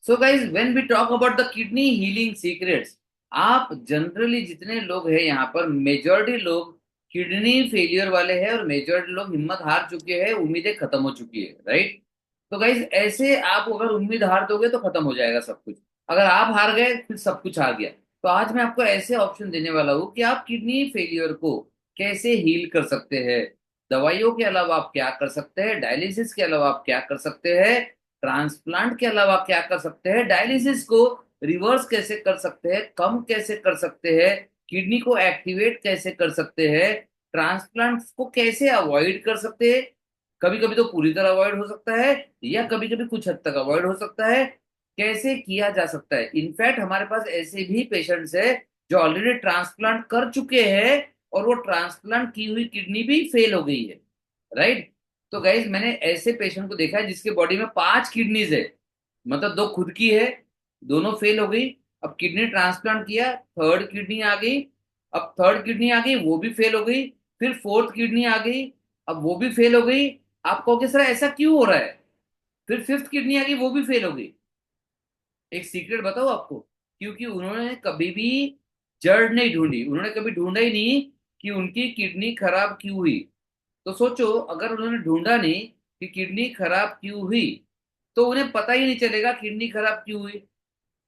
So guys when we talk about the kidney healing secrets, आप generally जितने लोग हैं यहाँ पर मेजॉरिटी लोग किडनी फेलियर वाले हैं और मेजॉरिटी लोग हिम्मत हार चुके हैं, उम्मीदें खत्म हो चुकी है, राइट। तो गाइज ऐसे आप अगर उम्मीद हार दोगे तो खत्म हो जाएगा सब कुछ। अगर आप हार गए फिर सब कुछ हार गया। तो आज मैं आपको ऐसे ऑप्शन देने वाला हूँ कि आप किडनी फेलियर को कैसे हील कर सकते हैं। दवाइयों के अलावा आप क्या कर सकते हैं, डायलिसिस के अलावा आप क्या कर सकते हैं, ट्रांसप्लांट के अलावा क्या कर सकते हैं, डायलिसिस को रिवर्स कैसे कर सकते हैं, कम कैसे कर सकते हैं, किडनी को एक्टिवेट कैसे कर सकते हैं, ट्रांसप्लांट को कैसे अवॉइड कर सकते हैं। कभी कभी तो पूरी तरह अवॉइड हो सकता है या कभी कभी कुछ हद तक अवॉइड हो सकता है। कैसे किया जा सकता है। इनफैक्ट हमारे पास ऐसे भी पेशेंट्स है जो ऑलरेडी ट्रांसप्लांट कर चुके हैं और वो ट्रांसप्लांट की हुई किडनी भी फेल हो गई है, राइट। तो गाइज मैंने ऐसे पेशेंट को देखा है जिसके बॉडी में 5 किडनीज है, मतलब दो खुद की है, दोनों फेल हो गई। अब किडनी ट्रांसप्लांट किया, थर्ड किडनी आ गई। अब थर्ड किडनी आ गई, वो भी फेल हो गई। फिर फोर्थ किडनी आ गई, अब वो भी फेल हो गई। आप कहोगे सर ऐसा क्यों हो रहा है। फिर फिफ्थ किडनी आ गई, वो भी फेल हो गई। एक सीक्रेट बताओ आपको, क्योंकि उन्होंने कभी भी जड़ नहीं ढूंढी, उन्होंने कभी ढूंढा ही नहीं कि उनकी किडनी खराब क्यों हुई। तो सोचो अगर उन्होंने ढूंढा नहीं कि किडनी खराब क्यों हुई, तो उन्हें पता ही नहीं चलेगा किडनी खराब क्यों हुई।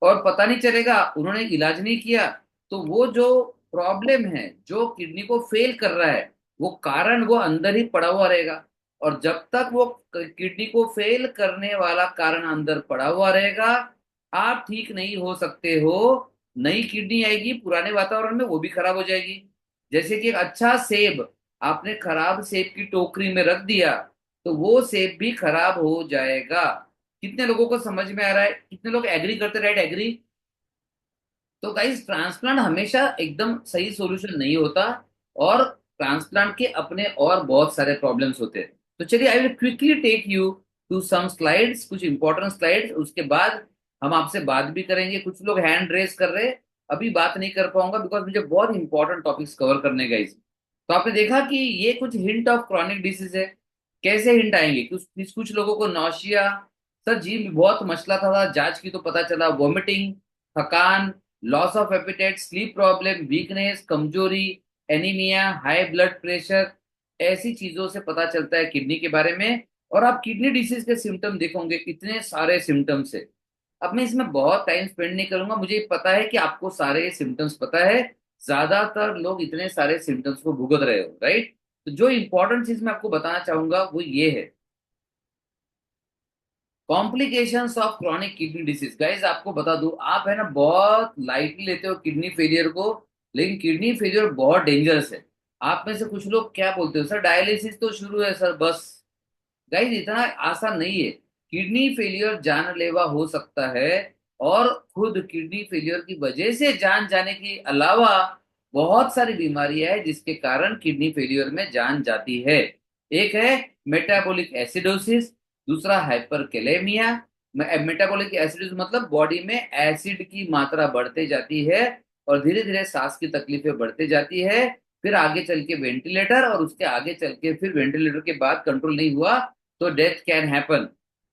और पता नहीं चलेगा, उन्होंने इलाज नहीं किया, तो वो जो प्रॉब्लम है जो किडनी को फेल कर रहा है, वो कारण वो अंदर ही पड़ा हुआ रहेगा। और जब तक वो किडनी को फेल करने वाला कारण अंदर पड़ा हुआ रहेगा, आप ठीक नहीं हो सकते हो। नई किडनी आएगी पुराने वातावरण में, वो भी खराब हो जाएगी। जैसे कि एक अच्छा सेब आपने खराब सेब की टोकरी में रख दिया, तो वो सेब भी खराब हो जाएगा। कितने लोगों को समझ में आ रहा है, कितने लोग एग्री करते, राइट, एग्री। तो गाइस ट्रांसप्लांट हमेशा एकदम सही सॉल्यूशन नहीं होता, और ट्रांसप्लांट के अपने और बहुत सारे प्रॉब्लम्स होते हैं। तो चलिए I will quickly take you to some slides, कुछ इंपॉर्टेंट स्लाइड्स, उसके बाद हम आपसे बात भी करेंगे। कुछ लोग हैंड रेज कर रहे हैं, अभी बात नहीं कर पाऊंगा बिकॉज मुझे बहुत इंपॉर्टेंट टॉपिक्स कवर करने गाइस। तो आपने देखा कि ये कुछ हिंट ऑफ क्रॉनिक डिसीज है। कैसे हिंट आएंगे, कुछ कुछ लोगों को नौशिया, सर जी बहुत मसला था, जांच की तो पता चला, वॉमिटिंग, थकान, loss of appetite, sleep problem, weakness, कमजोरी, एनीमिया, हाई ब्लड प्रेशर, ऐसी चीजों से पता चलता है किडनी के बारे में। और आप किडनी डिसीज के सिम्टम देखोगे, कितने सारे सिम्टम्स है। अब मैं इसमें बहुत टाइम स्पेंड नहीं करूंगा, मुझे पता है कि आपको सारे सिम्टम्स पता है। ज्यादातर लोग इतने सारे सिम्टम्स को भुगत रहे हो, राइट। तो जो इंपॉर्टेंट चीज मैं आपको बताना चाहूंगा वो ये है, complications of chronic kidney disease. Guys आपको बता दूं, आप है ना बहुत लाइटली लेते हो किडनी फेलियर को, लेकिन किडनी फेलियर बहुत डेंजरस है। आप में से कुछ लोग क्या बोलते हो, सर डायलिसिस तो शुरू है सर बस। गाइज इतना आसान नहीं है। किडनी फेलियर जानलेवा हो सकता है, और खुद किडनी फेलियर की वजह से जान जाने के अलावा बहुत सारी बीमारियां हैं जिसके कारण किडनी फेलियर में जान जाती है। एक है मेटाबॉलिक एसिडोसिस, दूसरा हाइपरकेलेमिया। मेटाबॉलिक एसिडोसिस मतलब बॉडी में एसिड की मात्रा बढ़ते जाती है और धीरे धीरे सांस की तकलीफें बढ़ते जाती है। फिर आगे चल के वेंटिलेटर, और उसके आगे चल के फिर वेंटिलेटर के बाद कंट्रोल नहीं हुआ तो death can happen.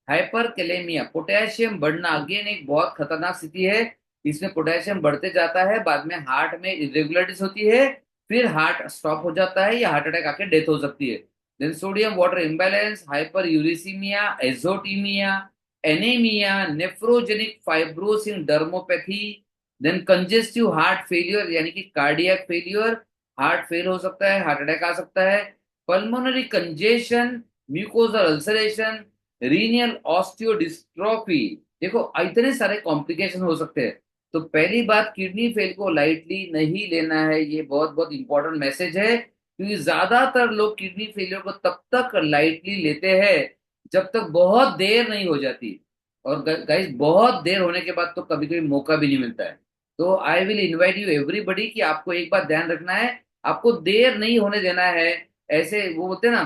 Hyperkalaemia, potassium बढ़ना, अगेन एक बहुत खतरनाक स्थिति है। इसमें पोटेशियम बढ़ते जाता है, बाद में हार्ट में इरेगुलरिटीज होती है, फिर हार्ट स्टॉप हो जाता है या हार्ट अटैक आके डेथ हो सकती है। Then sodium water imbalance, hyperuricaemia, azotaemia, anaemia, nephrogenic fibrosis, dermopathy, then congestive heart failure यानी कि कार्डियक फेलियर, हार्ट फेल हो सकता है, हार्ट अटैक आ सकता है, पल्मोनरी कंजेशन, म्यूकोजल अल्सरेशन, रीनियल ऑस्टियोडिस्ट्रोफी। देखो इतने सारे कॉम्प्लिकेशन हो सकते हैं। तो पहली बात, किडनी फेल को लाइटली नहीं लेना है, ये बहुत बहुत इंपॉर्टेंट मैसेज है, क्योंकि ज्यादातर लोग किडनी फेलियर को तब तक लाइटली लेते हैं जब तक बहुत देर नहीं हो जाती। और गाइस बहुत देर होने के बाद तो कभी कभी मौका भी नहीं मिलता है। तो I will invite you everybody कि आपको एक बात ध्यान रखना है, आपको देर नहीं होने देना है। ऐसे वो बोलते हैं ना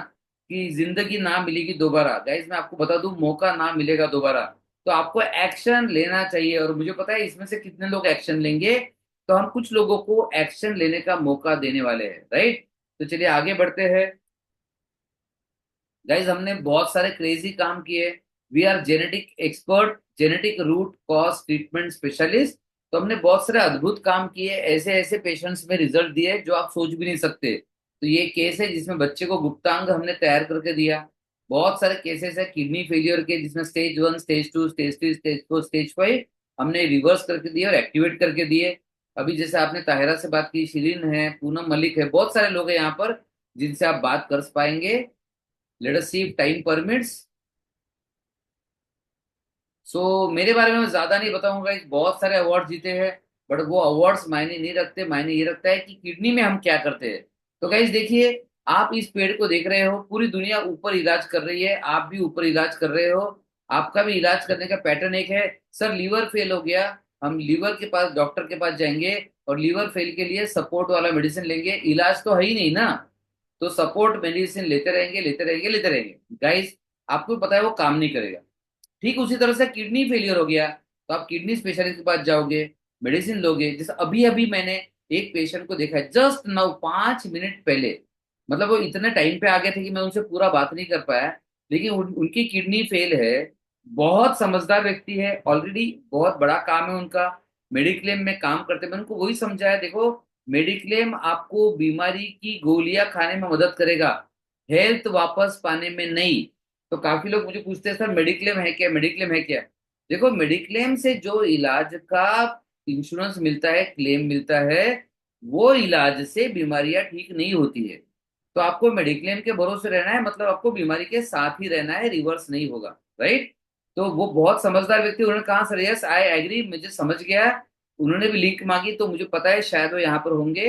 कि जिंदगी ना मिलेगी दोबारा, गाइस मैं आपको बता दूं मौका ना मिलेगा दोबारा। तो आपको एक्शन लेना चाहिए, और मुझे पता है इसमें से कितने लोग एक्शन लेंगे। तो हम कुछ लोगों को एक्शन लेने का मौका देने वाले हैं, राइट। तो चलिए आगे बढ़ते हैं। गाइज हमने बहुत सारे क्रेजी काम किए, we are genetic expert, genetic root cause treatment specialist. तो हमने बहुत सारे अद्भुत काम किए, ऐसे ऐसे पेशेंट्स में रिजल्ट दिए जो आप सोच भी नहीं सकते। तो ये केस है जिसमें बच्चे को गुप्तांग हमने तैयार करके दिया। बहुत सारे केसेस है किडनी फेलियर के जिसमें stage 1, stage 2, stage 3, stage 4, stage 5 हमने रिवर्स करके दिए और एक्टिवेट करके दिए। अभी जैसे आपने ताहिरा से बात की, शिरीन है, पूनम मलिक है, बहुत सारे लोग हैं यहाँ पर जिनसे आप बात कर पाएंगे। लेट अस सी टाइम परमिट्स। मेरे बारे में मैं ज्यादा नहीं बताऊंगा, बहुत सारे अवार्ड जीते हैं। बट वो अवार्ड्स मायने नहीं रखते, मायने ये रखता है कि किडनी में हम क्या करते हैं। तो गाइज देखिए, आप इस पेड़ को देख रहे हो, पूरी दुनिया ऊपर इलाज कर रही है, आप भी ऊपर इलाज कर रहे हो। आपका भी इलाज करने का पैटर्न एक है। सर लीवर फेल हो गया, हम लीवर के पास, डॉक्टर के पास जाएंगे और लीवर फेल के लिए सपोर्ट वाला मेडिसिन लेंगे, इलाज तो है ही नहीं ना। तो सपोर्ट मेडिसिन लेते रहेंगे, लेते रहेंगे, लेते रहेंगे। गाइज आपको पता है वो काम नहीं करेगा। ठीक उसी तरह से किडनी फेलियर हो गया तो आप किडनी स्पेशलिस्ट के पास जाओगे, मेडिसिन लोगे। जैसे अभी अभी मैंने एक पेशेंट को देखा है, जस्ट नाउ 5 मिनट पहले। मतलब वो इतने टाइम पे आ गए थे कि मैं उनसे पूरा बात नहीं कर पाया, लेकिन उनकी किडनी फेल है। बहुत समझदार व्यक्ति है, ऑलरेडी बहुत बड़ा काम है उनका, मेडिक्लेम में काम करते। मैं उनको वही समझाया, देखो मेडिक्लेम आपको बीमारी की गोलियां खाने में मदद करेगा, हेल्थ वापस पाने में नहीं। तो काफी लोग मुझे पूछते हैं सर मेडिक्लेम है क्या, मेडिक्लेम है क्या। देखो मेडिक्लेम से जो इलाज का इंश्योरेंस मिलता है, क्लेम मिलता है, वो इलाज से बीमारियां ठीक नहीं होती है। तो आपको मेडिक्लेम के भरोसे रहना है, मतलब आपको बीमारी के साथ ही रहना है, रिवर्स नहीं होगा। राइट। तो वो बहुत समझदार व्यक्ति, उन्होंने कहा सर यस आई एग्री, मुझे समझ गया। उन्होंने भी लिंक मांगी, तो मुझे पता है शायद वो यहाँ पर होंगे।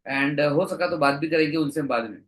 एंड हो सका तो बात भी करेंगे उनसे बाद में।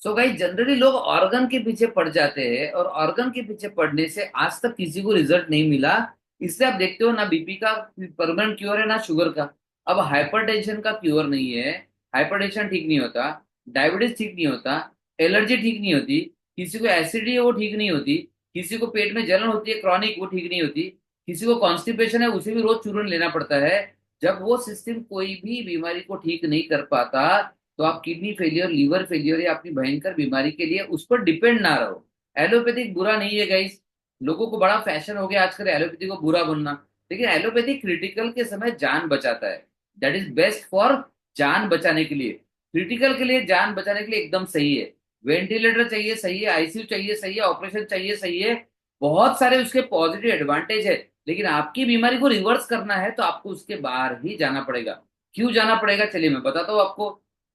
गाइस जनरली लोग ऑर्गन के पीछे पड़ जाते हैं, और ऑर्गन के पीछे पड़ने से आज तक किसी को रिजल्ट नहीं मिला। इससे आप देखते हो ना बीपी का परमानेंट क्योर है, ना शुगर का। अब हाइपरटेंशन का क्योर नहीं है, हाइपरटेंशन ठीक नहीं होता, डायबिटीज ठीक नहीं होता, एलर्जी ठीक नहीं होती, किसी को एसिडिटी है वो ठीक नहीं होती, किसी को पेट में जलन होती है क्रॉनिक, वो ठीक नहीं होती, किसी को कॉन्स्टिपेशन है उसे भी रोज चूर्ण लेना पड़ता है। जब वो सिस्टम कोई भी बीमारी को ठीक नहीं कर पाता, तो आप किडनी फेलियर, लीवर फेलियर या अपनी भयंकर बीमारी के लिए उस पर डिपेंड ना रहो। एलोपैथिक बुरा नहीं है गाइस, लोगों को बड़ा फैशन हो गया आजकल एलोपैथी को बुरा बोलना। लेकिन एलोपैथी क्रिटिकल के समय जान बचाता है, दैट इज बेस्ट फॉर जान बचाने के लिए। क्रिटिकल के लिए, जान बचाने के लिए एकदम सही है। वेंटिलेटर चाहिए सही है, आईसीयू चाहिए सही है, ऑपरेशन चाहिए सही है, बहुत सारे उसके पॉजिटिव एडवांटेज है। लेकिन आपकी बीमारी को रिवर्स करना है तो आपको उसके बाहर ही जाना पड़ेगा। क्यों जाना पड़ेगा चलिए मैं बताता हूँ आपको।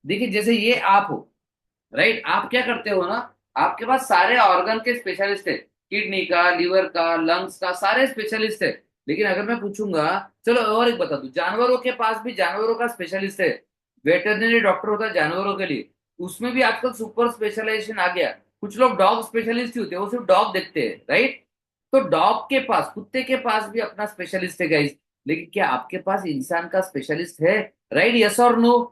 देखिए जैसे ये आप हो, राइट, आप क्या करते हो ना, आपके पास सारे ऑर्गन के स्पेशलिस्ट है, किडनी का, लीवर का, लंग्स का, सारे स्पेशलिस्ट है। लेकिन अगर मैं पूछूंगा, चलो और एक बता दूं, जानवरों के पास भी जानवरों का स्पेशलिस्ट है, वेटरनरी डॉक्टर होता है जानवरों के लिए, उसमें भी आजकल सुपर स्पेशलाइजेशन आ गया। कुछ लोग डॉग स्पेशलिस्ट ही होते हैं, वो सिर्फ डॉग देखते हैं, राइट। तो डॉग के पास, कुत्ते के पास भी अपना स्पेशलिस्ट है गाइस। लेकिन क्या आपके पास इंसान का स्पेशलिस्ट है? राइट, यस और नो।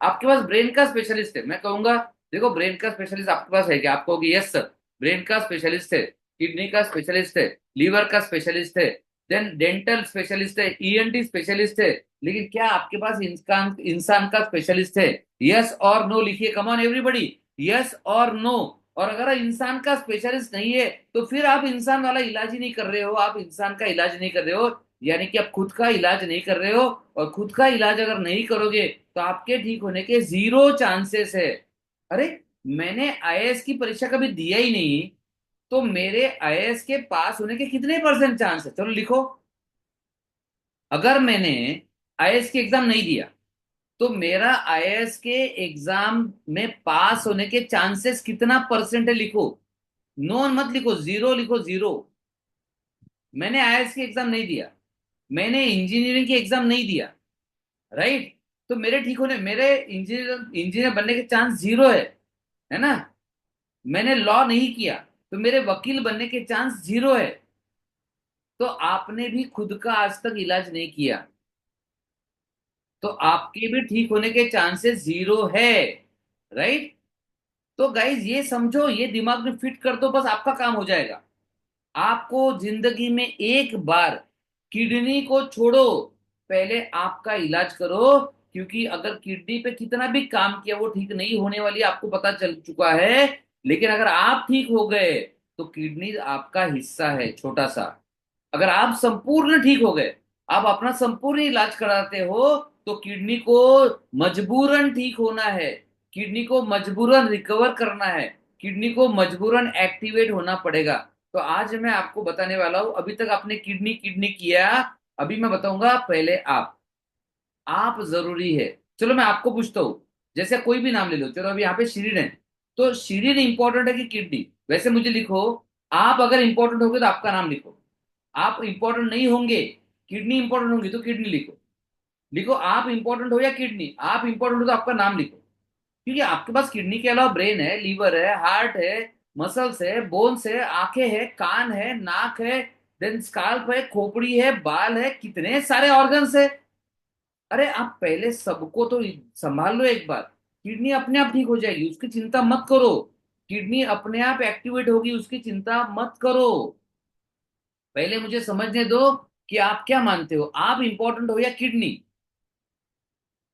आपके पास ब्रेन का स्पेशलिस्ट है, मैं कहूंगा देखो ब्रेन का स्पेशलिस्ट आपके पास है क्या, आप कहोगे यस सर, ब्रेन का स्पेशलिस्ट है, किडनी का स्पेशलिस्ट है, लीवर का स्पेशलिस्ट है, देन डेंटल स्पेशलिस्ट है, ईएनटी स्पेशलिस्ट है। लेकिन क्या आपके पास इंसान इंसान का स्पेशलिस्ट है? यस और नो लिखिए, कम ऑन एवरीबॉडी, यस और नो। और अगर इंसान का स्पेशलिस्ट नहीं है तो फिर आप इंसान वाला इलाज ही नहीं कर रहे हो, आप इंसान का इलाज नहीं कर रहे हो, यानी कि आप खुद का इलाज नहीं कर रहे हो। और खुद का इलाज अगर नहीं करोगे तो आपके ठीक होने के 0 चांसेस है। अरे, मैंने आईएएस की परीक्षा कभी दिया ही नहीं, तो मेरे आईएएस के पास होने के कितने परसेंट चांस है, चलो लिखो। अगर मैंने आईएएस की एग्जाम नहीं दिया तो मेरा आईएएस के एग्जाम में पास होने के चांसेस कितना परसेंट है, लिखो। नो मत लिखो, 0 लिखो, 0। मैंने आईएएस की एग्जाम नहीं दिया, मैंने इंजीनियरिंग की एग्जाम नहीं दिया, राइट। तो मेरे ठीक होने, मेरे इंजीनियर इंजीनियर बनने के चांस 0 है ना। मैंने लॉ नहीं किया तो मेरे वकील बनने के चांस 0 है। तो आपने भी खुद का आज तक इलाज नहीं किया, तो आपके भी ठीक होने के चांसेस 0 है, राइट। तो गाइज ये समझो, ये दिमाग में फिट कर दो, बस आपका काम हो जाएगा। आपको जिंदगी में एक बार किडनी को छोड़ो, पहले आपका इलाज करो। क्योंकि अगर किडनी पे कितना भी काम किया वो ठीक नहीं होने वाली, आपको पता चल चुका है। लेकिन अगर आप ठीक हो गए तो किडनी आपका हिस्सा है छोटा सा। अगर आप संपूर्ण ठीक हो गए, आप अपना संपूर्ण इलाज कराते हो, तो किडनी को मजबूरन ठीक होना है, किडनी को मजबूरन रिकवर करना है, किडनी को मजबूरन एक्टिवेट होना पड़ेगा। तो आज मैं आपको बताने वाला हूं, अभी तक आपने किडनी किडनी किया, अभी मैं बताऊंगा पहले आप जरूरी है। चलो मैं आपको पूछता हूँ, जैसे कोई भी नाम ले लो, चलो अभी यहाँ पे शिरीन है, तो शिरीन इंपॉर्टेंट है कि किडनी? वैसे मुझे लिखो, आप अगर इंपॉर्टेंट होगे तो आपका नाम लिखो, आप इंपॉर्टेंट नहीं होंगे, किडनी इंपॉर्टेंट होंगी तो किडनी लिखो। लिखो आप इंपॉर्टेंट हो या किडनी, आप इंपॉर्टेंट हो तो आपका नाम लिखो। क्योंकि आपके पास किडनी के अलावा ब्रेन है, लीवर है, हार्ट है, मसल्स है, बोन्स है, आंखें है, कान है, नाक है, देन स्काल्प है, खोपड़ी है, बाल है, कितने सारे ऑर्गन्स है। अरे आप पहले सबको तो संभाल लो एक बार। किडनी अपने आप ठीक हो जाएगी, उसकी चिंता मत करो। किडनी अपने आप एक्टिवेट होगी, उसकी चिंता मत करो। पहले मुझे समझने दो कि आप क्या मानते हो, आप इंपॉर्टेंट हो या किडनी?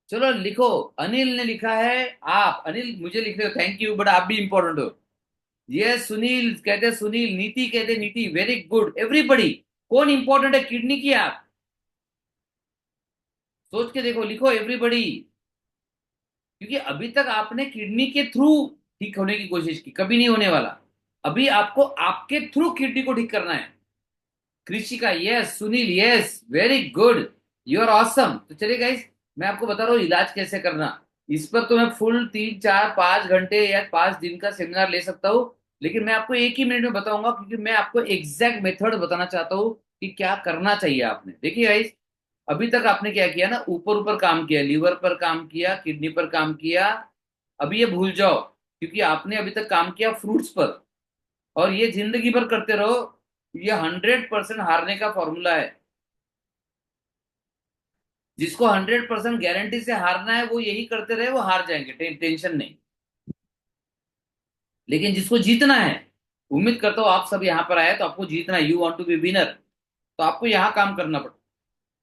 चलो लिखो। अनिल ने लिखा है, आप अनिल मुझे लिख रहे हो, थैंक यू, बट आप भी इंपॉर्टेंट हो। ये सुनील कहते, सुनील, नीति कहते, नीति, वेरी गुड एवरीबडी। कौन इंपॉर्टेंट है, किडनी की आप? सोच के देखो, लिखो एवरीबडी। क्योंकि अभी तक आपने किडनी के थ्रू ठीक होने की कोशिश की, कभी नहीं होने वाला। अभी आपको आपके थ्रू किडनी को ठीक करना है। Krishika yes, Sunil yes, very good, you are awesome. तो चलिए गाइस, मैं आपको बता रहा हूँ इलाज कैसे करना। इस पर तो मैं फुल 3 4 5 घंटे या 5 दिन का सेमिनार ले सकता हूँ, लेकिन मैं आपको एक ही मिनट में बताऊंगा, क्योंकि मैं आपको एग्जैक्ट मेथड बताना चाहता हूँ कि क्या करना चाहिए आपने। देखिए गाइस, अभी तक आपने क्या किया ना, ऊपर ऊपर काम किया, लीवर पर काम किया, किडनी पर काम किया। अभी ये भूल जाओ, क्योंकि आपने अभी तक काम किया फ्रूट्स पर, और ये जिंदगी भर करते रहो। ये 100% हारने का फॉर्मूला है। जिसको 100% गारंटी से हारना है, वो यही करते रहे, वो हार जाएंगे, टेंशन नहीं। लेकिन जिसको जीतना है, उम्मीद करता हूँ आप सब यहाँ पर आए तो आपको जीतना है, you want to be winner, तो आपको यहाँ काम करना पड़ेगा,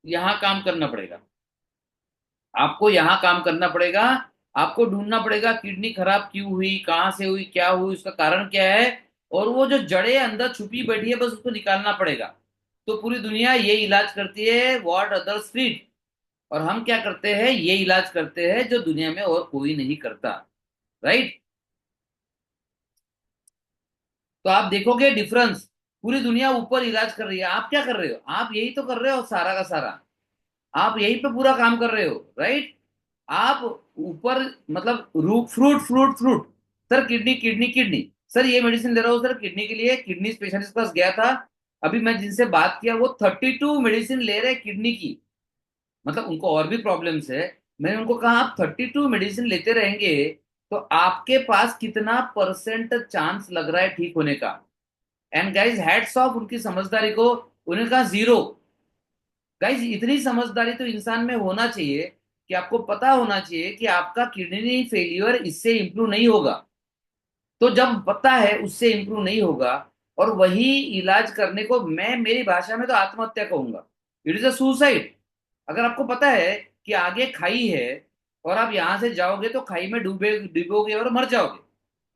यहाँ काम करना पड़ेगा, आपको यहाँ काम करना पड़ेगा। आपको ढूंढना पड़ेगा किडनी खराब क्यों हुई, कहाँ से हुई, क्या हुई, उसका कारण क्या है, और वो जो जड़ें अंदर छुपी बैठी है, बस उसको निकालना पड़ेगा। तो पूरी दुनिया ये इलाज करती है व्हाट अदर्स फीट, और हम क्या करते हैं, ये इलाज करते हैं जो दुनिया में और कोई नहीं करता। राइट? तो आप देखोगे डिफरेंस, पूरी दुनिया ऊपर इलाज कर रही है, आप क्या कर रहे हो, आप यही तो कर रहे हो सारा का सारा, आप यही पे पूरा काम कर रहे हो। राइट? आप ऊपर, मतलब root, fruit fruit fruit, sir kidney kidney kidney, sir ये मेडिसिन ले रहा हूँ सर किडनी के लिए, किडनी स्पेशलिस्ट के पास गया था, अभी मैं जिनसे बात किया वो 32 मेडिसिन ले रहे हैं किडनी की, मतलब उनको और भी प्रॉब्लम्स है। मैंने उनको कहा आप 32 मेडिसिन लेते रहेंगे तो आपके पास कितना परसेंट चांस लग रहा है ठीक होने का? एंड गाइज हैट्स ऑफ उनकी समझदारी को, उन्होंने कहा 0। गाइज इतनी समझदारी तो इंसान में होना चाहिए कि आपको पता होना चाहिए कि आपका किडनी फेलियर इससे इंप्रूव नहीं होगा। तो जब पता है उससे इंप्रूव नहीं होगा, और वही इलाज करने को मैं मेरी भाषा में तो आत्महत्या कहूंगा, इट इज अ सुसाइड। अगर आपको पता है कि आगे खाई है, और आप यहां से जाओगे तो खाई में डूबे डूबोगे और मर जाओगे,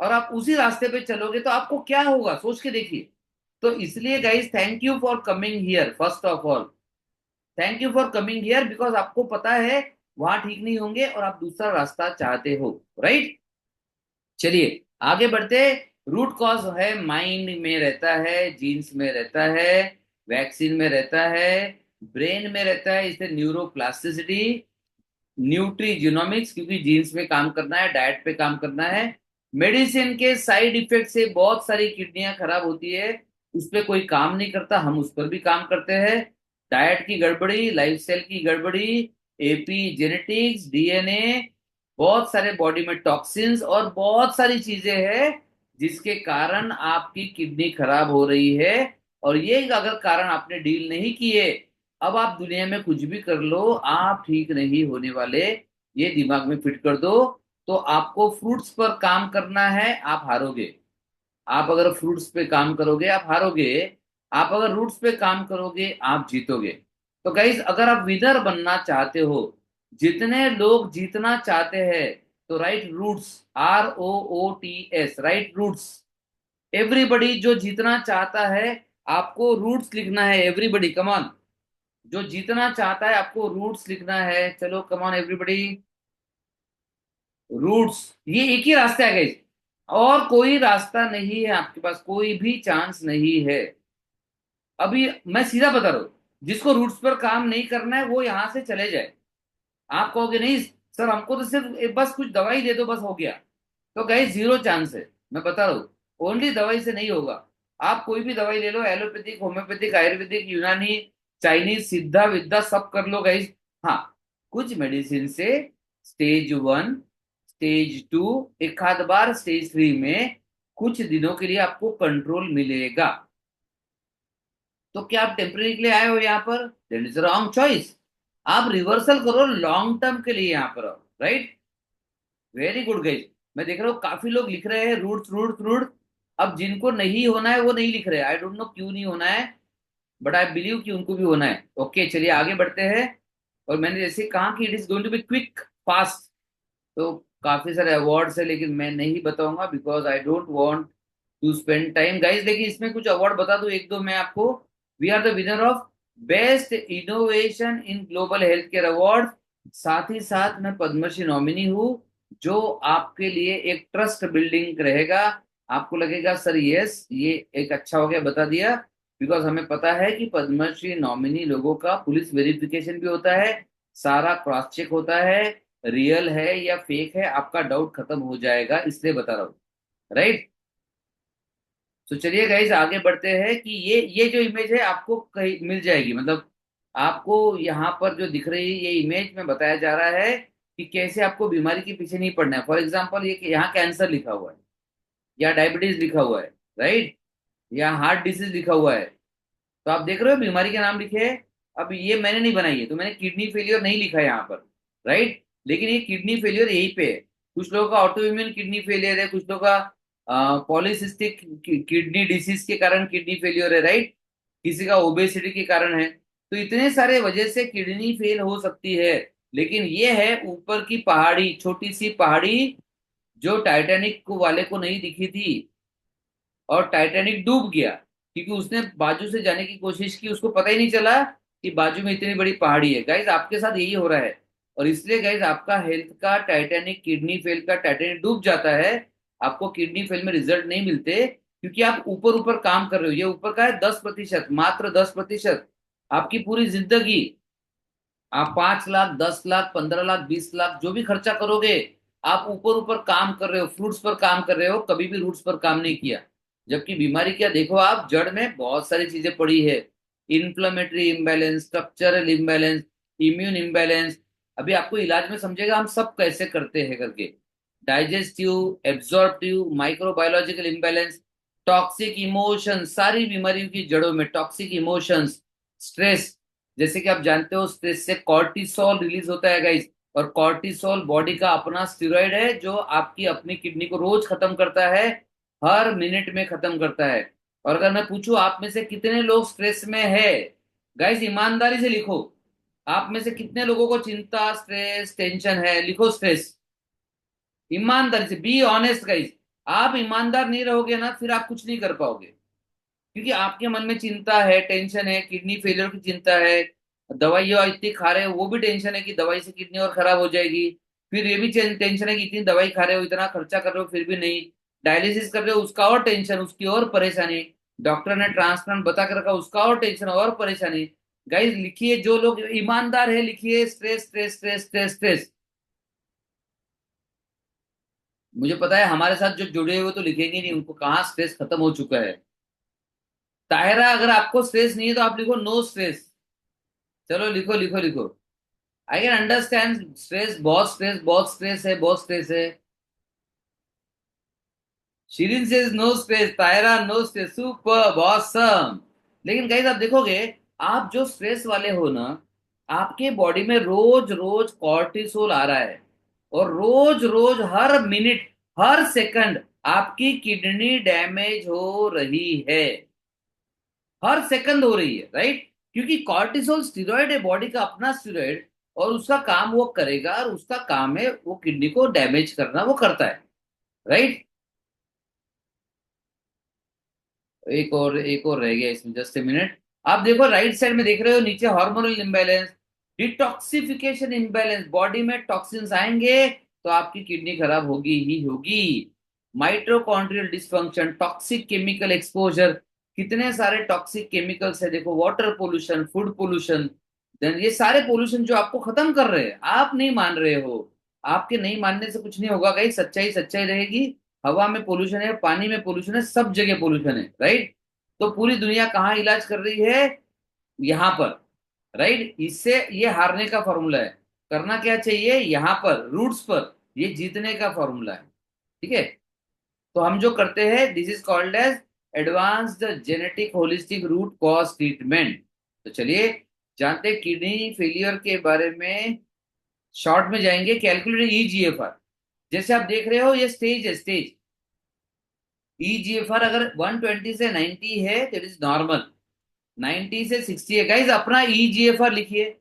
और आप उसी रास्ते पे चलोगे तो आपको क्या होगा, सोच के देखिए। तो इसलिए guys thank you for coming here, first of all thank you for coming here, because आपको पता है वहां ठीक नहीं होंगे और आप दूसरा रास्ता चाहते हो। राइट? चलिए आगे बढ़ते। रूट कॉज है, माइंड में रहता है, जीन्स में रहता है, वैक्सीन में रहता है, ब्रेन में रहता है, इसे न्यूरोप्लास्टिसिटी, न्यूट्रीजिनोमिक्स, क्योंकि जीन्स में काम करना है, डाइट पे काम करना है। मेडिसिन के साइड इफेक्ट से बहुत सारी किडनियां खराब होती है, उस पर कोई काम नहीं करता, हम उस पर भी काम करते हैं। डाइट की गड़बड़ी, लाइफस्टाइल की गड़बड़ी, एपी जेनेटिक्स, डीएनए, बहुत सारे बॉडी में टॉक्सिन्स और बहुत सारी चीजें हैं जिसके कारण आपकी किडनी खराब हो रही है। और ये अगर कारण आपने डील नहीं किए, अब आप दुनिया में कुछ भी कर लो, आप ठीक नहीं होने वाले, ये दिमाग में फिट कर दो। तो आपको फ्रूट्स पर काम करना है, आप हारोगे। आप अगर फ्रूट्स पे काम करोगे आप हारोगे, आप अगर रूट्स पे काम करोगे आप जीतोगे। तो गाइज अगर आप विनर बनना चाहते हो, जितने लोग जीतना चाहते हैं, तो right roots, ROOTS, right roots. Everybody जो जीतना चाहता है, आपको रूट्स लिखना है। एवरीबडी कमान, जो जीतना चाहता है आपको रूट्स लिखना है। चलो कमान एवरीबडी, रूट्स। ये एक ही रास्ता है गाइस, और कोई रास्ता नहीं है आपके पास, कोई भी चांस नहीं है। अभी मैं सीधा बता रहा हूं, जिसको रूट्स पर काम नहीं करना है वो यहां से चले जाए। आप कहोगे नहीं सर हमको तो सिर्फ बस कुछ दवाई दे दो बस हो गया, तो गाइस जीरो चांस है। मैं बता रहा हूँ, ओनली दवाई से नहीं होगा। आप कोई भी दवाई ले लो, एलोपैथिक, होम्योपैथिक, आयुर्वेदिक, यूनानी, चाइनीज, सिद्धा विद्या सब कर लो गाइस। हाँ, कुछ मेडिसिन से स्टेज 1, स्टेज 2, एक आध बार स्टेज 3 में कुछ दिनों के लिए आपको कंट्रोल मिलेगा। तो क्या आप टेम्परेरी के लिए आए हो यहाँ पर? That is wrong choice. आप रिवर्सल करो, लॉन्ग टर्म के लिए यहाँ पर आओ। Right, very good guys. मैं देख रहा हूँ काफी लोग लिख रहे हैं रूट्स रूट्स रूट। अब जिनको नहीं होना है वो नहीं लिख रहे, आई डोंट नो क्यों नहीं होना है, बट आई बिलीव कि उनको भी होना है। ओके चलिए आगे बढ़ते हैं। और मैंने जैसे कहा कि it is going to be quick fast, तो काफी सारे अवार्ड्स है लेकिन मैं नहीं बताऊंगा because I don't want to spend time guys. देखिए इसमें कुछ अवार्ड बता दूं एक दो मैं आपको। We are the winner of best innovation in global health care award. साथ ही साथ मैं पद्मश्री नॉमिनी हूँ, जो आपके लिए एक ट्रस्ट बिल्डिंग रहेगा। आपको लगेगा सर यस ये एक अच्छा हो गया बता दिया, बिकॉज हमें पता है कि पद्मश्री नॉमिनी लोगों का पुलिस वेरिफिकेशन भी होता है, सारा क्रॉस चेक होता है, रियल है या फेक है आपका डाउट खत्म हो जाएगा, इसलिए बता रहा हूँ। राइट, तो चलिए गाइज आगे बढ़ते हैं कि ये जो इमेज है आपको कहीं मिल जाएगी, मतलब आपको यहाँ पर जो दिख रही है ये इमेज में बताया जा रहा है कि कैसे आपको बीमारी के पीछे नहीं पड़ना है। फॉर एग्जाम्पल ये कि यहाँ कैंसर लिखा हुआ है, या डायबिटीज लिखा हुआ है, राइट, या हार्ट डिसीज लिखा हुआ है, तो आप देख रहे हो बीमारी के नाम लिखे हैं। अब ये मैंने नहीं बनाई है, तो मैंने किडनी फेलियर नहीं लिखा है यहाँ पर। राइट, लेकिन ये किडनी फेलियर यहीं पे है। कुछ लोगों का ऑटो इम्यून किडनी फेलियर है, कुछ लोगों का पॉलीसिस्टिक किडनी डिसीज के कारण किडनी फेलियर है, राइट, किसी का ओबेसिटी के कारण है। तो इतने सारे वजह से किडनी फेल हो सकती है। लेकिन ये है ऊपर की पहाड़ी, छोटी सी पहाड़ी, जो टाइटैनिक को वाले को नहीं दिखी थी, और टाइटैनिक डूब गया क्योंकि उसने बाजू से जाने की कोशिश की, उसको पता ही नहीं चला कि बाजू में इतनी बड़ी पहाड़ी है। गाइज आपके साथ यही हो रहा है, और इसलिए गाइज आपका हेल्थ का टाइटैनिक, किडनी फेल का टाइटैनिक डूब जाता है। आपको किडनी फेल में रिजल्ट नहीं मिलते क्योंकि आप ऊपर ऊपर काम कर रहे हो। ये ऊपर का है 10%, मात्र 10%। आपकी पूरी जिंदगी आप 5 लाख, 10 लाख, 15 लाख, 20 लाख जो भी खर्चा करोगे, आप ऊपर ऊपर काम कर रहे हो, फ्रूट्स पर काम कर रहे हो, कभी भी रूट्स पर काम नहीं किया। जबकि बीमारी क्या देखो, आप जड़ में बहुत सारी चीजें पड़ी है। Inflammatory imbalance, structural imbalance, immune imbalance. अभी आपको इलाज में समझेगा हम सब कैसे करते हैं करके। Digestive, absorptive, microbiological imbalance, toxic emotion, सारी बीमारियों की जड़ों में टॉक्सिक इमोशंस, स्ट्रेस। जैसे कि आप जानते हो स्ट्रेस से कॉर्टिसोल रिलीज होता है गाइस, और कॉर्टिसोल बॉडी का अपना स्टेरॉइड है जो आपकी अपनी किडनी को रोज खत्म करता है, हर मिनट में खत्म करता है। और अगर मैं पूछूं आप में से कितने लोग स्ट्रेस में है, गाइस ईमानदारी से लिखो। आप में से कितने लोगों को चिंता, स्ट्रेस, टेंशन है? लिखो स्ट्रेस। ईमानदारी से, बी ऑनेस्ट गाइस। आप ईमानदार नहीं रहोगे ना, फिर आप कुछ नहीं कर पाओगे, क्योंकि आपके मन में चिंता है, टेंशन है, किडनी फेलियर की चिंता है, दवाइयाँ इतनी खा रहे हो वो भी टेंशन है कि दवाई से किडनी और खराब हो जाएगी। फिर ये भी टेंशन है कि इतनी दवाई खा रहे हो, इतना खर्चा कर रहे हो, फिर भी नहीं। डायलिसिस कर रहे हो उसका और टेंशन, उसकी और परेशानी। डॉक्टर ने ट्रांसप्लांट बता कर रखा, उसका और टेंशन और परेशानी। गाइस लिखिए, जो लोग ईमानदार है लिखिए stress stress stress stress stress. मुझे पता है हमारे साथ जो जुड़े हुए तो लिखेंगे नहीं, उनको कहाँ स्ट्रेस खत्म हो चुका है। ताहिरा अगर आपको स्ट्रेस नहीं है तो आप लिखो नो स्ट्रेस। चलो लिखो लिखो लिखो। आई कैन अंडरस्टैंड स्ट्रेस, बहुत स्ट्रेस, बहुत स्ट्रेस है, बहुत स्ट्रेस है। शिरीन से no stress, तायरा no stress, super awesome. लेकिन गाइस आप देखोगे, आप जो स्ट्रेस वाले हो ना, आपके बॉडी में रोज रोज कॉर्टिसोल आ रहा है, और रोज रोज हर मिनट, हर सेकंड आपकी किडनी डैमेज हो रही है, हर सेकंड हो रही है। राइट, क्योंकि कॉर्टिसोल स्टीरॉयड है, बॉडी का अपना स्टीरॉयड, और उसका काम वो करेगा, और उसका काम है वो किडनी को डैमेज करना, वो करता है। राइट, एक और रह गया इसमें, जस्ट ए मिनट। आप देखो राइट साइड में देख रहे हो नीचे, hormonal imbalance, detoxification imbalance, body में टॉक्सिन्स आएंगे तो आपकी किडनी खराब होगी ही होगी। Mitochondrial dysfunction, toxic chemical exposure, कितने सारे टॉक्सिक केमिकल्स है देखो, water pollution, food pollution, then ये सारे पोल्यूशन जो आपको खत्म कर रहे हैं, आप नहीं मान रहे हो। आपके नहीं मानने से कुछ नहीं होगा, कहीं सच्चाई सच्चाई रहेगी। हवा में पोल्यूशन है, पानी में पोल्यूशन है, सब जगह पोल्यूशन है, राइट। तो पूरी दुनिया कहाँ इलाज कर रही है? यहाँ पर, राइट। इससे ये हारने का फॉर्मूला है। करना क्या चाहिए? यहाँ पर रूट्स पर ये जीतने का फॉर्मूला है, ठीक है। तो हम जो करते हैं, this is called as advanced genetic holistic root cause treatment. तो चलिए जानते हैं किडनी फेलियर के बारे में। शॉर्ट में जाएंगे, कैलकुलेट ईजीएफआर। जैसे आप देख रहे हो ये स्टेज है, स्टेज। ईजीएफआर अगर 120 से 90 है तो इट इज नॉर्मल, 90 से 60 है। गाइज अपना ईजीएफआर लिखिए।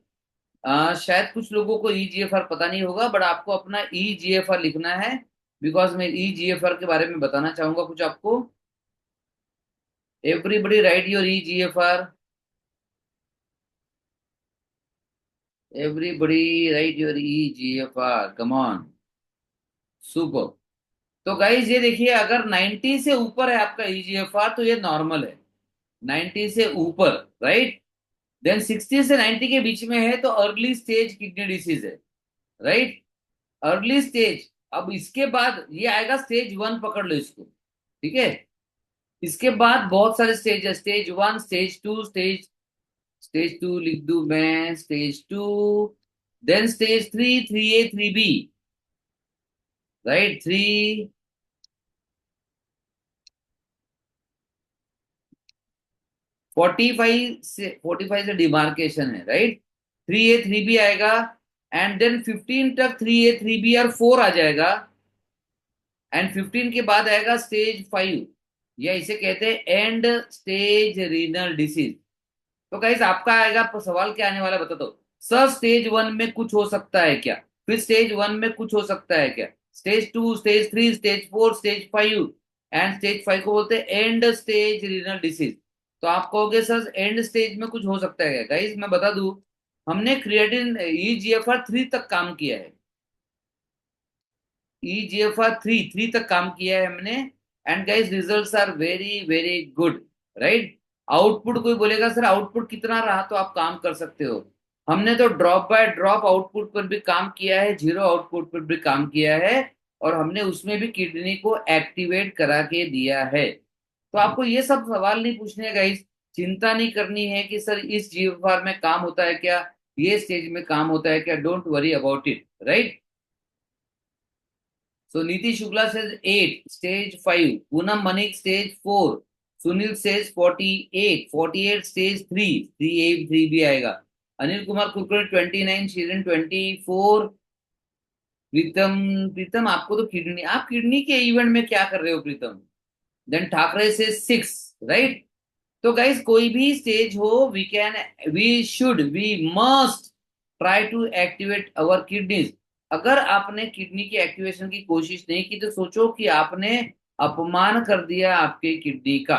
शायद कुछ लोगों को ईजीएफआर पता नहीं होगा, बट आपको अपना ईजीएफआर लिखना है, बिकॉज मैं ईजीएफआर के बारे में बताना चाहूंगा कुछ आपको। Everybody right your EGFR, everybody right your EGFR, come on, super. तो गाइज ये देखिए, अगर 90 से ऊपर है आपका ईजीएफआर तो ये नॉर्मल है, 90 से ऊपर, राइट। देन 60 से 90 के बीच में है तो अर्ली स्टेज किडनी डिसीज है, राइट। Early stage. अब इसके बाद ये आएगा स्टेज 1, पकड़ लो इसको, ठीक है। इसके बाद बहुत सारे स्टेज है, स्टेज 1, स्टेज 2, स्टेज 2 लिख दूं मैं, stage 2, then stage 3, 3A 3B, right, 45 से डिमार्केशन है, राइट। 3A 3B आएगा, एंड देन 15 तक 3A 3B और 4 आ जाएगा, एंड 15 के बाद आएगा स्टेज 5, या इसे कहते हैं एंड स्टेज रीनल डिसीज। तो गाइस आपका आएगा सवाल, क्या आने वाला है बता दो। सर स्टेज 1 में कुछ हो सकता है क्या? फिर स्टेज 1 में कुछ हो सकता है क्या? Stage 2, stage 3, stage 4, stage 5, and stage 5 को बोलते हैं एंड स्टेज रीनल डिसीज। तो आप कहोगे सर एंड स्टेज में कुछ हो सकता है क्या? गाइस मैं बता दूं, हमने क्रिएटिन ईजीएफआर 3 तक काम किया है, ईजीएफआर 3 तक काम किया है हमने, and guys results are very very good, right. Output कोई बोलेगा सर आउटपुट कितना रहा, तो आप काम कर सकते हो। हमने तो ड्रॉप बाय ड्रॉप आउटपुट पर भी काम किया है, जीरो आउटपुट पर भी काम किया है, और हमने उसमें भी किडनी को एक्टिवेट करा के दिया है। तो आपको ये सब सवाल नहीं पूछने हैं गाइस, चिंता नहीं करनी है कि सर इस जीएफआर में काम होता है क्या, ये स्टेज में काम होता है क्या, don't worry about it, right. So Niti Shukla says 8, stage 5. Poonam Manik stage 4. Sunil says 48. 48 stage 3. 3A 3B आएगा। अनिल कुमार कुलकर्णी 29, शीरन 24। प्रीतम, प्रीतम आपको तो किडनी, आप किडनी के इवेंट में क्या कर रहे हो प्रीतम? देन ठाकरे से 6, राइट। तो गाइस कोई भी स्टेज हो, we can, we must try to activate our kidneys. अगर आपने किडनी की एक्टिवेशन की कोशिश नहीं की तो सोचो कि आपने अपमान कर दिया आपके किडनी का,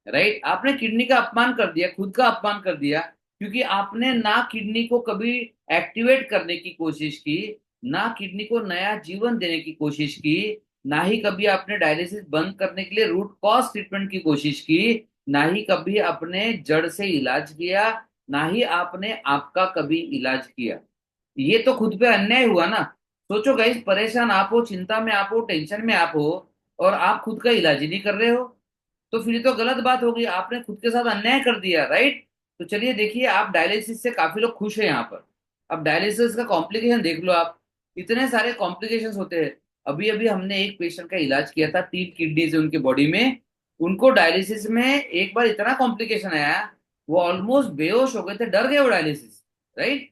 राइट। आपने किडनी का अपमान कर दिया, खुद का अपमान कर दिया, क्योंकि आपने ना किडनी को कभी एक्टिवेट करने की कोशिश की, ना किडनी को नया जीवन देने की कोशिश की, ना ही कभी आपने डायलिसिस बंद करने के लिए रूट कॉज ट्रीटमेंट की कोशिश की, ना ही कभी अपने जड़ से इलाज किया, ना ही आपने आपका कभी इलाज किया। ये तो खुद पे अन्याय हुआ ना। सोचो गाइस, परेशान आप हो, चिंता में आप हो, टेंशन में आप हो, और आप खुद का इलाज ही नहीं कर रहे हो, तो फिर ये तो गलत बात हो गई, आपने खुद के साथ अन्याय कर दिया, राइट। तो चलिए देखिए, आप डायलिसिस से काफी लोग खुश हैं यहाँ पर। अब डायलिसिस का कॉम्प्लिकेशन देख लो आप, इतने सारे कॉम्प्लिकेशंस होते हैं। अभी अभी हमने एक पेशेंट का इलाज किया था, 3 किडनीज है उनके बॉडी में। उनको डायलिसिस में एक बार इतना कॉम्प्लिकेशन आया, वो ऑलमोस्ट बेहोश हो गए थे, डर गए वो डायलिसिस, राइट।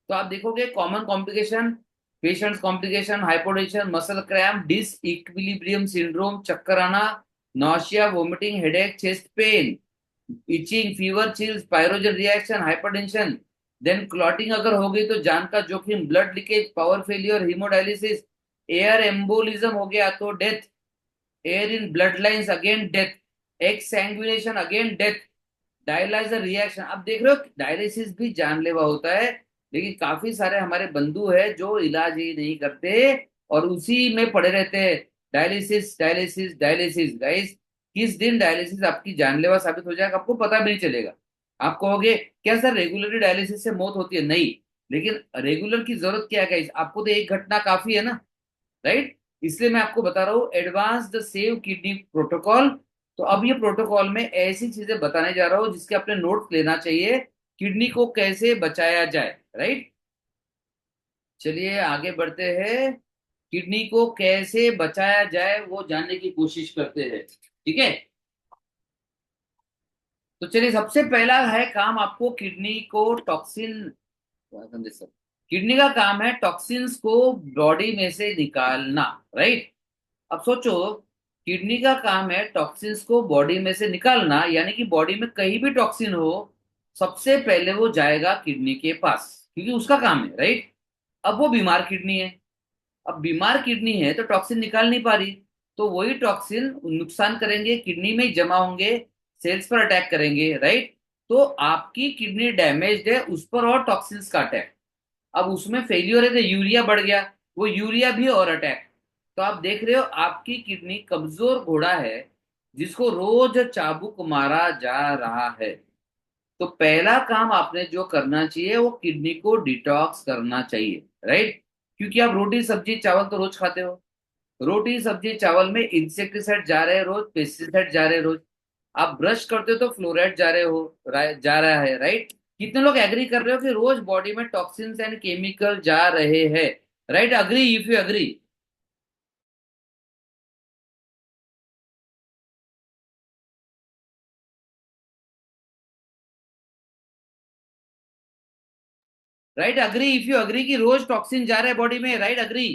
तो आप देखोगे common complication, patients complication, hypotension, muscle cramp, disequilibrium syndrome, चक्कर आना, nausea, vomiting, headache, chest pain, itching, fever, chills, pyrogen reaction, hypertension, then clotting अगर हो गई तो जान का जोखिम, blood leakage, power failure, haemodialysis, air embolism हो गया तो death, air in blood lines again death, exsanguination again death, dialyser reaction. अब देख रहे हो डायलिसिस भी जानलेवा होता है, लेकिन काफी सारे हमारे बंधु हैं जो इलाज ही नहीं करते और उसी में पड़े रहते हैं। डायलिसिस डायलिसिस डायलिसिस गाइस, किस दिन डायलिसिस आपकी जानलेवा साबित हो जाएगा आपको पता भी नहीं चलेगा। आप कहोगे क्या सर रेगुलरली डायलिसिस से मौत होती है? नहीं, लेकिन रेगुलर की जरूरत क्या है गाइस, आपको तो एक घटना काफी है ना, राइट। इसलिए मैं आपको बता रहा हूँ एडवांस्ड सेव किडनी प्रोटोकॉल। तो अब ये प्रोटोकॉल में ऐसी चीजें बताने जा रहा हूँ जिसके अपने नोट्स लेना चाहिए, किडनी को कैसे बचाया जाए, राइट। चलिए आगे बढ़ते हैं, किडनी को कैसे बचाया जाए वो जानने की कोशिश करते हैं, ठीक है। तो चलिए सबसे पहला है काम आपको किडनी को टॉक्सिन, किडनी का काम है टॉक्सिन्स को बॉडी में से निकालना, राइट। अब सोचो, किडनी का काम है टॉक्सिन्स को बॉडी में से निकालना, यानी कि बॉडी में कहीं भी टॉक्सिन हो सबसे पहले वो जाएगा किडनी के पास, क्योंकि उसका काम है, राइट। अब वो बीमार किडनी है, अब बीमार किडनी है तो टॉक्सिन निकाल नहीं पा रही, तो वही टॉक्सिन नुकसान करेंगे, किडनी में ही जमा होंगे, सेल्स पर अटैक करेंगे, राइट। तो आपकी किडनी डैमेज्ड है, उस पर और टॉक्सिन्स का अटैक। अब उसमें फेलियर है तो यूरिया बढ़ गया, वो यूरिया भी और अटैक। तो आप देख रहे हो आपकी किडनी कमजोर घोड़ा है जिसको रोज चाबुक मारा जा रहा है। तो पहला काम आपने जो करना चाहिए वो किडनी को डिटॉक्स करना चाहिए, राइट। क्योंकि आप रोटी सब्जी चावल तो रोज खाते हो, रोटी सब्जी चावल में इंसेक्टिसाइड जा रहे हैं रोज, पेस्टिसाइड जा रहे हैं रोज। आप ब्रश करते हो तो फ्लोराइड जा रहे हो, जा रहा है, राइट। कितने लोग एग्री कर रहे हो कि रोज बॉडी में टॉक्सिन्स एंड केमिकल जा रहे हैं, right? Agree if you agree. Right, agree if you agree कि रोज टॉक्सिन जा रहे हैं बॉडी में, राइट, अग्री।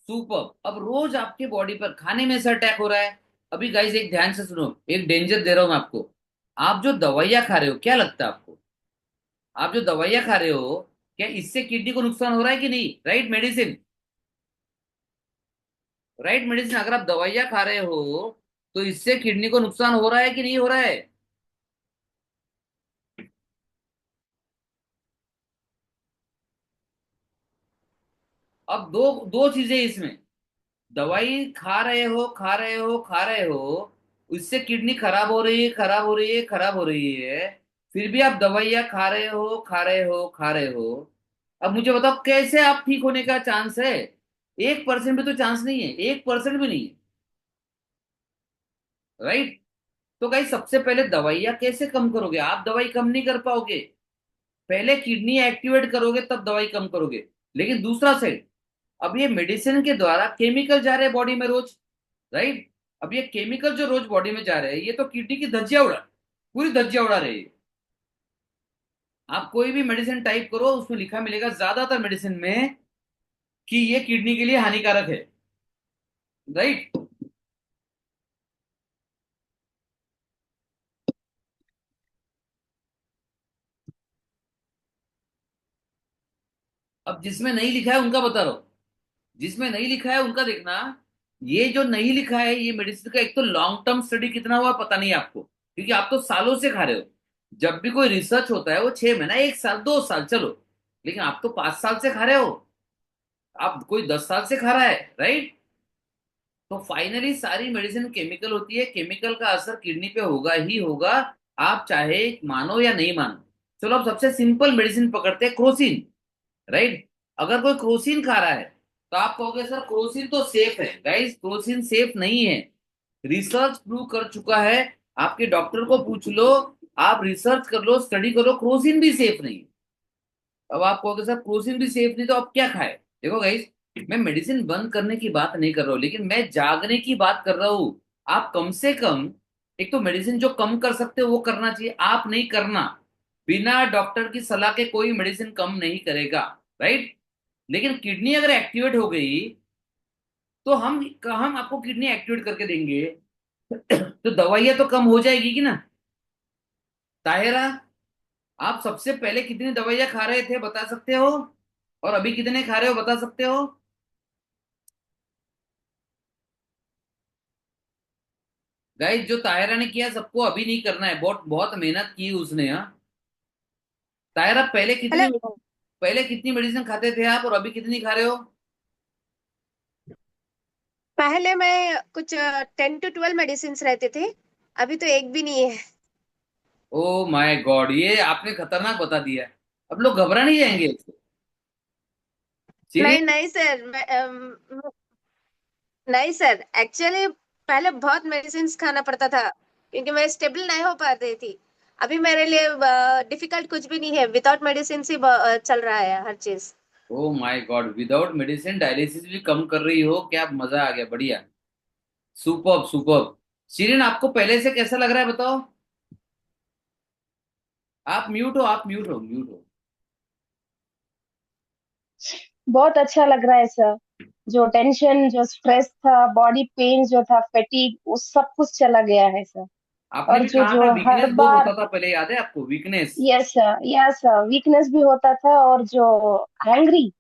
सुपर। अब रोज आपके बॉडी पर खाने में से अटैक हो रहा है। अभी गाइस एक ध्यान से सुनो, एक डेंजर दे रहा हूं मैं आपको। आप जो दवाइयां खा रहे हो, क्या लगता है आपको, आप जो दवाइयां खा रहे हो क्या इससे किडनी को नुकसान हो रहा है कि नहीं? राइट मेडिसिन, राइट मेडिसिन, अगर आप दवाइयां खा रहे हो तो इससे किडनी को नुकसान हो रहा है कि नहीं हो रहा है? अब दो दो चीजें इसमें, दवाई खा रहे हो खा रहे हो खा रहे हो, उससे किडनी खराब हो रही है खराब हो रही है खराब हो रही है, फिर भी आप दवाइयां खा रहे हो खा रहे हो खा रहे हो। अब मुझे बताओ कैसे आप ठीक होने का चांस है? 1% भी तो चांस नहीं है, 1% भी नहीं है, राइट। तो गाइस सबसे पहले दवाइयां कैसे कम करोगे? आप दवाई कम नहीं कर पाओगे, पहले किडनी एक्टिवेट करोगे तब दवाई कम करोगे। लेकिन दूसरा साइड, अब ये मेडिसिन के द्वारा केमिकल जा रहे हैं बॉडी में रोज, राइट। अब ये केमिकल जो रोज बॉडी में जा रहे हैं ये तो किडनी की धज्जियां उड़ा, पूरी धज्जियां उड़ा रहे हैं। आप कोई भी मेडिसिन टाइप करो उसमें लिखा मिलेगा ज्यादातर मेडिसिन में कि ये किडनी के लिए हानिकारक है, राइट। अब जिसमें नहीं लिखा है उनका बता रहा हूं, जिसमें नहीं लिखा है उनका देखना। ये जो नहीं लिखा है ये मेडिसिन का एक तो लॉन्ग टर्म स्टडी कितना हुआ पता नहीं है आपको, क्योंकि आप तो सालों से खा रहे हो। जब भी कोई रिसर्च होता है वो 6 महीना 1 साल 2 साल चलो, लेकिन आप तो 5 साल से खा रहे हो, आप कोई 10 साल से खा रहा है, राइट। तो फाइनली सारी मेडिसिन केमिकल होती है, केमिकल का असर किडनी पे होगा ही होगा, आप चाहे मानो या नहीं मानो। चलो अब सबसे सिंपल मेडिसिन पकड़ते हैं, क्रोसिन, राइट। अगर कोई क्रोसिन खा रहा है तो आप कहोगे सर क्रोसिन तो सेफ है, गाइस क्रोसिन सेफ नहीं है, रिसर्च प्रूव कर चुका है। आपके डॉक्टर को पूछ लो, आप रिसर्च कर लो स्टडी करो, क्रोसिन भी सेफ नहीं है। अब आप कहोगे सर क्रोसिन भी सेफ नहीं तो अब क्या खाए? देखो गाइस, मैं मेडिसिन बंद करने की बात नहीं कर रहा हूँ, लेकिन मैं जागने की बात कर रहा हूँ। आप कम से कम एक तो मेडिसिन जो कम कर सकते हो वो करना चाहिए, आप नहीं करना। बिना डॉक्टर की सलाह के कोई मेडिसिन कम नहीं करेगा। राइट। लेकिन किडनी अगर एक्टिवेट हो गई तो हम आपको किडनी एक्टिवेट करके देंगे तो दवाइयां तो कम हो जाएगी कि ना। ताहिरा, आप सबसे पहले कितनी दवाइयां खा रहे थे बता सकते हो, और अभी कितने खा रहे हो बता सकते हो? गाइस, जो ताहिरा ने किया सबको अभी नहीं करना है, बहुत बहुत मेहनत की उसने। हाँ, ताहिरा, मतलब पहले कितनी मेडिसिन खाते थे आप और अभी कितनी खा रहे हो? पहले मैं कुछ 10 to 12 मेडिसिन रहते थे, अभी तो एक भी नहीं है। ओ माय गॉड, ये आपने खतरनाक बता दिया। अब लोग घबरा नहीं जाएंगे इससे? नहीं सीरियस? नहीं सर, नहीं सर, एक्चुअली पहले बहुत मेडिसिन खाना पड़ता था क्योंकि मैं स्टेबल नहीं हो पाती थी। अभी मेरे लिए डिफिकल्ट कुछ भी नहीं है, विदाउट मेडिसिन से चल रहा है हर चीज। ओ my God, without medicine dialysis भी कम कर रही हो क्या? मजा आ गया, बढ़िया। Superb superb. सीरिन, आपको पहले से कैसा लग रहा है बताओ? आप म्यूट हो, आप म्यूट हो, म्यूट हो। बहुत अच्छा लग रहा है सर। जो टेंशन, जो स्ट्रेस था, बॉडी पेन जो था, फैटीग, वो सब कुछ चला गया है सर। आपने और भी जो कहा था जो हर वीकनेस बहुत बार, होता था पहले, याद है आपको? Weakness. Yes sir, yes sir, weakness भी होता था। और जो एंग्री,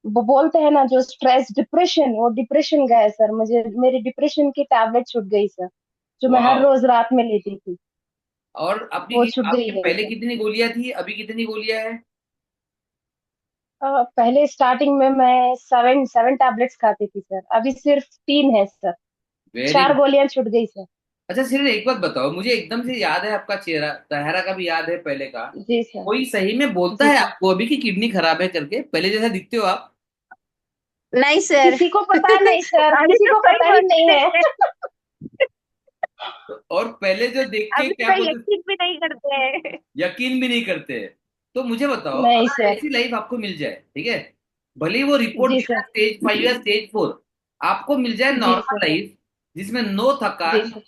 वो बोलते हैं ना, जो स्ट्रेस, डिप्रेशन, वो डिप्रेशन गया है सर। मुझे मेरी डिप्रेशन की टैबलेट छूट गई सर, जो मैं हर वाह। रोज रात में लेती थी। और आपकी वो छूट गई आपकी है पहले सर। कितनी गोलियां थी, अभी कितनी गोलियां है? पहले स्टार्टिंग में मैं सेवन सेवन टैबलेट्स खाती थी सर, अभी सिर्फ 3 है सर। वेरी। 4 गोलियां छूट गई सर। अच्छा सिर्फ एक बात बताओ, मुझे एकदम से याद है आपका चेहरा, तहरा का भी याद है पहले का। जी सर। कोई सही में बोलता जी है सर। आपको अभी कि किडनी खराब है करके? पहले जैसा दिखते हो आप। नहीं सर। किसी को पता नहीं सर, अभी किसी तो को कोई पता ही नहीं बोलते है। हैं। और पहले जो देख के अभी क्या तो बोलते, यकीन भी नहीं करते हैं। यकीन भी नहीं करते। तो मुझे बताओ, नहीं अगर सर। ऐसी लाइफ आपको मिल जाए, ठीक है, भले ही वो रिपोर्ट जी दिखा सर। स्टेज 5 या स्टेज 4, आपको मिल जाए जी नॉर्मल सर। लाइफ जिसमें नो जी थकान, sir.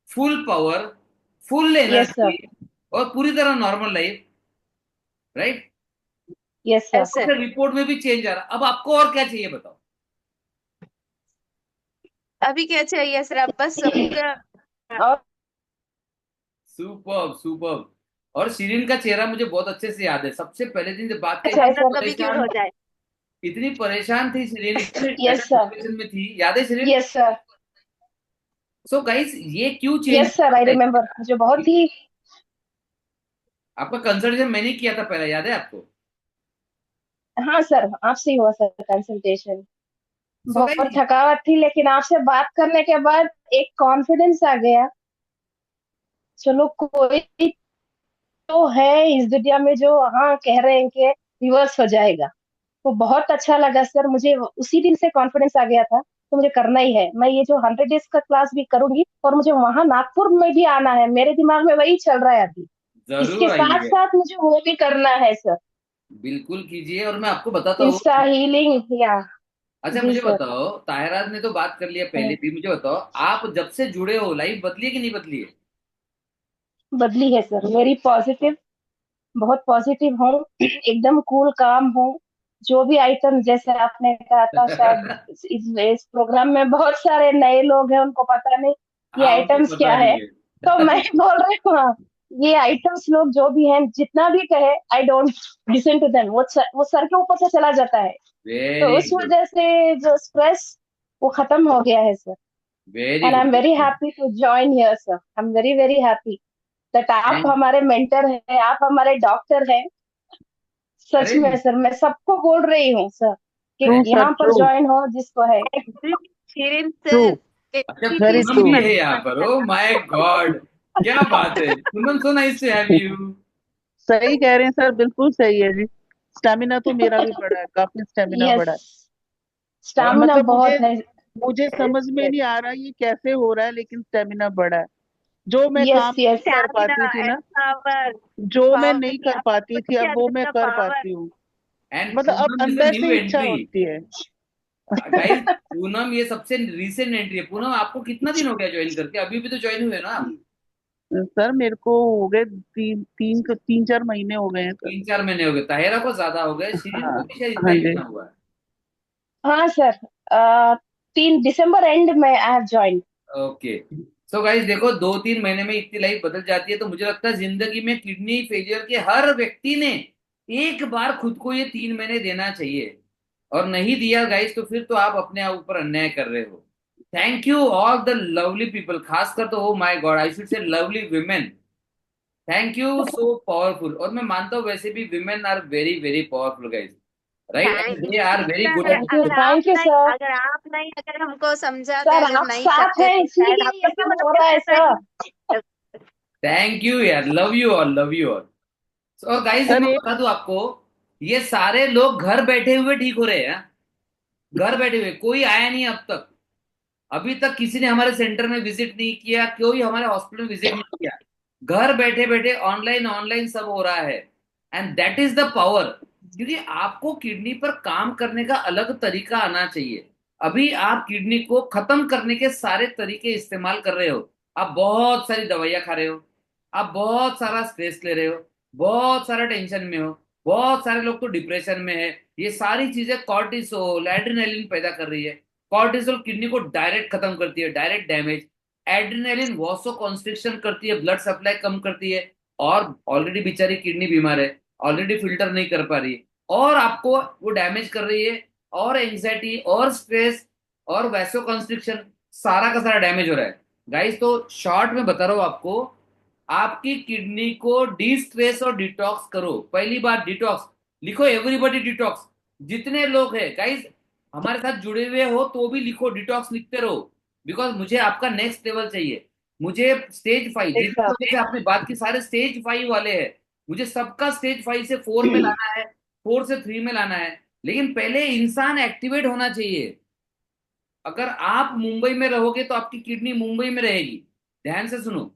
Full power, full yes energy sir. और पूरी तरह normal life, right? Yes sir. Yes और सर। फिर रिपोर्ट में भी चेंज आ रहा, अब आपको और क्या चाहिए बताओ? अभी क्या चाहिए सर, आप बस आपका। और सुपर्ब सुपर्ब। और शिरीन का चेहरा मुझे बहुत अच्छे से याद है, सबसे पहले दिन जब बात अच्छा है कही, मेहनत सर। कभी क्योर हो परेशान, जाए। इतनी परेशान थी शिरीन, इतनी ऐसा यस सर। डिप्रेशन में थी, याद है Shirin? Yes sir. So guys, ये क्यों चेंज यस सर, आई है? रिमेम्बर, जो बहुत ही। आपका कंसल्टेशन मैंने ही किया था पहले, याद है आपको? हाँ सर, आपसे ही हुआ सर कंसल्टेशन। सो बहुत गाइस, थकावट थी, लेकिन आपसे बात करने के बाद एक कॉन्फिडेंस आ गया। चलो, कोई तो है इस दुनिया में जो हाँ कह रहे हैं कि रिवर्स हो जाएगा। तो बहुत अच्छा लगा सर, मुझे उसी दिन से कॉन्फिडेंस आ गया था। तो मुझे करना ही है, मैं ये जो 100 डेज का क्लास भी करूंगी, और मुझे वहां नागपुर में भी आना है, मेरे दिमाग में वही चल रहा है अभी। इसके जरूर साथ आइए, साथ मुझे वो भी करना है सर, बिल्कुल कीजिए। और मैं आपको बताता हूँ। इंस्टा हीलिंग या। अच्छा जी मुझे सर। बताओ, ताहिराज ने तो बात कर लिया पहले हम्म, भी, मुझे बताओ, आप जब से जुड़े हो लाइफ बदली है कि नहीं बदली है? बदली है सर, वेरी पॉजिटिव। बहुत पॉजिटिव हूँ, एकदम कूल काम हूँ। जो भी आइटम जैसे आपने कहा था, शायद इस प्रोग्राम में बहुत सारे नए लोग हैं, उनको पता नहीं ये हाँ, उनको आइटम्स पता क्या है। नहीं तो मैं है। बोल रही हूँ, हाँ, ये आइटम्स लोग जो भी हैं, जितना भी कहे, I don't listen to them, वो सर के ऊपर से चला जाता है। तो वेरी उस गुड, वजह से जो स्ट्रेस, वो खत्म हो गया है sir. Very and I am good. Very happy to join here sir, I am very very happy that आप थैंक। हमारे मेंटर हैं, आप हमारे डॉक्टर हैं। सच अरे में सर, मैं सबको बोल रही हूँ सर कि ट्रू थैंक। सर, यहाँ पर ट्रू ज्वाइन हो जिसको है। शिरीन ट्रू। सर, अच्छा, वेरी पूनम ट्रू। भी अच्छा है यहाँ पर, ओ माय गॉड, क्या बात है Poonam, so nice to have you. सही कह रहे हैं सर, बिल्कुल सही है जी। स्टेमिना तो मेरा भी बढ़ा है, काफी स्टेमिना यस, बढ़ा है। और स्टामिना मतलब मुझे बहुत है। मुझे समझ में नहीं आ रहा ये कैसे हो रहा है, लेकिन स्टेमिना बढ़ा है। जो मैं यस काम यस। नहीं कर स्टैमिना पाती थी एंड ना, पावर। जो मैं पावर नहीं भी कर आपके पाती थी, बच्चे अब वो अंदर मैं का कर पावर। पाती हूँ। एंड मतलब अब पूनम इज अ अंदर न्यू से इच्छा एंट्री। होती है। गाइस, पूनम ये सबसे रिसेंट एंट्री है। पूनम, आपको कितना दिन हो गया ज्वाइन करके? अभी भी तो ज्वाइन हुए ना आप? सर मेरे को हो गए 3-4 महीने हो गए हैं सर। 3-4 महीने हो गए, ताहिरा को ज्यादा हो गए, शिरीन हाँ। को भी शायद इतना हाँ ही जी। महीना हुआ है। हाँ सर, 3 दिसंबर एंड में I have join. Okay. So guys देखो, 2-3 महीने में इतनी लाइफ बदल जाती है, तो मुझे लगता है जिंदगी में किडनी फेलियर के हर व्यक्ति ने एक बार खुद को ये 3 महीने देना चाहिए। और नहीं दिया गाइस तो फिर तो आप अपने आप ऊपर अन्याय कर रहे हो। Thank you all the lovely people, खासकर तो oh my God I should say lovely women. Thank you so powerful. और मैं मानता हूँ वैसे भी women are very very powerful guys, right, and thank they are you very good sir. At thank you sir. अगर हमको समझाते, sir अगर आप नहीं साथ करते हैं तो शायद इसीलिए हम ये लोग भी सब मतलब हो रहा है कैसे सर। रहे। थैंक यू यार, love you all, love you all. और गाइस सर मैं एक बता दूं आपको, ये सारे लोग घर बैठे हुए ठीक हो रहे हैं। घर बैठे हुए, कोई आया नहीं अब तक। अभी तक किसी ने हमारे सेंटर में विजिट नहीं किया, कोई हमारे हॉस्पिटल में विजिट नहीं किया। घर बैठे बैठे ऑनलाइन ऑनलाइन सब हो रहा है। And that is the power. क्योंकि आपको किडनी पर काम करने का अलग तरीका आना चाहिए। अभी आप किडनी को खत्म करने के सारे तरीके इस्तेमाल कर रहे हो। आप बहुत सारी दवाइयां खा रहे हो, आप बहुत सारा स्ट्रेस ले रहे हो, बहुत सारा टेंशन में हो, बहुत सारे लोग तो डिप्रेशन में है। ये सारी चीजें कॉर्टिसोल एड्रेनलिन पैदा कर रही है। कॉर्टिसोल किडनी को डायरेक्ट खत्म करती है, डायरेक्ट डैमेज। एड्रेनलिन वासो कॉन्स्ट्रिक्शन करती है, ब्लड सप्लाई कम करती है। और ऑलरेडी बेचारी किडनी बीमार है, ऑलरेडी फिल्टर नहीं कर पा रही है, और आपको वो डैमेज कर रही है। और एंग्जाइटी और स्ट्रेस और वैसो कॉन्स्ट्रिक्शन, सारा का सारा डैमेज हो रहा है। गाइस तो शॉर्ट में बता रहा हूं आपको, आपकी किडनी को डी स्ट्रेस और डिटॉक्स करो। पहली बात डिटॉक्स, लिखो एवरीबॉडी डिटॉक्स। जितने लोग हैं गाइस हमारे साथ जुड़े हुए हो तो भी लिखो, डिटॉक्स लिखते रहो। बिकॉज मुझे आपका नेक्स्ट लेवल चाहिए। मुझे स्टेज 5, एक जितने साथ। लोगों से आपने बात की सारे स्टेज 5 वाले हैं। मुझे सबका स्टेज 5 से 4 में लाना है, 4 से 3 में लाना है। लेकिन पहले इंसान एक्टिवेट होना चाहिए। अगर आप मुंबई में रहोगे तो आपकी किडनी मुंबई में रहेगी। ध्यान से सुनो,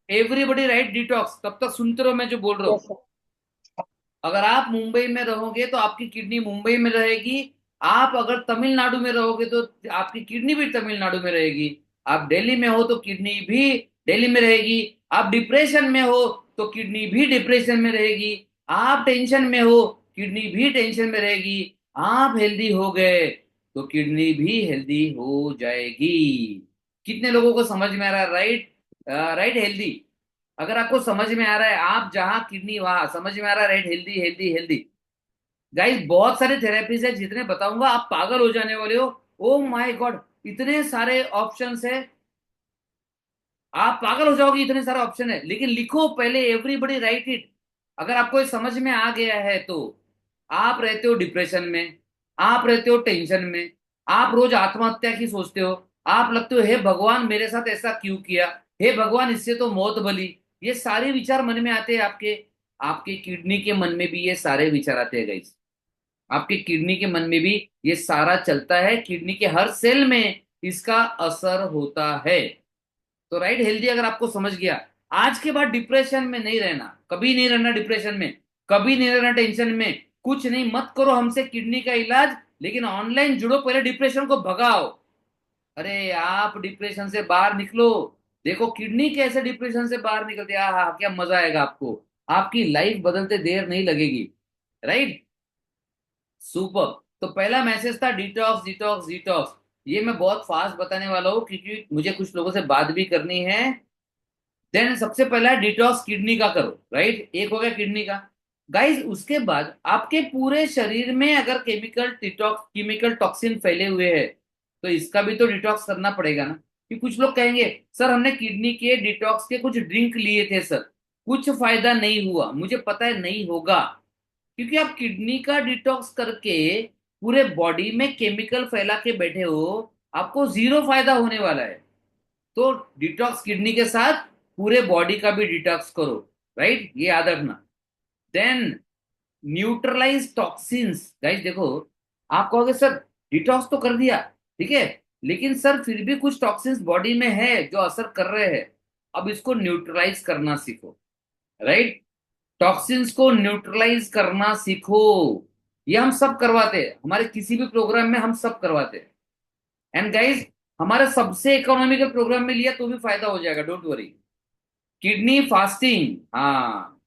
एवरीबडी राइट डिटॉक्स, तब तक सुनते रहो मैं जो बोल रहा हूँ। Yes sir. अगर आप मुंबई में रहोगे तो आपकी किडनी मुंबई में रहेगी। आप अगर तमिलनाडु में रहोगे तो आपकी किडनी भी तमिलनाडु में रहेगी। आप दिल्ली में हो तो किडनी भी दिल्ली में रहेगी। आप डिप्रेशन में हो तो किडनी भी डिप्रेशन में रहेगी। आप टेंशन में हो, किडनी भी टेंशन में रहेगी। आप हेल्दी हो गए तो किडनी भी हेल्दी हो जाएगी। कितने लोगों को समझ में आ रहा है? Right, right healthy. अगर आपको समझ में आ रहा है, आप जहां किडनी वहां, समझ में आ रहा है? Right healthy healthy healthy. Guys बहुत सारे थेरेपीज है, जितने बताऊंगा आप पागल हो जाने वाले हो। ओ माय गॉड, इतने सारे ऑप्शंस है, आप पागल हो जाओगे, इतने सारे ऑप्शन है। लेकिन लिखो पहले, एवरीबडी राइट इट। अगर आपको ये समझ में आ गया है तो आप रहते हो डिप्रेशन में, आप रहते हो टेंशन में, आप रोज आत्महत्या की सोचते हो, आप लगते हो हे भगवान मेरे साथ ऐसा क्यों किया, हे भगवान इससे तो मौत भली। ये सारे विचार मन में आते हैं आपके। आपके किडनी के मन में भी ये सारे विचार आते हैं गाइस। आपके किडनी के मन में भी ये सारा चलता है, किडनी के हर सेल में इसका असर होता है। तो राइट हेल्दी अगर आपको समझ गया, आज के बाद डिप्रेशन में नहीं रहना, कभी नहीं रहना डिप्रेशन में, कभी नहीं रहना टेंशन में। कुछ नहीं, मत करो हमसे किडनी का इलाज, लेकिन ऑनलाइन जुड़ो, पहले डिप्रेशन को भगाओ। अरे आप डिप्रेशन से बाहर निकलो। देखो किडनी कैसे डिप्रेशन से बाहर निकलती है, हाँ क्या मजा आएगा आपको। आपकी लाइफ बदलते देर नहीं लगेगी। Right, super. तो पहला मैसेज था डिटॉक्स डिटॉक्स डिटॉक्स। ये मैं बहुत फास्ट बताने वाला हूँ क्योंकि मुझे कुछ लोगों से बात भी करनी है। देन सबसे पहला डिटॉक्स किडनी का करो, राइट, एक हो गया किडनी का। गाइस उसके बाद आपके पूरे शरीर में अगर केमिकल टॉक्सिन फैले हुए हैं तो इसका भी तो डिटॉक्स करना पड़ेगा ना। कि कुछ लोग कहेंगे सर हमने किडनी के डिटॉक्स के कुछ ड्रिंक लिए थे सर, कुछ फायदा नहीं हुआ। मुझे पता है नहीं होगा, क्योंकि आप किडनी का डिटॉक्स करके पूरे बॉडी में केमिकल फैला के बैठे हो, आपको जीरो फायदा होने वाला है। तो डिटॉक्स किडनी के साथ पूरे बॉडी का भी डिटॉक्स करो, राइट, ये याद रखना। Then neutralise toxins. गाइस देखो, आप कहोगे सर डिटॉक्स तो कर दिया, ठीक है, लेकिन सर फिर भी कुछ टॉक्सिन्स बॉडी में है जो असर कर रहे हैं। अब इसको न्यूट्रलाइज करना सीखो, राइट, टॉक्सिन्स को न्यूट्रलाइज करना सीखो। ये हम सब करवाते हैं, हमारे किसी भी प्रोग्राम में हम सब करवाते हैं। एंड गाइस हमारे सबसे इकोनॉमिकल प्रोग्राम में लिया तो भी फायदा हो जाएगा, डोंट वरी। किडनी फास्टिंग, हाँ।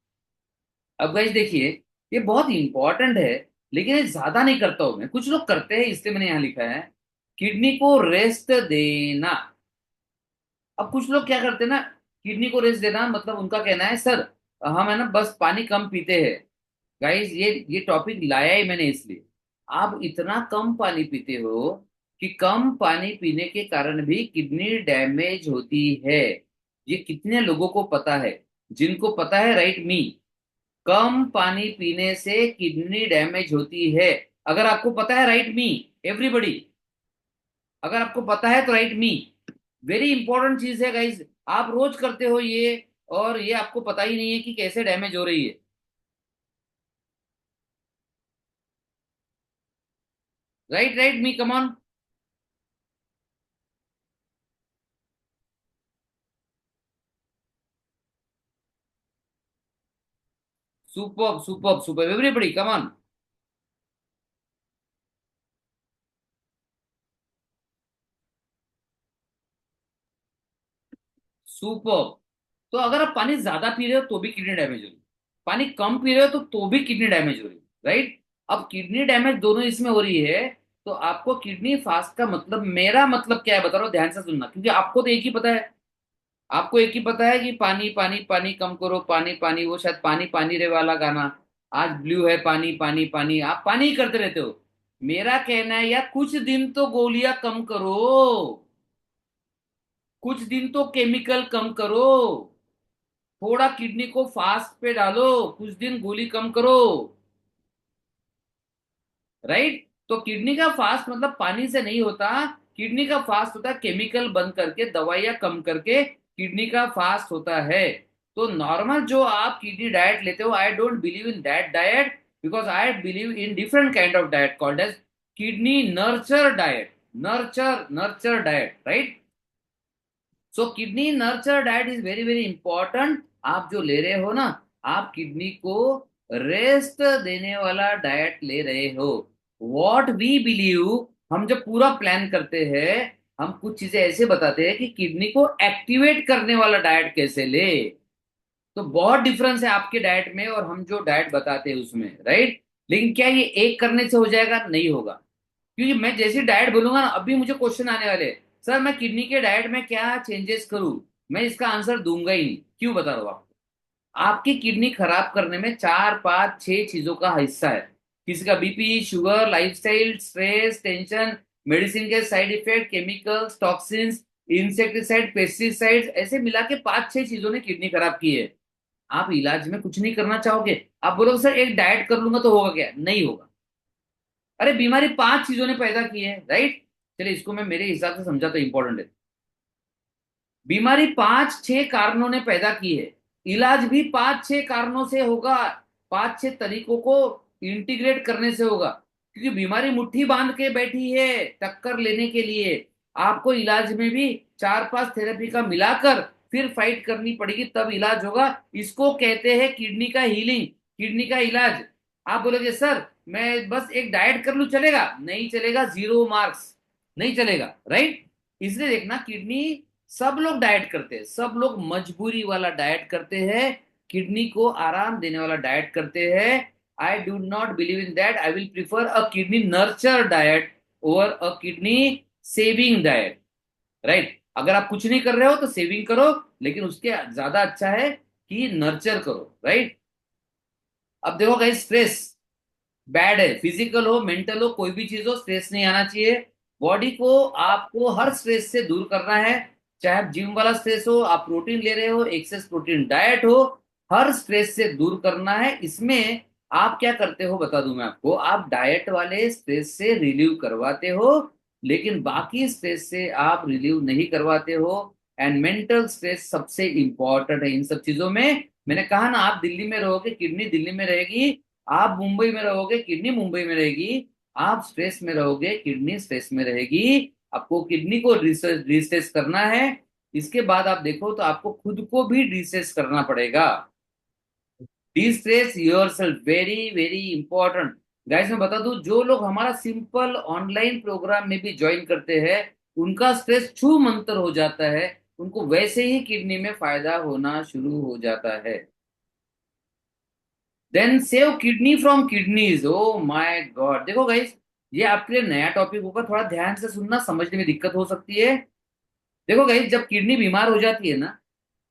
अब गाइस देखिए, ये बहुत इंपॉर्टेंट है, लेकिन ये ज्यादा नहीं करता हूं मैं, कुछ लोग करते हैं, इसलिए मैंने यहाँ लिखा है किडनी को रेस्ट देना। अब कुछ लोग क्या करते हैं ना, किडनी को रेस्ट देना मतलब उनका कहना है सर हम है ना बस पानी कम पीते हैं। गाइस ये टॉपिक लाया ही मैंने इसलिए, आप इतना कम पानी पीते हो कि कम पानी पीने के कारण भी किडनी डैमेज होती है। ये कितने लोगों को पता है? जिनको पता है राइट मी। कम पानी पीने से किडनी डैमेज होती है। अगर आपको पता है राइट मी, एवरीबडी। अगर आपको पता है तो राइट मी। वेरी इंपॉर्टेंट चीज है गाइज, आप रोज करते हो ये, और ये आपको पता ही नहीं है कि कैसे डैमेज हो रही है। Right right me, come on. Super super super, everybody come on. Super. तो अगर आप पानी ज्यादा पी रहे हो तो भी किडनी डैमेज हो रही है, पानी कम पी रहे हो तो भी किडनी डैमेज हो रही है, राइट। अब किडनी डैमेज दोनों इसमें हो रही है, तो आपको किडनी फास्ट का मतलब, मेरा मतलब क्या है बता रहा हूं, ध्यान से सुनना, क्योंकि आपको तो एक ही पता है। आपको एक ही पता है कि पानी पानी पानी कम करो, पानी पानी, वो शायद पानी पानी रे वाला गाना, आज ब्लू है पानी पानी पानी, आप पानी ही करते रहते हो। मेरा कहना है यार कुछ दिन तो गोलियां कम करो, कुछ दिन तो केमिकल कम करो, थोड़ा किडनी को फास्ट पे डालो, कुछ दिन गोली कम करो, राइट। तो किडनी का फास्ट मतलब पानी से नहीं होता, किडनी का फास्ट होता है केमिकल बंद करके, दवाइयां कम करके किडनी का फास्ट होता है। तो नॉर्मल जो आप किडनी डाइट लेते हो, I don't believe in that diet, because I believe in different kind of diet called as kidney nurture diet. Nurture nurture diet, right. So kidney nurture diet is very very important. आप जो ले रहे हो ना, आप kidney को rest देने वाला डाइट ले रहे हो। वॉट वी बिलीव, हम जब पूरा प्लान करते हैं, हम कुछ चीजें ऐसे बताते हैं कि किडनी को एक्टिवेट करने वाला डाइट कैसे ले। तो बहुत डिफरेंस है आपके डाइट में और हम जो डाइट बताते हैं उसमें, राइट। लेकिन क्या ये एक करने से हो जाएगा? नहीं होगा। क्योंकि मैं जैसी डाइट बोलूंगा ना, अभी मुझे क्वेश्चन आने वाले हैं, सर मैं किडनी के डाइट में क्या चेंजेस करूं, मैं इसका आंसर दूंगा ही नहीं। क्यों बता रहा हूं आपको? आपकी किडनी खराब करने में 4 5 6 चीजों का हिस्सा है। किसी का BP, sugar, lifestyle, stress, tension, medicine के side effect, chemicals, toxins, insecticide, pesticides, ऐसे मिला के 5 6 चीजों ने किडनी खराब की है। आप इलाज में कुछ नहीं करना चाहोगे? आप बोलोगे सर एक डाइट कर लूंगा तो होगा क्या? नहीं होगा। अरे बीमारी 5 चीजों ने पैदा की है, राइट। चलिए इसको मैं मेरे हिसाब से समझा तो इंपॉर्टेंट है। बीमारी 5 6 कारणों ने पैदा की है, इलाज भी 5 6 कारणों से होगा, 5 6 तरीकों को इंटीग्रेट करने से होगा। क्योंकि बीमारी मुट्ठी बांध के बैठी है टक्कर लेने के लिए, आपको इलाज में भी 4 5 थेरेपी का मिलाकर फिर फाइट करनी पड़ेगी, तब इलाज होगा। इसको कहते हैं किडनी का हीलिंग, किडनी का इलाज। आप बोलोगे सर मैं बस एक डाइट कर लूं चलेगा? नहीं चलेगा, 0 मार्क्स, नहीं चलेगा, राइट। इसलिए देखना, किडनी सब लोग डाइट करते हैं, सब लोग मजबूरी वाला डाइट करते हैं, किडनी को आराम देने वाला डाइट करते हैं। आई do not believe in that, I will prefer a kidney nurture diet over a kidney saving diet, right. अगर आप कुछ नहीं कर रहे हो तो सेविंग करो, लेकिन उसके ज्यादा अच्छा है कि नर्चर करो, राइट। अब देखो गाइस, स्ट्रेस बैड है, फिजिकल हो मेंटल हो कोई भी चीज हो, स्ट्रेस नहीं आना चाहिए। बॉडी को आपको हर स्ट्रेस से दूर करना है, चाहे आप जिम वाला स्ट्रेस हो, आप प्रोटीन ले रहे हो, एक्सेस प्रोटीन डाइट हो, हर स्ट्रेस से दूर करना है। इसमें आप क्या करते हो बता दूं मैं आपको, आप डाइट वाले स्ट्रेस से रिलीव करवाते हो, लेकिन बाकी स्ट्रेस से आप रिलीव नहीं करवाते हो। एंड मेंटल स्ट्रेस सबसे इंपॉर्टेंट है इन सब चीजों में। मैंने कहा ना, आप दिल्ली में रहोगे किडनी दिल्ली में रहेगी, आप मुंबई में रहोगे किडनी मुंबई में रहेगी, आप स्ट्रेस में रहोगे किडनी स्ट्रेस में रहेगी। आपको किडनी को रिस्ट्रेस करना है, इसके बाद आप देखो तो आपको खुद को भी रिस्ट्रेस करना पड़ेगा। Distress yourself, very very important. Guys मैं बता दूं, जो लोग हमारा सिंपल ऑनलाइन प्रोग्राम में भी ज्वाइन करते हैं, उनका स्ट्रेस छू मंतर हो जाता है। उनको वैसे ही किडनी में फायदा होना शुरू हो जाता है। Then save kidney from kidneys, oh my God. देखो गाइस, ये आपके लिए नया टॉपिक होगा, थोड़ा ध्यान से सुनना, समझने में दिक्कत हो सकती है। देखो गाइस, जब किडनी बीमार हो जाती है ना,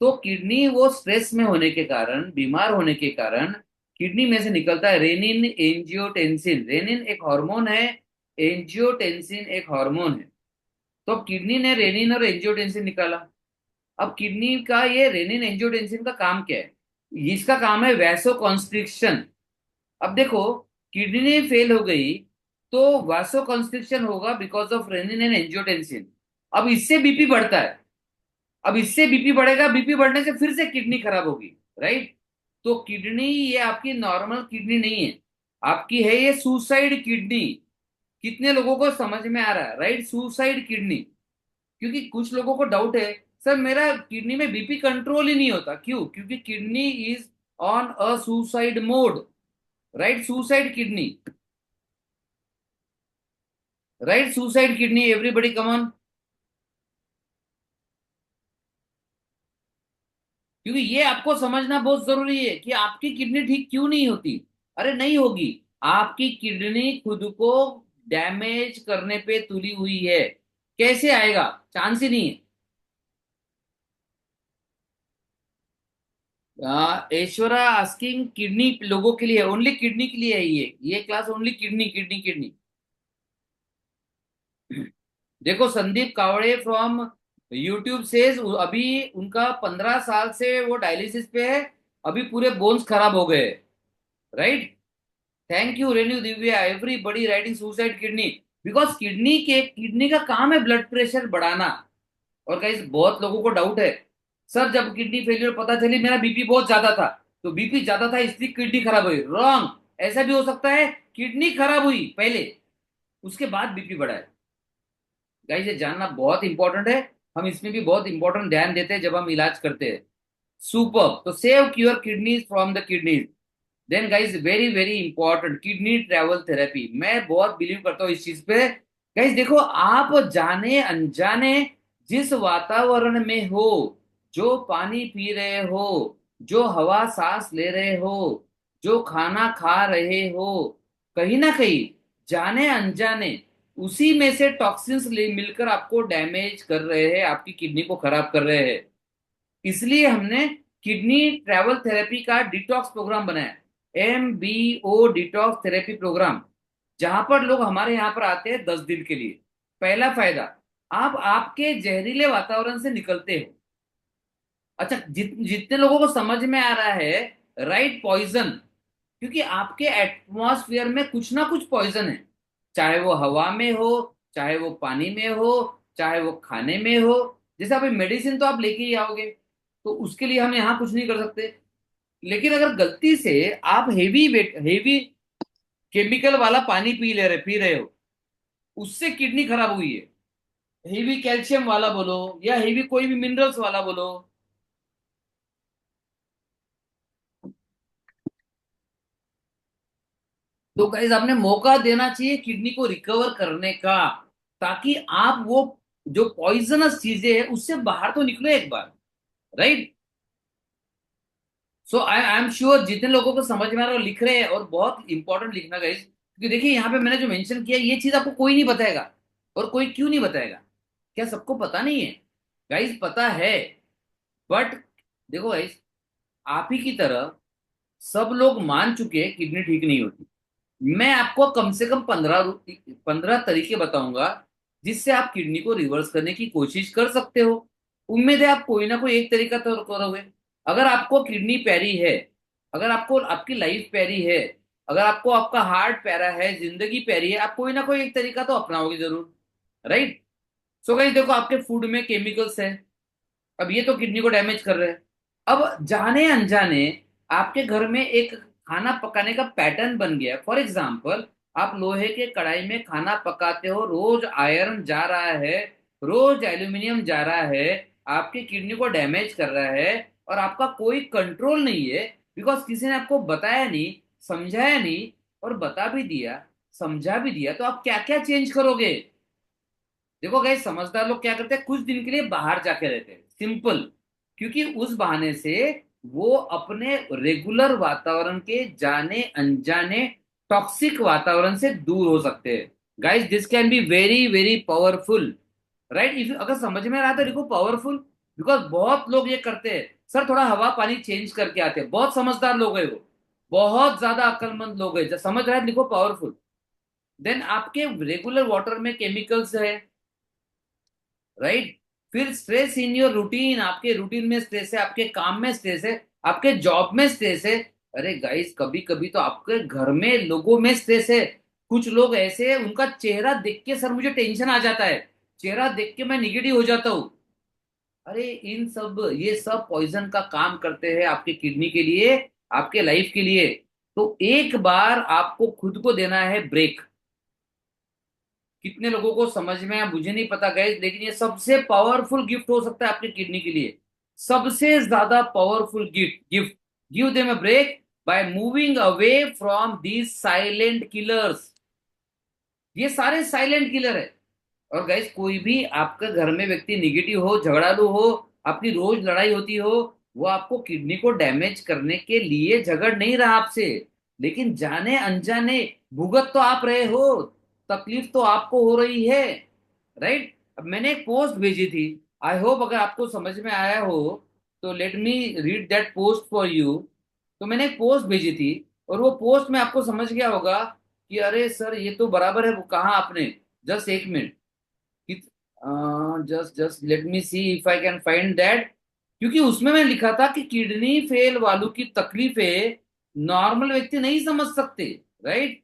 तो किडनी वो स्ट्रेस में होने के कारण, बीमार होने के कारण, किडनी में से निकलता है रेनिन एंजियोटेंसिन। रेनिन एक हार्मोन है, एंजियोटेंसिन एक हार्मोन है। तो अब किडनी ने रेनिन और एंजियोटेंसिन निकाला। अब किडनी का ये रेनिन एंजियोटेंसिन का काम क्या है? इसका काम है वैसो कॉन्स्ट्रिक्शन। अब देखो, किडनी फेल हो गई तो वासो कंस्ट्रिक्शन होगा because of renin and angiotensin. अब इससे बीपी बढ़ता है। अब इससे बीपी बढ़ेगा, बीपी बढ़ने से फिर से किडनी खराब होगी, राइट? तो किडनी ये आपकी नॉर्मल किडनी नहीं है, आपकी है ये सुसाइड किडनी। कितने लोगों को समझ में आ रहा है, राइट? Suicide kidney. क्योंकि कुछ लोगों को डाउट है, सर मेरा किडनी में बीपी कंट्रोल ही नहीं होता, क्यों? क्योंकि kidney is on a suicide mode, right? Suicide kidney, right? Suicide kidney, everybody come on. क्योंकि ये आपको समझना बहुत जरूरी है कि आपकी किडनी ठीक क्यों नहीं होती। अरे नहीं होगी, आपकी किडनी खुद को डैमेज करने पे तुली हुई है। कैसे आएगा? चांस ही नहीं है। ऐश्वर्या आस्किंग किडनी लोगों के लिए, ओनली किडनी के लिए है ये class, only kidney kidney kidney. देखो, Sandeep Kawade from YouTube says अभी उनका 15 साल से वो डायलिसिस पे है, अभी पूरे बोन्स खराब हो गए, right? Thank you renew Divya, everybody writing suicide kidney. Because kidney का काम है ब्लड प्रेशर बढ़ाना। और गाइस, बहुत लोगों को डाउट है, सर जब किडनी फेलियर पता चली मेरा बीपी बहुत ज्यादा था, तो बीपी ज्यादा था इसलिए किडनी खराब हुई। रॉन्ग। ऐसा भी हो सकता है किडनी खराब हुई पहले, उसके बाद बीपी बढ़ा है। गाइस, ये जानना बहुत इंपॉर्टेंट है। हम इसमें भी बहुत इंपॉर्टेंट ध्यान देते हैं जब हम इलाज करते हैं। सुपर। तो save your kidneys from the kidneys. Then guys, very very important, kidney travel therapy. मैं बहुत बिलीव करता हूँ इस चीज पे। गाइज देखो, आप जाने अनजाने जिस वातावरण में हो, जो पानी पी रहे हो, जो हवा सांस ले रहे हो, जो खाना खा रहे हो, कहीं ना कहीं जाने अनजाने उसी में से टॉक्सिन्स मिलकर आपको डैमेज कर रहे हैं, आपकी किडनी को खराब कर रहे हैं। इसलिए हमने किडनी ट्रैवल थेरेपी का डिटॉक्स प्रोग्राम बनाया, MBO डिटॉक्स थेरेपी प्रोग्राम, जहां पर लोग हमारे यहाँ पर आते हैं 10 दिन के लिए। पहला फायदा, आप आपके जहरीले वातावरण से निकलते हो। अच्छा, जितने लोगों को समझ में आ रहा है, राइट? पॉइजन। क्योंकि आपके एटमॉस्फेयर में कुछ ना कुछ पॉइजन है, चाहे वो हवा में हो, चाहे वो पानी में हो, चाहे वो खाने में हो। जैसे अभी मेडिसिन तो आप लेके ही आओगे, तो उसके लिए हम यहाँ कुछ नहीं कर सकते। लेकिन अगर गलती से आप हेवी केमिकल वाला पानी पी रहे हो, उससे किडनी खराब हुई है, हेवी कैल्शियम वाला बोलो या हेवी कोई भी मिनरल्स वाला बोलो, तो गाइस आपने मौका देना चाहिए किडनी को रिकवर करने का, ताकि आप वो जो पॉइजनस चीजें हैं उससे बाहर तो निकलो एक बार, right? So I am sure जितने लोगों को समझ में आ रहा है वो लिख रहे हैं, और बहुत इंपॉर्टेंट लिखना गाइस, क्योंकि देखिए यहाँ पे मैंने जो मेंशन किया ये चीज आपको कोई नहीं बताएगा। और कोई क्यों नहीं बताएगा? क्या सबको पता नहीं है? गाइस पता है, बट देखो गाइस, आप ही की तरह सब लोग मान चुके हैं किडनी ठीक नहीं होती। मैं आपको कम से कम 15 तरीके बताऊंगा जिससे आप किडनी को रिवर्स करने की कोशिश कर सकते हो। उम्मीद है आप कोई ना कोई एक तरीका तो करोगे। अगर आपको किडनी प्यारी है, अगर आपको आपकी लाइफ प्यारी है, अगर आपको आपका हार्ट प्यारा है, जिंदगी प्यारी है, आप कोई ना कोई एक तरीका तो अपनाओगे जरूर, राइट? सो गाइस देखो, आपके फूड में केमिकल्स है, अब ये तो किडनी को डैमेज कर रहे हैं। अब जाने अनजाने आपके घर में एक खाना पकाने का पैटर्न बन गया। फॉर एग्जाम्पल, आप लोहे के कढ़ाई में खाना पकाते हो, रोज आयरन जा रहा है, रोज एल्यूमिनियम जा रहा है, आपकी किडनी को डैमेज कर रहा है, और आपका कोई कंट्रोल नहीं है, बिकॉज किसी ने आपको बताया नहीं, समझाया नहीं, और बता भी दिया, समझा भी दिया, तो आप क्या क्या चेंज करोगे? देखो गाइस, समझदार लोग क्या करते हैं, कुछ दिन के लिए बाहर जाके रहते हैं, सिंपल। क्योंकि उस बहाने से वो अपने रेगुलर वातावरण के जाने अनजाने टॉक्सिक वातावरण से दूर हो सकते हैं। Guys this can be very very powerful, right? If अगर समझ में आ रहा है तो लिखो पावरफुल। बिकॉज बहुत लोग ये करते हैं, सर थोड़ा हवा पानी चेंज करके आते हैं, बहुत समझदार लोग है वो, बहुत ज्यादा अक्लमंद लोग है, जब समझ रहा है लिखो पावरफुल। देन आपके रेगुलर वाटर में केमिकल्स है, राइट? फिर स्ट्रेस इन योर रूटीन, आपके रूटीन में स्ट्रेस है, आपके काम में स्ट्रेस है, आपके जॉब में स्ट्रेस है। अरे गाइस कभी कभी तो आपके घर में लोगों में स्ट्रेस है। कुछ लोग ऐसे हैं उनका चेहरा देख के सर मुझे टेंशन आ जाता है, चेहरा देख के मैं निगेटिव हो जाता हूँ। अरे इन सब ये सब पॉइजन का काम करते हैं आपके किडनी के लिए, आपके लाइफ के लिए। तो एक बार आपको खुद को देना है ब्रेक। कितने लोगों को समझ में आया मुझे नहीं पता गाइस, लेकिन ये सबसे पावरफुल गिफ्ट हो सकता है आपकी किडनी के लिए, सबसे ज्यादा powerful gift gift. Give them a break by moving away from these silent killers. ये सारे साइलेंट किलर है। और गाइस कोई भी आपका घर में व्यक्ति निगेटिव हो, झगड़ालू हो, अपनी रोज लड़ाई होती हो, वो आपको किडनी को डैमेज करने के लिए झगड़ नहीं रहा आपसे, लेकिन जाने अनजाने भुगत तो आप रहे हो, तकलीफ तो आपको हो रही है, राइट? अब मैंने एक पोस्ट भेजी थी, आई होप अगर आपको समझ में आया हो तो let me read that post for you. तो मैंने एक पोस्ट भेजी थी, और वो पोस्ट में आपको समझ गया होगा कि अरे सर ये तो बराबर है, वो कहा आपने। जस्ट एक minute, just just let me see if I can find that. क्योंकि उसमें मैं लिखा था कि किडनी फेल वालों की तकलीफें नॉर्मल व्यक्ति नहीं समझ सकते, राइट?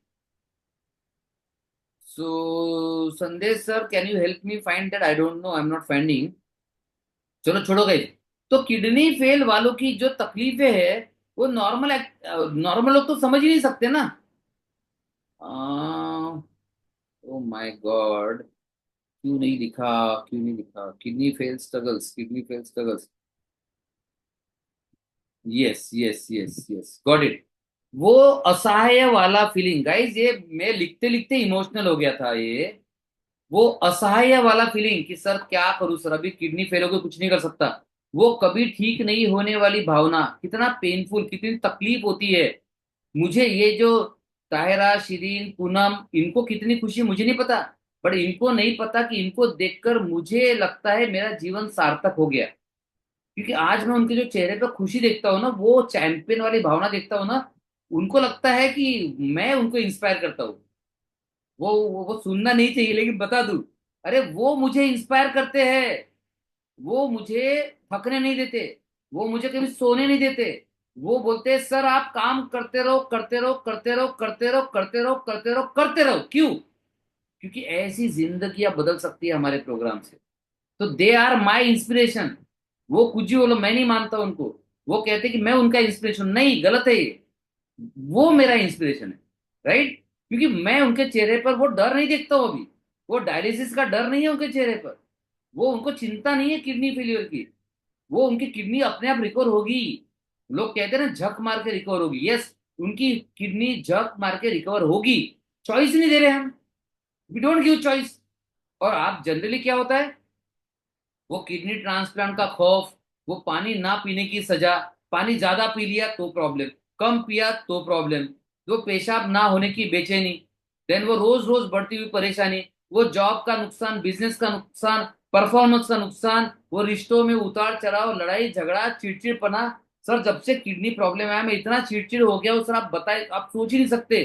सो संदेश sir can you help me find that, I don't no, I am not finding. चलो छोड़ो गई। तो किडनी फेल वालों की जो तकलीफें है वो नॉर्मल लोग तो समझ ही नहीं सकते ना। ओ माय गॉड, क्यों नहीं लिखा, क्यों नहीं लिखा? Kidney fail struggles, kidney fail struggles, yes yes yes yes got it. वो असहाय वाला फीलिंग गाइस, ये मैं लिखते लिखते इमोशनल हो गया था ये। वो असहाय वाला फीलिंग कि सर क्या करूं सर, अभी किडनी फेल हो गई, कुछ नहीं कर सकता। वो कभी ठीक नहीं होने वाली भावना, कितना पेनफुल, कितनी तकलीफ होती है। मुझे ये जो ताहिरा, शिरीन, पूनम, इनको कितनी खुशी मुझे नहीं पता, बट इनको नहीं पता कि इनको देखकर मुझे लगता है मेरा जीवन सार्थक हो गया। क्योंकि आज मैं उनके जो चेहरे पे खुशी देखता हूँ ना, वो चैंपियन वाली भावना देखता हूँ ना, उनको लगता है कि मैं उनको इंस्पायर करता हूँ। वो सुनना नहीं चाहिए लेकिन बता दूं, अरे वो मुझे इंस्पायर करते हैं, वो मुझे थकने नहीं देते, वो मुझे कभी सोने नहीं देते। वो बोलते हैं सर आप काम करते रहो करते रहो करते रहो करते रहो करते रहो करते रहो करते रहो। क्यों? क्योंकि ऐसी जिंदगियां बदल सकती है हमारे प्रोग्राम से। तो दे आर माई इंस्पिरेशन। वो कुछ भी बोलो मैं नहीं मानता उनको, वो कहते कि मैं उनका इंस्पिरेशन, नहीं गलत है ये, वो मेरा इंस्पिरेशन है, राइट? क्योंकि मैं उनके चेहरे पर वो डर नहीं देखता हूं अभी, वो डायलिसिस का डर नहीं है उनके चेहरे पर, वो उनको चिंता नहीं है किडनी फेलियर की, वो उनकी किडनी अपने आप रिकवर होगी। लोग कहते हैं ना झक मार के रिकवर होगी, यस, उनकी किडनी झक मार के रिकवर होगी। चॉइस नहीं दे रहे हम, वी डोंट गिव चॉइस। और आप जनरली क्या होता है, वो किडनी ट्रांसप्लांट का खौफ, वो पानी ना पीने की सजा, पानी ज्यादा पी लिया तो प्रॉब्लम, कम पिया तो प्रॉब्लम, वो पेशाब ना होने की बेचैनी, देन वो रोज रोज बढ़ती हुई परेशानी, वो जॉब का नुकसान, बिजनेस का नुकसान, परफॉर्मेंस का नुकसान, वो रिश्तों में उतार चढ़ाव, लड़ाई झगड़ा, चिड़चिड़पना। सर जब से किडनी प्रॉब्लम आया मैं इतना चिड़चिड़ हो गया हूँ सर, आप बताए, आप सोच ही नहीं सकते,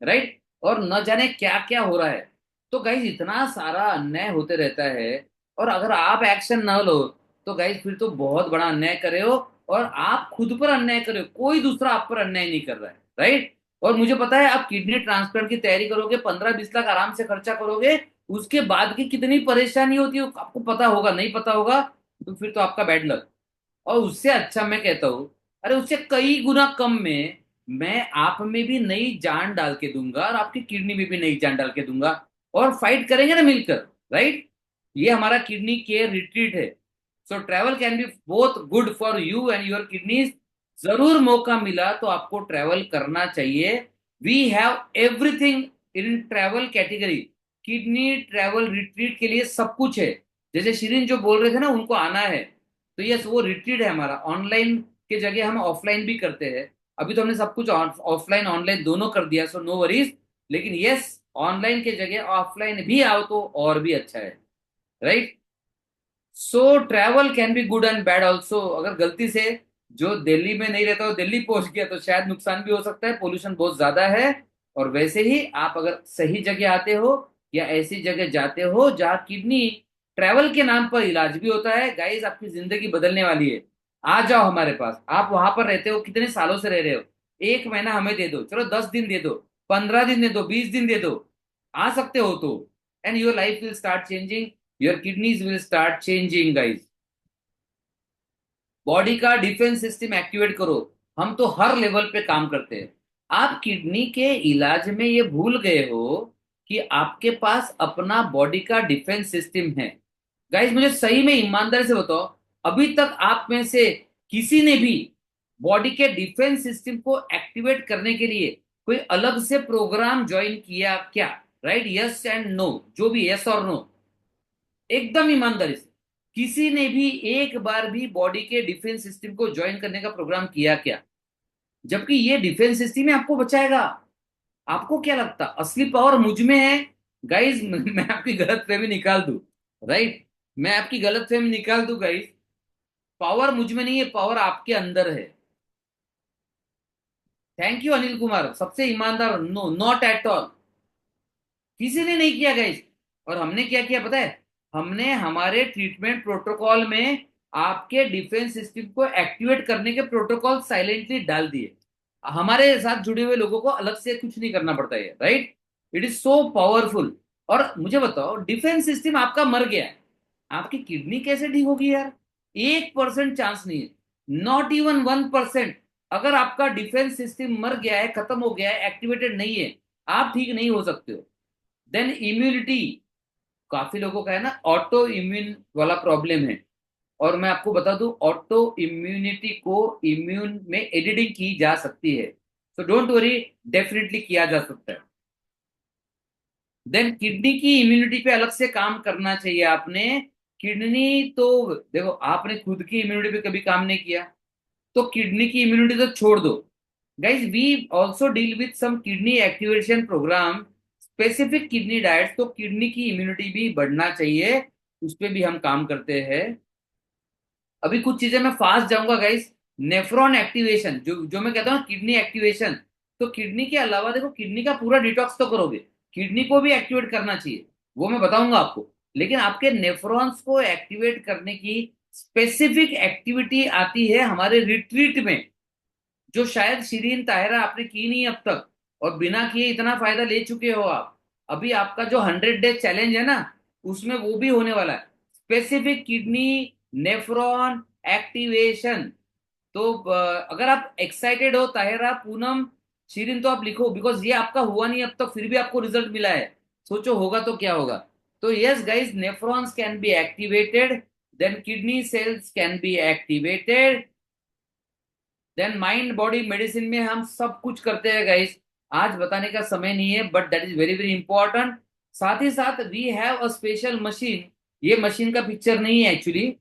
राइट? और न जाने क्या क्या हो रहा है। तो गाइज इतना सारा अन्याय होते रहता है, और अगर आप एक्शन ना लो तो गाइज फिर तो बहुत बड़ा अन्याय करे हो, और आप खुद पर अन्याय करे हो, कोई दूसरा आप पर अन्याय नहीं कर रहा है, राइट? और मुझे पता है आप किडनी ट्रांसप्लांट की तैयारी करोगे, 15-20 लाख आराम से खर्चा करोगे, उसके बाद की कितनी परेशानी होती है आपको पता होगा, नहीं पता होगा तो फिर तो आपका बैड लक। और उससे अच्छा मैं कहता हूँ, अरे उससे कई गुना कम में मैं आप में भी नई जान डाल के दूंगा, और आपकी किडनी में भी नई जान डाल के दूंगा, और फाइट करेंगे ना मिलकर, राइट? ये हमारा किडनी केयर रिट्रीट है। So travel can be both good for you and your kidneys. जरूर मौका मिला तो आपको ट्रैवल करना चाहिए। We have everything in travel category. Kidney travel retreat के लिए सब कुछ है। जैसे शिरीन जो बोल रहे थे ना, उनको आना है, तो यस, वो रिट्रीट है हमारा। ऑनलाइन के जगह हम ऑफलाइन भी करते हैं। अभी तो हमने सब कुछ ऑफलाइन ऑनलाइन दोनों कर दिया, सो नो वरीज। लेकिन यस, ऑनलाइन के जगह ऑफलाइन भी आओ तो और भी अच्छा है, right. So travel can be good and bad also. अगर गलती से जो दिल्ली में नहीं रहता हो दिल्ली पहुंच गया तो शायद नुकसान भी हो सकता है, पोल्यूशन बहुत ज्यादा है। और वैसे ही आप अगर सही जगह आते हो या ऐसी जगह जाते हो जहाँ किडनी ट्रैवल के नाम पर इलाज भी होता है, गाइस आपकी जिंदगी बदलने वाली है। आ जाओ हमारे पास। आप वहां पर रहते हो, कितने सालों से रह रहे हो, 1 महीना हमें दे दो, चलो 10 दिन दे दो, 15 दिन दे दो, 20 दिन दे दो, आ सकते हो तो। And your life will start changing, your kidneys will start changing guys. Body का डिफेंस सिस्टम एक्टिवेट करो। हम तो हर लेवल पे काम करते हैं। आप किडनी के इलाज में ये भूल गए हो कि आपके पास अपना बॉडी का डिफेंस सिस्टम है। गाइस मुझे सही में ईमानदारी से बताओ, अभी तक आप में से किसी ने भी बॉडी के डिफेंस सिस्टम को एक्टिवेट करने के लिए कोई अलग से प्रोग्राम ज्वाइन किया क्या? राइट, यस एंड नो, जो भी यस और नो, एकदम ईमानदारी से। किसी ने भी एक बार भी बॉडी के डिफेंस सिस्टम को ज्वाइन करने का प्रोग्राम किया क्या? जबकि ये डिफेंस सिस्टम ही आपको बचाएगा। आपको क्या लगता असली पावर मुझ में है? गाइस मैं आपकी गलत फहमी निकाल दूं, राइट, मैं आपकी गलत फहमी निकाल दूं गाइस। पावर मुझ में नहीं है, पावर आपके अंदर है। थैंक यू अनिल कुमार, सबसे ईमानदार। नो, नॉट एट ऑल, किसी ने नहीं किया गाइस। और हमने क्या किया पता है? हमने हमारे ट्रीटमेंट प्रोटोकॉल में आपके डिफेंस सिस्टम को एक्टिवेट करने के प्रोटोकॉल साइलेंटली डाल दिए। हमारे साथ जुड़े हुए लोगों को अलग से कुछ नहीं करना पड़ता है, right. It is so powerful. और मुझे बताओ, डिफेंस सिस्टम आपका मर गया है, आपकी किडनी कैसे ठीक होगी यार? 1% चांस नहीं है, नॉट इवन 1%। अगर आपका डिफेंस सिस्टम मर गया है, खत्म हो गया है, एक्टिवेटेड नहीं है, आप ठीक नहीं हो सकते हो। देन इम्यूनिटी, काफी लोगों का है ना ऑटो इम्यून वाला प्रॉब्लम है। और मैं आपको बता दूं, ऑटो इम्यूनिटी को इम्यून में एडिटिंग की जा सकती है, सो डोंट वरी, डेफिनेटली किया जा सकता है। देन किडनी की इम्यूनिटी पे अलग से काम करना चाहिए आपने। किडनी तो देखो, आपने खुद की इम्यूनिटी पे कभी काम नहीं किया, तो किडनी की इम्यूनिटी तो छोड़ दो। Guys we also deal with some kidney activation program, specific kidney diets, तो किडनी की इम्यूनिटी भी बढ़ना चाहिए, उस पर भी हम काम करते हैं। अभी कुछ चीजें मैं फास्ट जाऊंगा गाइस। नेफ्रॉन एक्टिवेशन, जो जो मैं कहता हूँ किडनी एक्टिवेशन, तो किडनी के अलावा देखो, किडनी का पूरा डिटॉक्स तो करोगे, किडनी को भी एक्टिवेट करना चाहिए, वो मैं बताऊंगा आपको। लेकिन आपके नेफ्रॉन्स को एक्टिवेट करने की स्पेसिफिक एक्टिविटी आती है हमारे रिट्रीट में, जो शायद शिरीन ताहिरा आपने की नहीं अब तक, और बिना किए इतना फायदा ले चुके हो आप। अभी आपका जो 100 डे चैलेंज है ना, उसमें वो भी होने वाला है, स्पेसिफिक किडनी नेफ्रॉन एक्टिवेशन। तो अगर आप एक्साइटेड हो ताहिरा, पूनम, शिरीन, तो आप लिखो, बिकॉज ये आपका हुआ नहीं अब तक, फिर भी आपको रिजल्ट मिला है। सोचो होगा तो क्या होगा। तो yes guys, nephrons can be activated, then kidney cells can be activated, then mind body medicine में हम सब कुछ करते हैं गाइस। आज बताने का समय नहीं है, but that is very very important. साथ ही साथ we have a special machine. ये मशीन का पिक्चर नहीं है एक्चुअली,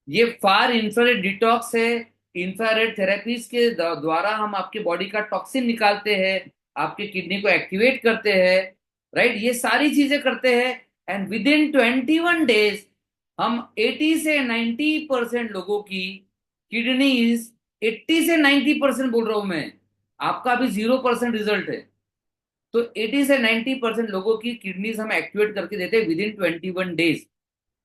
ये फार इंफ्रारेड डिटॉक्स है। इंफ्रारेड थेरेपीज के द्वारा हम आपके बॉडी का टॉक्सिन निकालते हैं, आपके किडनी को एक्टिवेट करते हैं, राइट, ये सारी चीजें करते हैं। एंड विद इन 21 डेज हम 80 से 90% लोगों की किडनी, 80 से 90% बोल रहा हूं मैं, आपका अभी 0% रिजल्ट है। तो 80 से 90% लोगों की किडनीज हम एक्टिवेट करके देते हैं within 21 days.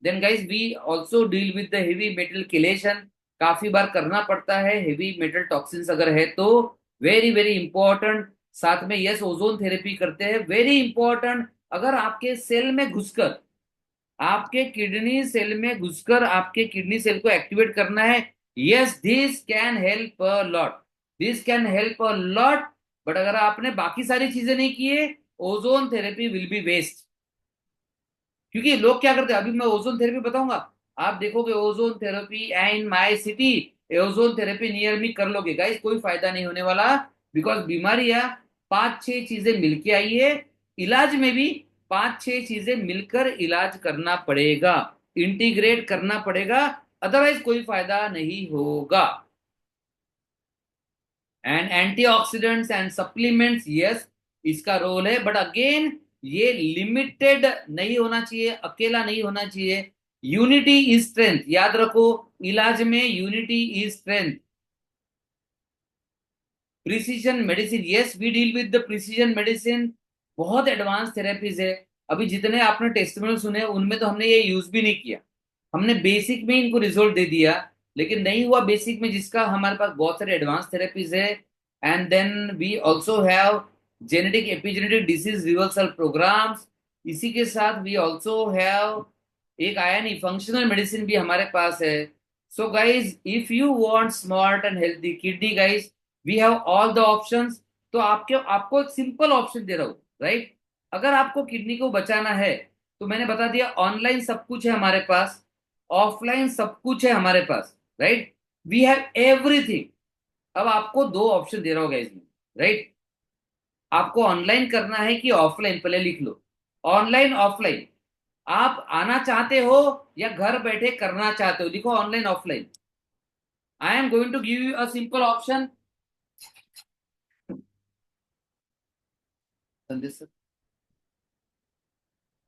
Then guys we also deal with the heavy metal chelation, काफी बार करना पड़ता है हेवी मेटल टॉक्सिन्स अगर है तो, वेरी वेरी इंपॉर्टेंट। साथ में यस, ओजोन थेरेपी करते हैं, वेरी इंपॉर्टेंट। अगर आपके सेल में घुसकर, आपके किडनी सेल में घुसकर आपके किडनी सेल को एक्टिवेट करना है, yes this can help a lot, this can help a lot. But अगर आपने बाकी सारी चीजें नहीं किए, ozone therapy will be waste. क्योंकि लोग क्या करते हैं, अभी मैं ओजोन थेरेपी बताऊंगा, आप देखोगे ozone therapy in my city, ozone therapy near me कर लोगे, गाइस कोई फायदा नहीं होने वाला। बिकॉज बीमारियां 5-6 चीजें मिलके आई है, इलाज में भी 5-6 चीजें मिलकर इलाज करना पड़ेगा, इंटीग्रेट करना पड़ेगा। अदरवाइज कोई फायदा नहीं होगा। And antioxidants and supplements, yes, इसका रोल है, बट अगेन ये लिमिटेड नहीं होना चाहिए, अकेला नहीं होना चाहिए। यूनिटी इज स्ट्रेंथ, याद रखो, इलाज में unity is strength. Precision medicine, yes we deal with the precision medicine, बहुत एडवांस थेरेपीज है। अभी जितने आपने टेस्टिमोनियल सुने उनमें तो हमने ये यूज भी नहीं किया, हमने बेसिक में इनको रिजल्ट दे दिया। लेकिन नहीं हुआ बेसिक में, जिसका हमारे पास बहुत सारे एडवांस थेरेपीज है। And then we also have genetic epigenetic disease reversal programs. इसी के साथ वी ऑल्सो हैव एक आया नहीं फंक्शनल मेडिसिन भी हमारे पास है। So guys, if you want smart and healthy kidney guys, we have all the options. तो आपको एक सिंपल ऑप्शन दे रहा हूँ, राइट। अगर आपको किडनी को बचाना है तो मैंने बता दिया, ऑनलाइन सब कुछ है हमारे पास, ऑफलाइन सब कुछ है हमारे पास, राइट। We have everything. अब आपको दो ऑप्शन दे रहा होगा इसमें, राइट। आपको ऑनलाइन करना है कि ऑफलाइन, पहले लिख लो, ऑनलाइन ऑफलाइन। आप आना चाहते हो या घर बैठे करना चाहते हो, लिखो online offline. I am going to give you a simple option.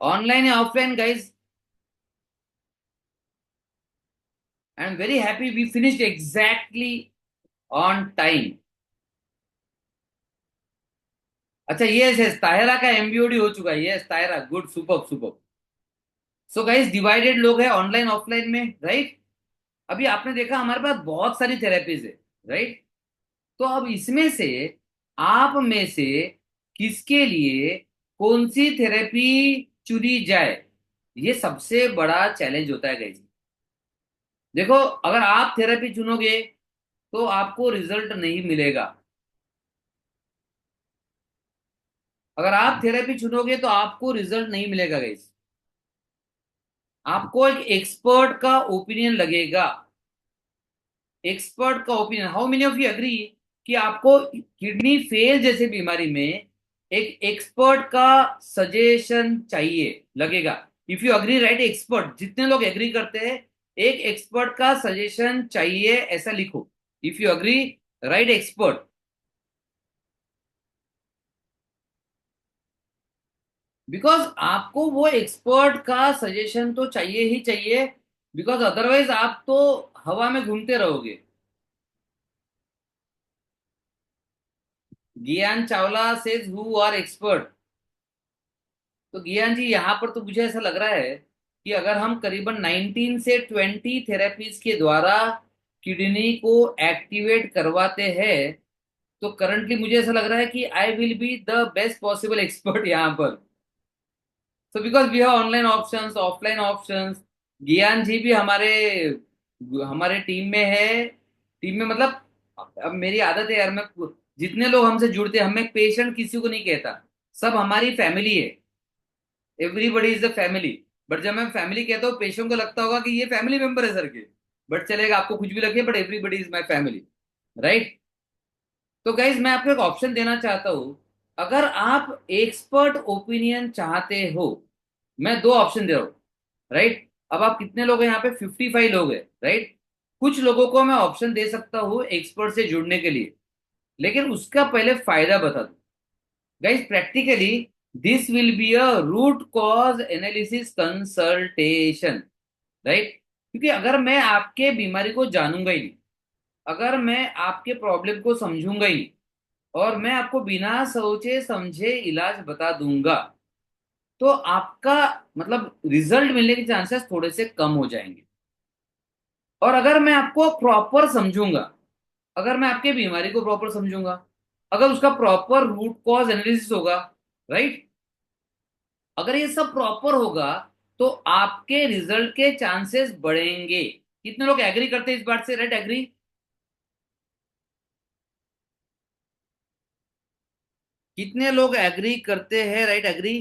Online या offline guys? I am very happy we finished exactly on time. अच्छा, यस यस, ताहिरा का एमबीओडी हो चुका है, yes Tahira, good, super super. So guys, divided लोग हैं online offline में, right. अभी आपने देखा हमारे पास बहुत सारी थेरेपीज है, राइट। तो अब इसमें से आप में से किसके लिए कौन सी थेरेपी चुनी जाए, ये सबसे बड़ा चैलेंज होता है गाइस। देखो, अगर आप थेरेपी चुनोगे तो आपको रिजल्ट नहीं मिलेगा। अगर आप थेरेपी चुनोगे तो आपको रिजल्ट नहीं मिलेगा गाइस। आपको एक एक्सपर्ट का ओपिनियन लगेगा, एक्सपर्ट का opinion. How many of you agree कि आपको किडनी फेल जैसे बीमारी में एक एक्सपर्ट का सजेशन चाहिए, लगेगा। If you agree right expert, जितने लोग एग्री करते हैं एक एक्सपर्ट का सजेशन चाहिए, ऐसा लिखो। If you agree right expert. Because आपको वो एक्सपर्ट का सजेशन तो चाहिए ही चाहिए, बिकॉज अदरवाइज आप तो हवा में घूमते रहोगे। Gyan Chawla says who are expert. तो ज्ञान जी, यहाँ पर तो मुझे ऐसा लग रहा है कि अगर हम करीबन 19 से 20 थेरेपीज के द्वारा किडनी को एक्टिवेट करवाते हैं, तो करंटली मुझे ऐसा लग रहा है कि I will be the best possible expert यहाँ पर। So because we have online options, offline options. Gyan ji भी हमारे हमारे टीम में है। टीम में मतलब, अब मेरी आदत है यार, मैं जितने लोग हमसे जुड़ते हैं, हमें पेशेंट किसी को नहीं कहता, सब हमारी फैमिली है। Everybody is the family. But जब मैं फैमिली कहता हूँ, पेशेंट को लगता होगा कि ये फैमिली मेंबर है सर के, बट चलेगा, आपको कुछ भी लगे, but everybody is my family, right. तो गाइज, मैं आपको एक ऑप्शन देना चाहता हूं। अगर आप एक्सपर्ट ओपिनियन चाहते हो, मैं दो ऑप्शन दे रहा हूं, राइट। अब आप कितने लोग हैं यहाँ पे? 55 लोग हैं, राइट। कुछ लोगों को मैं ऑप्शन दे सकता हूँ एक्सपर्ट से जुड़ने के लिए, लेकिन उसका पहले फायदा बता दो guys. Practically this will be a root cause analysis consultation, right. क्योंकि अगर मैं आपके बीमारी को जानूंगा ही नहीं, अगर मैं आपके प्रॉब्लम को समझूंगा ही नहीं, और मैं आपको बिना सोचे समझे इलाज बता दूंगा, तो आपका मतलब रिजल्ट मिलने के चांसेस थोड़े से कम हो जाएंगे। और अगर मैं आपको प्रॉपर समझूंगा, अगर मैं आपके बीमारी को प्रॉपर समझूंगा, अगर उसका प्रॉपर रूट कॉज एनालिसिस होगा, राइट, अगर ये सब प्रॉपर होगा, तो आपके रिजल्ट के चांसेस बढ़ेंगे। कितने लोग एग्री करते हैं इस बात से? Right, agree. कितने लोग एग्री करते हैं? Right, agree.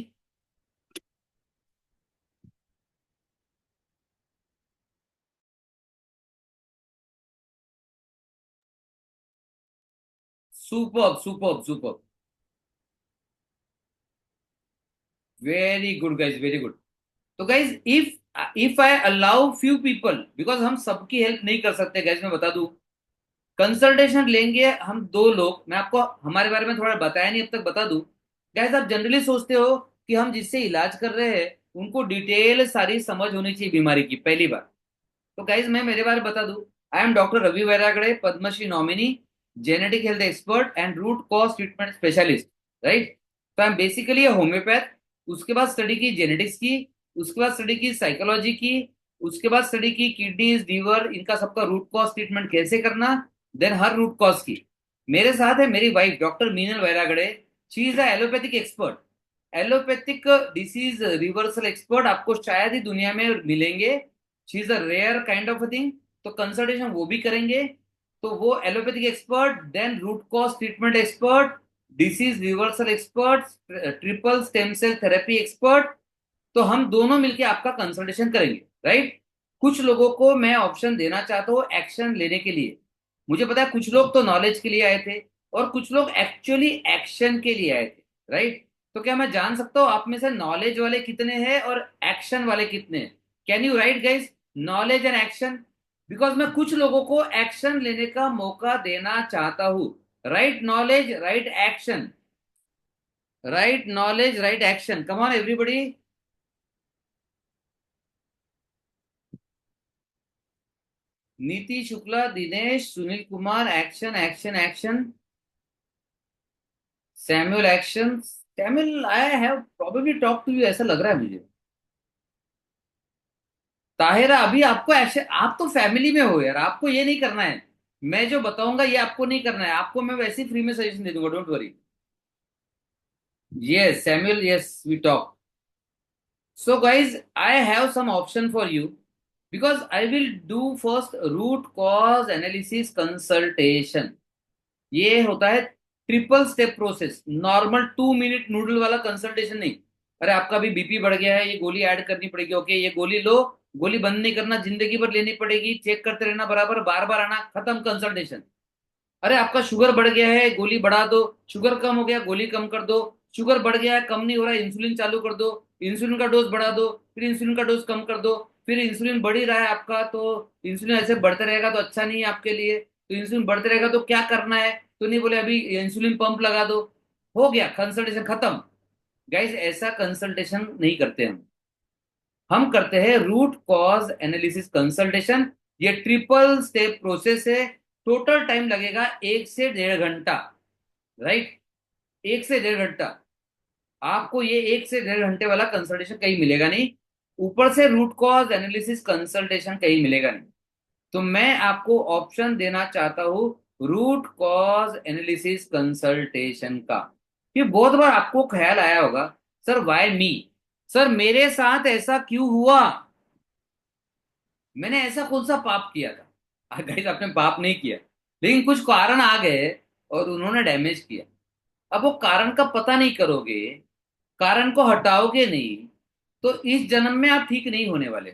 Super super super, very good guys, very good. तो guys, if if I allow few people, because हम सबकी हेल्प नहीं कर सकते गैस, मैं बता दूं, कंसल्टेशन लेंगे हम दो लोग। मैं आपको हमारे बारे में थोड़ा बताया नहीं अब तक, बता दूं गैस, आप जनरली सोचते हो कि हम जिससे इलाज कर रहे हैं उनको डिटेल सारी समझ होनी चाहिए बीमारी की, पहली बार। तो गाइज मैं मेरे बारे में बता दूं, I am doctor Ravi Vairagade, Padmashri nominee, genetic health expert and root cause treatment specialist, right. तो I am basically a homeopath. उसके बाद स्टडी की जेनेटिक्स की, उसके बाद स्टडी की साइकोलॉजी की, उसके बाद स्टडी की किडनीज लीवर इनका सबका रूट कॉज ट्रीटमेंट कैसे करना, देन हर रूट कॉज की। मेरे साथ है मेरी wife doctor Meenal Vairagade, she is a allopathic expert, allopathic disease reversal expert, आपको शायद ही दुनिया में मिलेंगे। She is a rare kind of a thing. तो कंसल्टेशन वो भी करेंगे। तो वो allopathic expert, then root cause treatment expert, disease reversal expert, triple stem cell therapy expert. तो हम दोनों मिलके आपका कंसल्टेशन करेंगे, राइट। कुछ लोगों को मैं ऑप्शन देना चाहता हूँ एक्शन लेने के लिए। मुझे पता है कुछ लोग तो नॉलेज के लिए आए थे और कुछ लोग एक्चुअली एक्शन के लिए आए थे, राइट। तो क्या मैं जान सकता हूँ आप में से नॉलेज वाले कितने हैं और एक्शन वाले कितने हैं? Can you right guys, knowledge and action? Because मैं कुछ लोगों को एक्शन लेने का मौका देना चाहता हूँ। Right knowledge, right action, right knowledge, right action, come on everybody. Niti Shukla, Dinesh, Sunil Kumar, action action action, Samuel action. Samuel I have probably talk to you, ऐसा लग रहा है मुझे। ताहिरा, अभी आपको एक्शन, आप तो फैमिली में हो यार, आपको ये नहीं करना है। मैं जो बताऊंगा ये आपको नहीं करना है, आपको मैं वैसे ही फ्री में सजेशन दे दूंगा, don't worry. Yes Samuel, yes we talk. So guys, I have some option for you because I will do first root cause analysis consultation. ये होता है triple step process, normal 2 minute noodle वाला consultation नहीं। अरे आपका भी BP बढ़ गया है, ये गोली ऐड करनी पड़ेगी, ओके ये गोली लो, गोली बंद नहीं करना, जिंदगी भर लेनी पड़ेगी, चेक करते रहना बराबर, बार बार आना, खत्म कंसल्टेशन। अरे आपका शुगर बढ़ गया है, गोली बढ़ा दो, शुगर कम हो गया, गोली कम कर दो, शुगर बढ़ गया है, कम नहीं हो रहा है, इंसुलिन चालू कर दो, इंसुलिन का डोज बढ़ा दो, फिर इंसुलिन का डोज कम कर दो, फिर इंसुलिन बढ़ ही रहा है आपका, तो इंसुलिन ऐसे बढ़ते रहेगा तो अच्छा नहीं है आपके लिए, तो इंसुलिन बढ़ते रहेगा तो क्या करना है, तो नहीं बोले अभी इंसुलिन पंप लगा दो, हो गया कंसल्टेशन खत्म। गाइस ऐसा कंसल्टेशन नहीं करते हम करते हैं रूट कॉज एनालिसिस कंसल्टेशन। ये ट्रिपल स्टेप प्रोसेस है, टोटल टाइम लगेगा 1 से 1.5 घंटा, राइट। 1 से 1.5 घंटा। आपको ये 1 से 1.5 घंटे वाला कंसल्टेशन कहीं मिलेगा नहीं, ऊपर से रूट कॉज एनालिसिस कंसल्टेशन कहीं मिलेगा नहीं। तो मैं आपको ऑप्शन देना चाहता हूं रूट कॉज एनालिसिस कंसल्टेशन का। कि बहुत बार आपको ख्याल आया होगा, सर वाई मी, सर मेरे साथ ऐसा क्यों हुआ, मैंने ऐसा कौन सा पाप किया था? गाइस आपने पाप नहीं किया, लेकिन कुछ कारण आ गए और उन्होंने डैमेज किया। अब वो कारण का पता नहीं करोगे, कारण को हटाओगे नहीं, तो इस जन्म में आप ठीक नहीं होने वाले।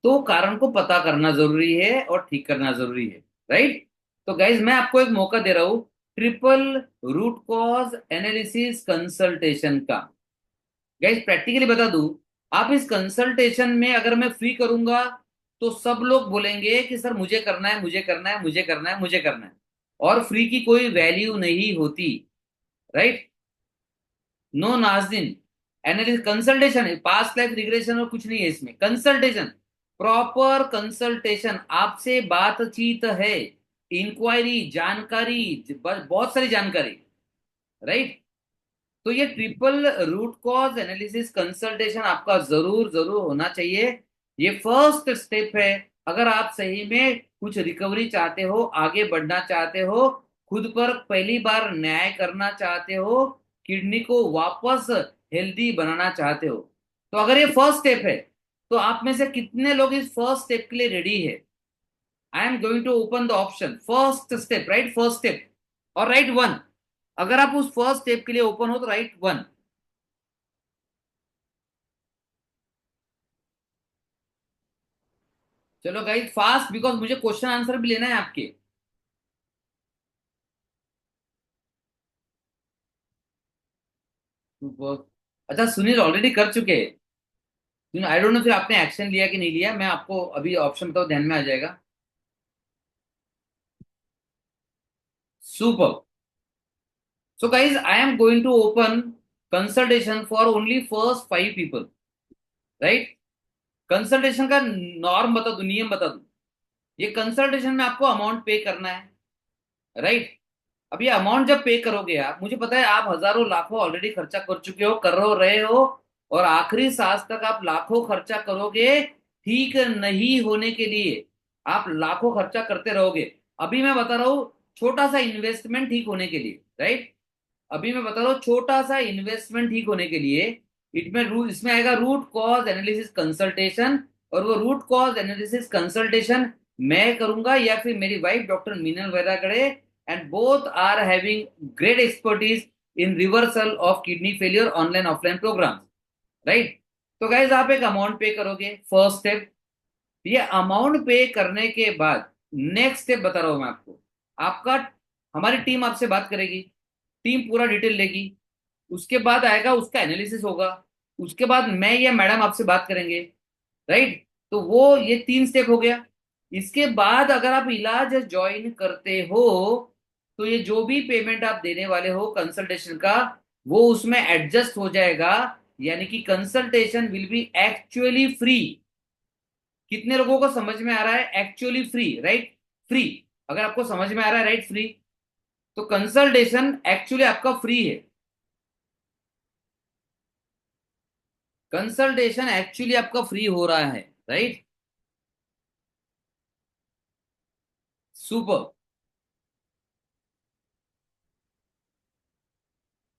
तो कारण को पता करना जरूरी है और ठीक करना जरूरी है, राइट। तो गाइज मैं आपको एक मौका दे रहा हूं triple root cause analysis consultation का। गाइज प्रैक्टिकली बता दूं, आप इस कंसल्टेशन में अगर मैं फ्री करूंगा तो सब लोग बोलेंगे कि सर मुझे करना है, मुझे करना है, मुझे करना है, मुझे करना है, और फ्री की कोई वैल्यू नहीं होती, राइट। नो नाजिन, एनालिसिस कंसल्टेशन है, पास्ट लाइफ रिग्रेशन और कुछ नहीं है इसमें, कंसल्टेशन, प्रॉपर कंसल्टेशन, आपसे बातचीत है, इंक्वायरी, जानकारी, बहुत सारी जानकारी, राइट। तो ये triple root cause analysis consultation आपका जरूर जरूर होना चाहिए। ये फर्स्ट स्टेप है, अगर आप सही में कुछ रिकवरी चाहते हो, आगे बढ़ना चाहते हो, खुद पर पहली बार न्याय करना चाहते हो, किडनी को वापस हेल्दी बनाना चाहते हो। तो अगर ये फर्स्ट स्टेप है तो आप में से कितने लोग इस फर्स्ट स्टेप के लिए रेडी है? I am going to open the option, first step, right, first step, और राइट वन। अगर आप उस फर्स्ट स्टेप के लिए ओपन हो तो राइट वन। चलो गाइस फास्ट, बिकॉज मुझे क्वेश्चन आंसर भी लेना है आपके। अच्छा सुनील ऑलरेडी कर चुके हैं। आई डोंट नो फिर आपने एक्शन लिया कि नहीं लिया, मैं आपको अभी ऑप्शन बताओ, ध्यान में आ जाएगा। Super. So guys I am going to open consultation for only first 5 people, right. Consultation का नॉर्म बता दूं, नियम बता दूं। ये कंसल्टेशन में आपको अमाउंट पे करना है, राइट। अब ये अमाउंट जब पे करोगे आप, मुझे पता है आप हजारों लाखों ऑलरेडी खर्चा कर चुके हो, कर रहे हो, और आखिरी सांस तक आप लाखों खर्चा करोगे ठीक नहीं होने के लिए। आप लाखों खर्चा करते रहोगे। अभी मैं बता रहा हूं छोटा सा इन्वेस्टमेंट ठीक होने के लिए, राइट। अभी मैं बता रहा हूँ छोटा सा इन्वेस्टमेंट ठीक होने के लिए। इसमें आएगा रूट कॉज एनालिसिस कंसल्टेशन। और वो रूट कॉज एनालिसिस कंसल्टेशन मैं करूंगा या फिर मेरी wife doctor Meenal Vairagade, and both are having great expertise in reversal of kidney failure online offline program, right. तो गाइज आप एक अमाउंट पे करोगे, फर्स्ट स्टेप। ये अमाउंट पे करने के बाद नेक्स्ट स्टेप बता रहा हूं मैं आपको। आपका हमारी टीम आपसे बात करेगी, टीम पूरा डिटेल लेगी, उसके बाद आएगा उसका एनालिसिस होगा, उसके बाद मैं या मैडम आपसे बात करेंगे, राइट। तो वो ये 3 स्टेप हो गया। इसके बाद अगर आप इलाज ज्वाइन करते हो तो ये जो भी पेमेंट आप देने वाले हो कंसल्टेशन का, वो उसमें एडजस्ट हो जाएगा। यानी कि consultation will B actually free. कितने लोगों को समझ में आ रहा है एक्चुअली फ्री, राइट। फ्री। अगर आपको समझ में आ रहा है, राइट, फ्री, तो कंसल्टेशन एक्चुअली आपका फ्री है। कंसल्टेशन एक्चुअली आपका फ्री हो रहा है, राइट। सुपर।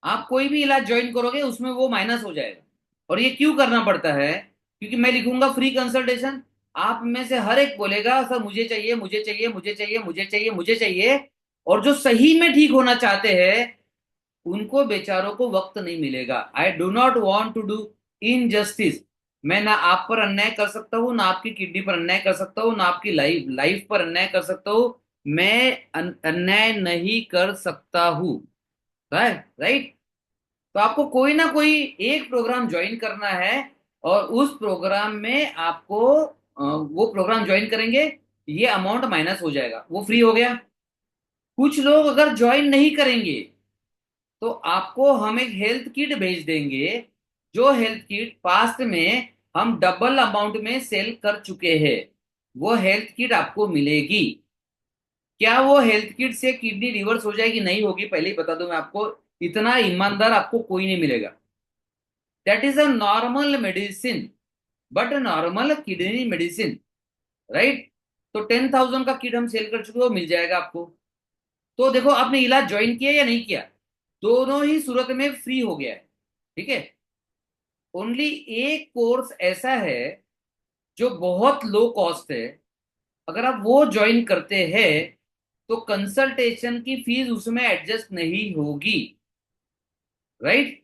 आप कोई भी इलाज ज्वाइन करोगे उसमें वो माइनस हो जाएगा। और ये क्यों करना पड़ता है? क्योंकि मैं लिखूंगा फ्री कंसल्टेशन, आप में से हर एक बोलेगा सर मुझे चाहिए, मुझे चाहिए, मुझे चाहिए, मुझे चाहिए, मुझे चाहिए। और जो सही में ठीक होना चाहते हैं उनको बेचारों को वक्त नहीं मिलेगा। I do not want to do injustice. मैं ना आप पर अन्याय कर सकता हूँ, ना आपकी किडनी पर अन्याय कर सकता हूँ, ना आपकी लाइफ लाइफ पर अन्याय कर सकता हूँ। मैं अन्याय नहीं कर सकता हूँ, राइट। तो आपको कोई ना कोई एक प्रोग्राम ज्वाइन करना है, और उस प्रोग्राम में आपको वो प्रोग्राम ज्वाइन करेंगे, ये अमाउंट माइनस हो जाएगा, वो फ्री हो गया। कुछ लोग अगर ज्वाइन नहीं करेंगे तो आपको हम एक हेल्थ किट भेज देंगे, जो हेल्थ किट पास्ट में हम डबल अमाउंट में सेल कर चुके हैं। वो हेल्थ किट आपको मिलेगी। क्या वो हेल्थ किट से किडनी रिवर्स हो जाएगी? नहीं होगी, पहले ही बता दूं मैं आपको। इतना ईमानदार आपको कोई नहीं मिलेगा। That is a normal medicine, but normal kidney medicine, right. तो 10,000 का किट हम सेल कर चुके हो, मिल जाएगा आपको। तो देखो आपने इलाज ज्वाइन किया या नहीं किया, दोनों ही सूरत में फ्री हो गया है, ठीक है। ओनली एक कोर्स ऐसा है जो बहुत लो कॉस्ट है, अगर आप वो ज्वाइन करते हैं तो कंसल्टेशन की फीस उसमें एडजस्ट नहीं होगी, राइट।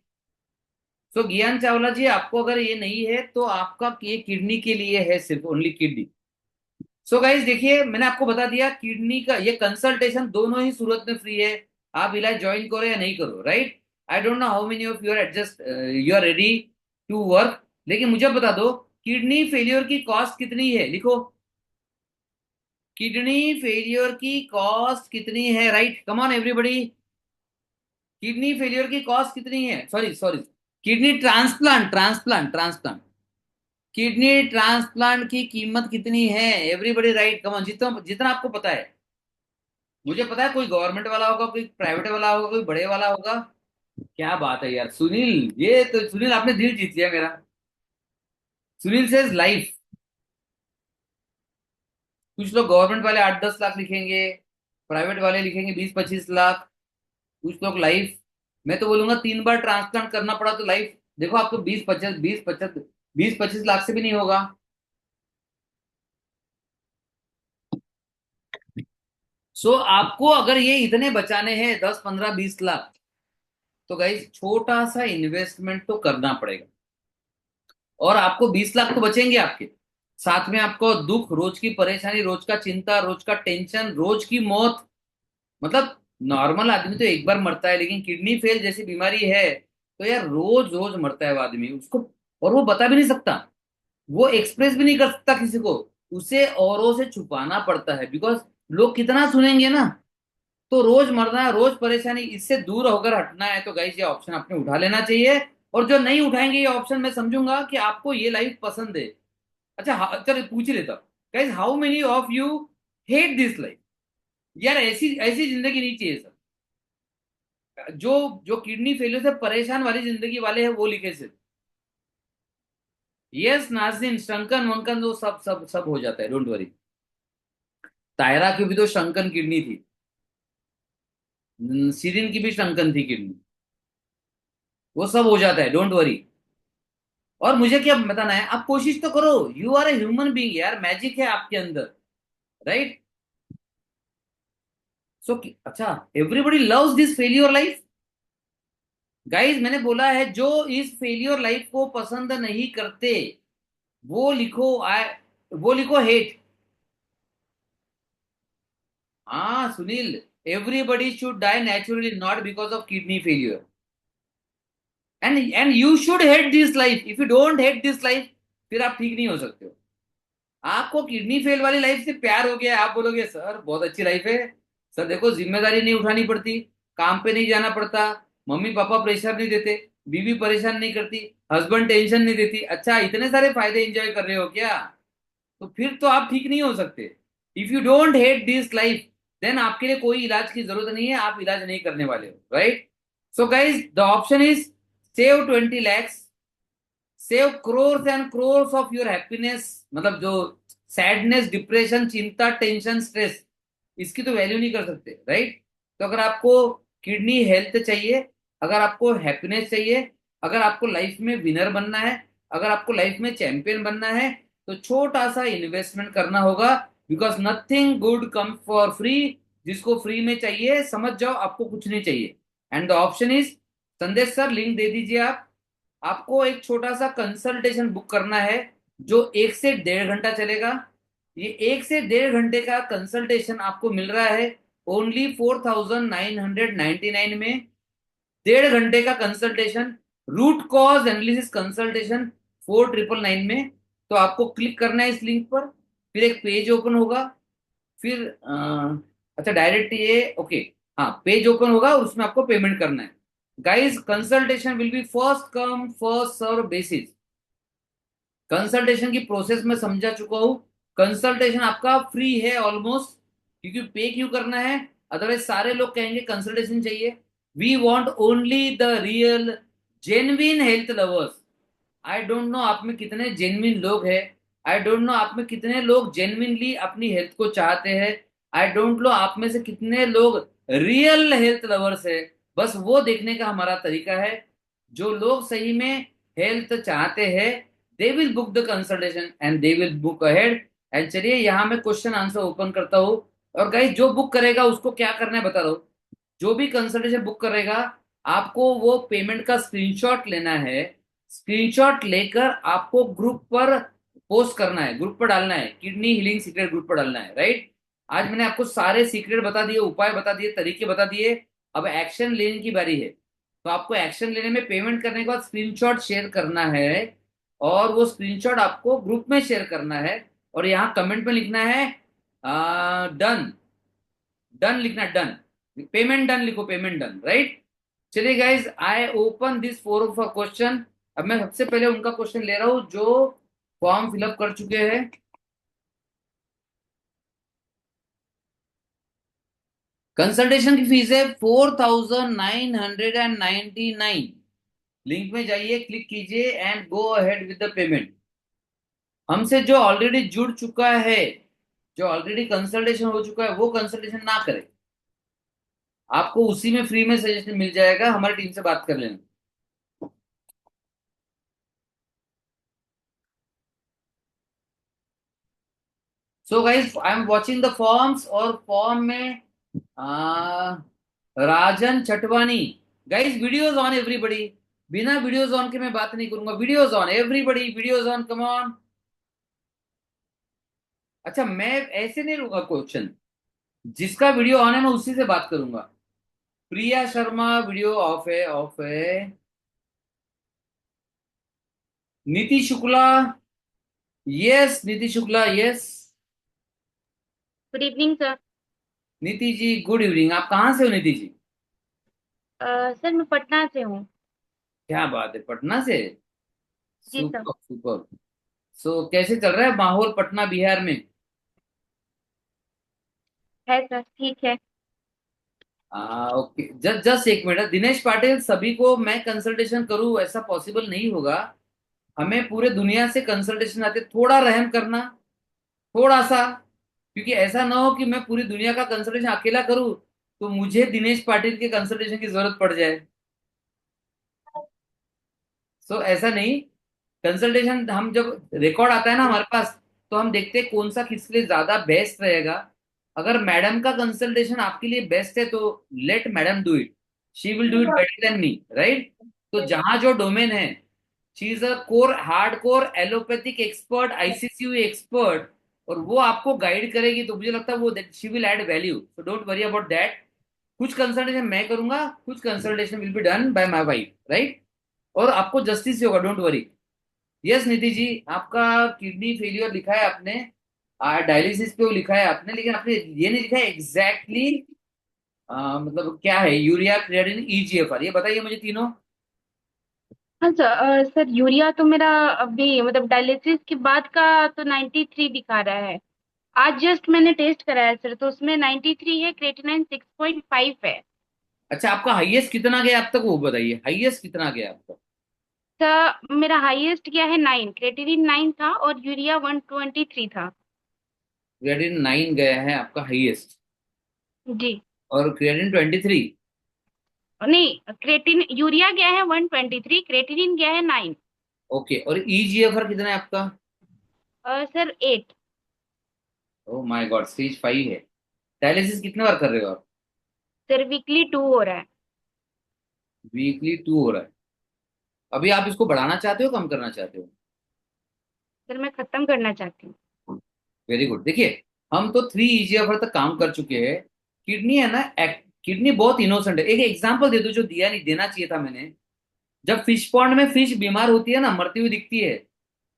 सो ज्ञान चावला जी, आपको अगर ये नहीं है तो आपका ये किडनी के लिए है, सिर्फ ओनली किडनी। सो गाइज देखिए, मैंने आपको बता दिया किडनी का ये कंसल्टेशन दोनों ही सूरत में फ्री है। आप इलाज ज्वाइन करो या नहीं करो, right. I don't know how many of you are adjust, you are ready to work. लेकिन मुझे बता दो किडनी फेलियर की कॉस्ट कितनी है, लिखो। किडनी फेलियर की कॉस्ट कितनी है, right, come on everybody. Kidney failure की कॉस्ट कितनी है, sorry sorry, kidney transplant, transplant, transplant, kidney transplant की कीमत कितनी है? एवरीबॉडी राइट, कम ऑन, जितना जितना आपको पता है। मुझे पता है कोई गवर्नमेंट वाला होगा, कोई प्राइवेट वाला होगा, कोई बड़े वाला होगा। क्या बात है यार सुनील, ये तो सुनील आपने दिल जीत लिया मेरा। Sunil says life. कुछ लोग गवर्नमेंट वाले 8-10 लाख लिखेंगे, प्राइवेट वाले लिखेंगे 20-25 लाख, कुछ लोग लाइफ। मैं तो बोलूंगा 3 बार ट्रांसप्लांट करना पड़ा तो लाइफ। देखो आपको 20-25 लाख से भी नहीं होगा। सो आपको अगर ये इतने बचाने हैं 10-15-20 लाख, तो गाइस छोटा सा इन्वेस्टमेंट तो करना पड़ेगा। और आपको 20 लाख तो बचेंगे आपके, साथ में आपको दुख, रोज की परेशानी, रोज का चिंता, रोज का टेंशन, रोज की मौत। मतलब नॉर्मल आदमी तो एक बार मरता है, लेकिन किडनी फेल जैसी बीमारी है तो यार रोज रोज मरता है वो आदमी उसको, और वो बता भी नहीं सकता। वो एक्सप्रेस भी नहीं कर सकता किसी को, उसे औरों से छुपाना पड़ता है, बिकॉज लोग कितना सुनेंगे ना। तो रोज मरना, रोज परेशानी, इससे दूर होकर हटना है तो गाइस ये ऑप्शन आपने उठा लेना चाहिए। और जो नहीं उठाएंगे ये ऑप्शन, मैं समझूंगा कि आपको ये लाइफ पसंद है। अच्छा चलो पूछ ही लेता हूँ, guys how many of you hate this life? यार ऐसी ऐसी जिंदगी नहीं चाहिए सर। जो जो किडनी फेलियर से परेशान वाली जिंदगी वाले हैं वो लिखे सिर्फ। यस नाजिन, शंकन वंकन वो सब सब सब हो जाता है, डोंट वरी। तायरा की भी तो शंकन किडनी थी, सीरिन की भी शंकन थी किडनी, वो सब हो जाता है, डोंट वरी। और मुझे क्या बताना है, आप कोशिश तो करो, you are a human being यार, मैजिक है आपके अंदर, राइट? सो अच्छा, everybody loves this failure life. Guys मैंने बोला है जो इस फेलियर लाइफ को पसंद नहीं करते वो लिखो आई, वो लिखो हेट। हाँ Sunil, everybody should die naturally not because of kidney failure. And you should hate this life, if you don't hate this life फिर आप ठीक नहीं हो सकते हो। आपको किडनी फेल वाली लाइफ से प्यार हो गया, आप बोलोगे सर बहुत अच्छी लाइफ है। सर देखो, जिम्मेदारी नहीं उठानी पड़ती, काम पे नहीं जाना पड़ता, मम्मी पापा प्रेशर नहीं देते, बीवी परेशान नहीं करती, हस्बैंड टेंशन नहीं देती, अच्छा इतने सारे फायदे एंजॉय कर रहे हो क्या? तो फिर तो आप ठीक नहीं हो सकते। If you don't hate this life then आपके लिए कोई इलाज की जरूरत नहीं है, आप इलाज नहीं करने वाले हो, right? So guys the option is save 20 lakhs, save crores and crores of your happiness. मतलब जो सैडनेस, डिप्रेशन, चिंता, टेंशन, स्ट्रेस, इसकी तो वैल्यू नहीं कर सकते, राइट? तो अगर आपको किडनी हेल्थ चाहिए, अगर आपको हैप्पीनेस चाहिए, अगर आपको लाइफ में विनर बनना है, अगर आपको लाइफ में चैंपियन बनना है, तो छोटा सा इन्वेस्टमेंट करना होगा, because nothing good come for free. जिसको फ्री में चाहिए समझ जाओ आपको कुछ नहीं चाहिए। एंड द ऑप्शन इज, संदेश सर लिंक दे दीजिए आप। आपको एक छोटा सा कंसल्टेशन बुक करना है जो 1 से 1.5 घंटा चलेगा। ये 1 से 1.5 घंटे का कंसल्टेशन आपको मिल रहा है ओनली 4999 में। 1.5 घंटे का consultation, root cause analysis consultation 4999 में। तो आपको क्लिक करना है इस लिंक पर, फिर एक पेज ओपन होगा, फिर अच्छा डायरेक्ट ये ओके, हाँ पेज ओपन होगा और उसमें आपको पेमेंट करना है। Guys consultation will be first come first serve basis. Consultation की प्रोसेस में समझा चुका हूं। कंसल्टेशन आपका फ्री है ऑलमोस्ट, क्योंकि पे क्यों करना है, अदरवाइज सारे लोग कहेंगे कंसल्टेशन चाहिए। We want only the real genuine health lovers. I don't know आप में कितने जेन्युइन लोग हैं, आई डोंट नो आप में कितने लोग जेन्युइनली अपनी हेल्थ को चाहते हैं, आई डोंट नो आप में से कितने लोग रियल हेल्थ लवर्स है। बस वो देखने का हमारा तरीका है। जो लोग सही में हेल्थ चाहते हैं they will book the consultation and they will book ahead. And चलिए यहाँ मैं क्वेश्चन आंसर ओपन करता हूँ। और गाइस जो बुक करेगा उसको क्या करना है बता दो। जो भी कंसल्टेशन बुक करेगा आपको वो पेमेंट का स्क्रीनशॉट लेना है। स्क्रीनशॉट लेकर आपको ग्रुप पर पोस्ट करना है, ग्रुप पर डालना है, किडनी हीलिंग सीक्रेट ग्रुप पर डालना है, राइट? आज मैंने आपको सारे सीक्रेट बता दिए, उपाय बता दिए, तरीके बता दिए। अब एक्शन लेने की बारी है। तो आपको एक्शन लेने में पेमेंट करने के बाद स्क्रीनशॉट शेयर करना है, और वो स्क्रीनशॉट आपको ग्रुप में शेयर करना है, और यहाँ कमेंट में लिखना है डन। डन लिखना, डन, पेमेंट डन लिखो, पेमेंट डन, राइट? चलिए guys I open this forum for question. अब मैं सबसे पहले उनका क्वेश्चन ले रहा हूं जो फॉर्म फिलअप कर चुके हैं। कंसल्टेशन की फीस है 4999। लिंक में जाइए, क्लिक कीजिए and go ahead with the payment. हमसे जो ऑलरेडी जुड़ चुका है, जो ऑलरेडी कंसल्टेशन हो चुका है, वो कंसल्टेशन ना करे। आपको उसी में फ्री में सजेशन मिल जाएगा, हमारी टीम से बात कर लेना। सो guys I am watching the forms, और फॉर्म में आ, राजन छटवानी। गाइज वीडियोज ऑन एवरीबडी, बिना वीडियोज ऑन के मैं बात नहीं करूंगा। Videos on everybody, videos on, come on. अच्छा मैं ऐसे नहीं लूंगा क्वेश्चन, जिसका वीडियो ऑन है मैं उसी से बात करूंगा। प्रिया शर्मा वीडियो ऑफ है, ऑफ है। नीति शुक्ला, यस नीति Shukla, yes. Good evening sir. नीति जी गुड इवनिंग। आप कहाँ से हो नीति जी? सर मैं पटना से हूँ। क्या बात है, पटना से। जी सर। Super super. सो कैसे चल रहा है माहौल पटना बिहार में? है सर, ठीक है। ओके, जस्ट जस्ट एक मिनट। दिनेश पाटिल, सभी को मैं कंसल्टेशन करूं ऐसा पॉसिबल नहीं होगा। हमें पूरे दुनिया से कंसल्टेशन आते, थोड़ा रहम करना, थोड़ा सा। क्योंकि ऐसा ना हो कि मैं पूरी दुनिया का कंसल्टेशन अकेला करूं तो मुझे दिनेश पाटिल के कंसल्टेशन की जरूरत पड़ जाए। सो ऐसा नहीं। कंसल्टेशन हम जब रिकॉर्ड आता है ना हमारे पास, तो हम देखते हैं कौन सा किसके लिए ज्यादा बेस्ट रहेगा। अगर मैडम का कंसल्टेशन आपके लिए बेस्ट है तो let madam do it. She will do it better than me, right? तो जहां जो डोमेन है, she is a core hard core allopathic expert, ICCU expert, और वो आपको गाइड करेगी, तो मुझे लगता है वो she will add value. So don't worry about that. कुछ कंसल्टेशन मैं करूंगा, कुछ consultation will be done by my wife, right? और आपको जस्टिस से होगा, डोंट वरी। यस नीति जी, आपका किडनी फेलियर लिखा है आपने, डायलिसिस पे वो लिखा है आपने, लेकिन आपने ये नहीं लिखा है एग्जैक्टली मतलब क्या है, यूरिया, क्रिएटिनिन, ईजीएफआर, ये बताइए मुझे तीनों। हाँ सर। सर यूरिया तो मेरा अभी मतलब डायलिसिस के बाद का तो 93 दिखा रहा है। आज जस्ट मैंने टेस्ट कराया सर, तो उसमें 93 है, क्रेटिनाइन 6.5 है। अच्छा, आपका हाईएस्ट कितना गया अब तक वो बताइए, हाईएस्ट कितना गया आपका? सर मेरा हाईएस्ट गया है 9, क्रेटिनिन 9 था और यूरिया 123 था। क्रिएटिनिन 9 गया है आपका हाईएस्ट, जी। और क्रिएटिनिन 23। नहीं, क्रेटिन यूरिया गया है 123, क्रेटिनिन गया है 9। ओके, और ईजीएफआर कितना है आपका? Sir 8। Oh my God, stage 5 है। डायलिसिस कितने बार कर रहे हो आप? सर वीकली 2 हो रहा है। वीकली 2 हो रहा है। अभी आप इसको बढ़ाना चाहते हो, कम करना चाहते हो? सर मैं खत्म करना चाहती हूँ। Very good. देखिए, हम तो 3 ईजीएफआर तक काम कर चुके हैं। किडनी है ना, किडनी बहुत इनोसेंट है। एक एग्जांपल दे दो जो दिया नहीं, देना चाहिए था मैंने। जब फिश पॉन्ड में फिश बीमार होती है ना, मरती हुई दिखती है,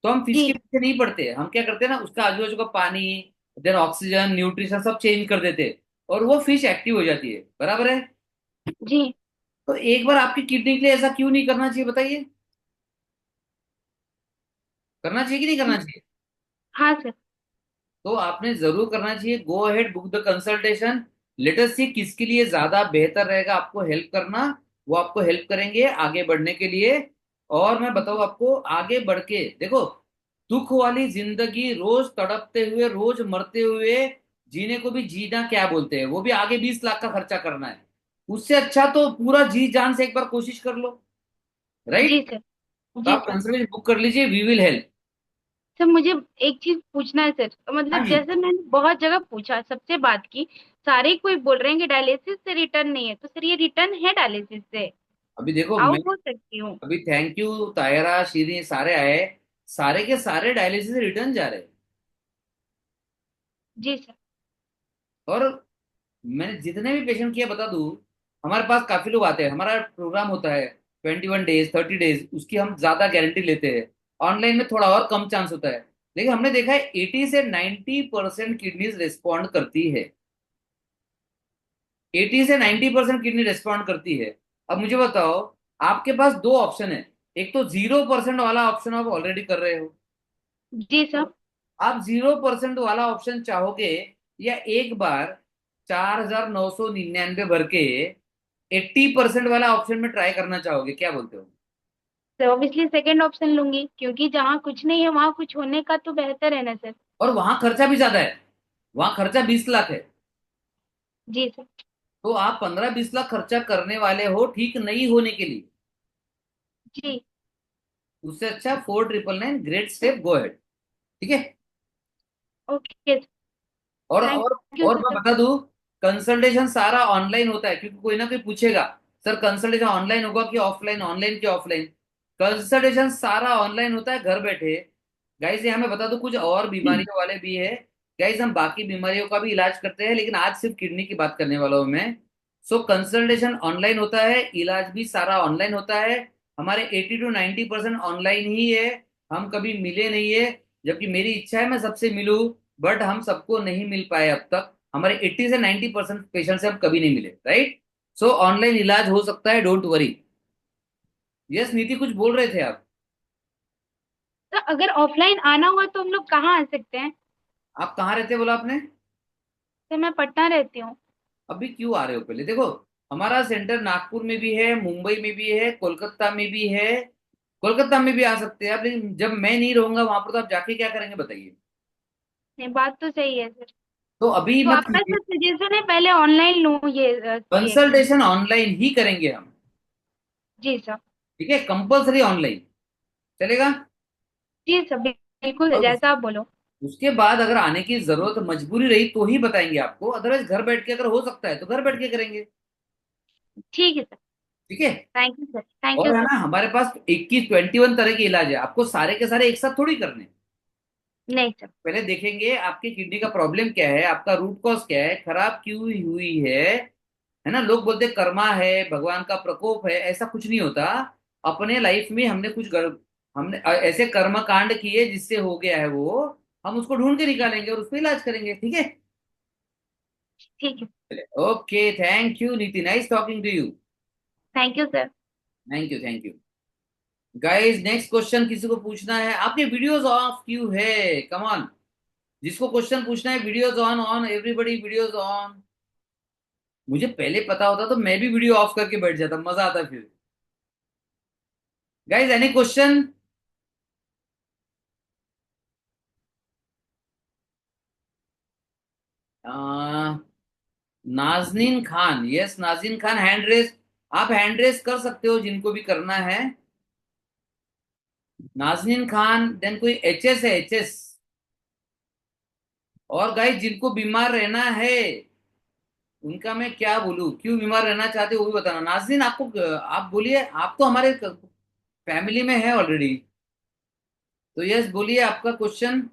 तो हम फिश जी। के पीछे नहीं पड़ते। हम क्या करते हैं ना, उसका आजू बाजू का पानी, देन ऑक्सीजन, न्यूट्रिशन सब चेंज कर देते, और वो फिश एक्टिव हो जाती है, बराबर है? जी। तो एक बार आपकी किडनी के लिए ऐसा क्यों नहीं करना चाहिए बताइए? करना चाहिए कि नहीं करना चाहिए? हाँ सर। तो आपने जरूर करना चाहिए। Go ahead, book the consultation. Let us see किसके लिए ज्यादा बेहतर रहेगा आपको हेल्प करना। वो आपको हेल्प करेंगे आगे बढ़ने के लिए। और मैं बताऊं आपको, आगे बढ़ के देखो, दुख वाली जिंदगी, रोज तड़पते हुए, रोज मरते हुए जीने को भी जीना क्या बोलते हैं, वो भी आगे 20 लाख का खर्चा करना है। उससे अच्छा तो पूरा जी जान से एक बार कोशिश कर लो, जी राइट? सर। तो जी आप सर। कंसल्टेशन बुक कर लीजिए, वी विल हेल्प। सर मुझे एक चीज पूछना है सर, हाँ मतलब जी। जैसे मैंने बहुत जगह पूछा, सबसे बात की, सारे कोई बोल रहे हैं कि डायलिसिस से रिटर्न नहीं है, तो सर ये रिटर्न है डायलिसिस से? अभी देखो, मैं आउट हो सकती हूँ? अभी थैंक यू तायरा, श्रीनी, सारे आए, सारे के सारे डायलिसिस रिटर्न जा रहे हैं। जी सर। और मैंने जितने भी पेशेंट किया बता दूं, हमारे पास काफी लोग आते हैं, हमारा प्रोग्राम होता है 21 डेज, 30 डेज, उसकी हम ज्यादा गारंटी लेते हैं। ऑनलाइन में थोड़ा और कम चांस होता है, लेकिन हमने देखा है 80 से 90% किडनीज रिस्पॉन्ड करती है। 80 से 90% किडनी रिस्पॉन्ड करती है। अब मुझे बताओ, आपके पास दो ऑप्शन है। एक तो 0% वाला ऑप्शन आप ऑलरेडी कर रहे हो। जी सर। आप 0% वाला ऑप्शन चाहोगे, या एक बार 4,999 भर के 80% वाला ऑप्शन में ट्राई करना चाहोगे, क्या बोलते हो? तो ऑब्वियसली सेकंड ऑप्शन लूंगी, क्योंकि जहाँ कुछ नहीं है वहां कुछ होने का तो बेहतर है ना सर। और वहां खर्चा भी ज्यादा है, वहां खर्चा 20 लाख है। जी सर। तो आप 15-20 लाख खर्चा करने वाले हो ठीक नहीं होने के लिए। जी। उससे अच्छा 4999, ग्रेट स्टेप, गो अहेड। ठीक है। Okay sir. और थैंक और यू और मैं सर। बता दूं, कंसल्टेशन सारा ऑनलाइन होता है, क्योंकि कोई ना कोई पूछेगा, सर कंसल्टेशन ऑनलाइन होगा कि ऑफलाइन, ऑनलाइन कि ऑफलाइन? कंसल्टेशन सारा ऑनलाइन होता है, घर बैठे। गाइस, ये हमें बता दो, कुछ और बीमारियों वाले भी है। गाइस, हम बाकी बीमारियों का भी इलाज करते हैं, लेकिन आज सिर्फ किडनी की बात करने वाला हूं मैं। सो कंसल्टेशन ऑनलाइन होता है, इलाज भी सारा ऑनलाइन होता है। हमारे 80 to 90% ऑनलाइन ही है। हम कभी मिले नहीं है। जबकि मेरी इच्छा है मैं सबसे मिलूं, बट हम सबको नहीं मिल पाए अब तक। हमारे 80 से 90% पेशेंट से हम कभी नहीं मिले, राइट? सो ऑनलाइन इलाज हो सकता है, डोंट वरी। यस नीति, कुछ बोल रहे थे आप? तो अगर ऑफलाइन आना हुआ तो हम लोग कहाँ आ सकते हैं? आप कहाँ रहते बोला आपने? तो मैं पटना रहती हूँ। अभी क्यों आ रहे हो? पहले देखो, हमारा सेंटर नागपुर में भी है, मुंबई में भी है, कोलकाता में भी है। कोलकाता में भी आ सकते हैं आप, लेकिन जब मैं नहीं रहूंगा वहां पर तो आप जाके क्या करेंगे बताइए? नहीं, बात तो सही है सर। तो अभी तो मत आपका कीजिए। सर सजेशन है पहले ऑनलाइन लूँ ये कि? कंसल्टेशन ऑनलाइन ही करेंगे हम। जी सर। ठीक है, कंपलसरी ऑनलाइन चलेगा। जी सर, बिल्कुल और जैसा आप बोलो। उसके बाद अगर आने की जरूरत मजबूरी रही तो ही बताएंगे आपको, अदरवाइज घर बैठ के अगर हो सकता है तो घर बैठ के करेंगे। ठीक है सर। ठीक है। Thank you sir, thank you और है सर। ना, हमारे पास 21 तरह के इलाज है, आपको सारे के सारे एक साथ थोड़ी करने। नहीं सर। पहले देखेंगे आपकी किडनी का प्रॉब्लम क्या है, आपका रूट कॉज क्या है, खराब क्यों हुई है ना? लोग बोलते हैं कर्मा है, भगवान का प्रकोप है, ऐसा कुछ नहीं होता। अपने लाइफ में हमने हमने ऐसे कर्म कांड किए जिससे हो गया है वो, हम उसको ढूंढ के निकालेंगे और उसको इलाज करेंगे, ठीक है? ठीक है। Okay, thank you Niti, nice talking to you. Thank you sir. Thank you, thank you. Guys, next question किसी को पूछना है? आपने वीडियोस ऑफ क्यों है? कम ऑन, जिसको क्वेश्चन पूछना है, videos on, on everybody, videos on. मुझे पहले पता होता तो मैं भी वीडियो ऑफ करके बैठ जाता, मजा आता फिर। Guys, any question? Nazneen Khan, yes Nazneen Khan, hand raise. आप हैंड रेस कर सकते हो जिनको भी करना है। नाजनीन खान, देन कोई एचएस है, एचएस। और गाइस, जिनको बीमार रहना है उनका मैं क्या बोलूं, क्यों बीमार रहना चाहते हो वो भी बताना। नाजनीन, आपको आप बोलिए, आप तो हमारे फैमिली में है ऑलरेडी। तो यस बोलिए आपका क्वेश्चन।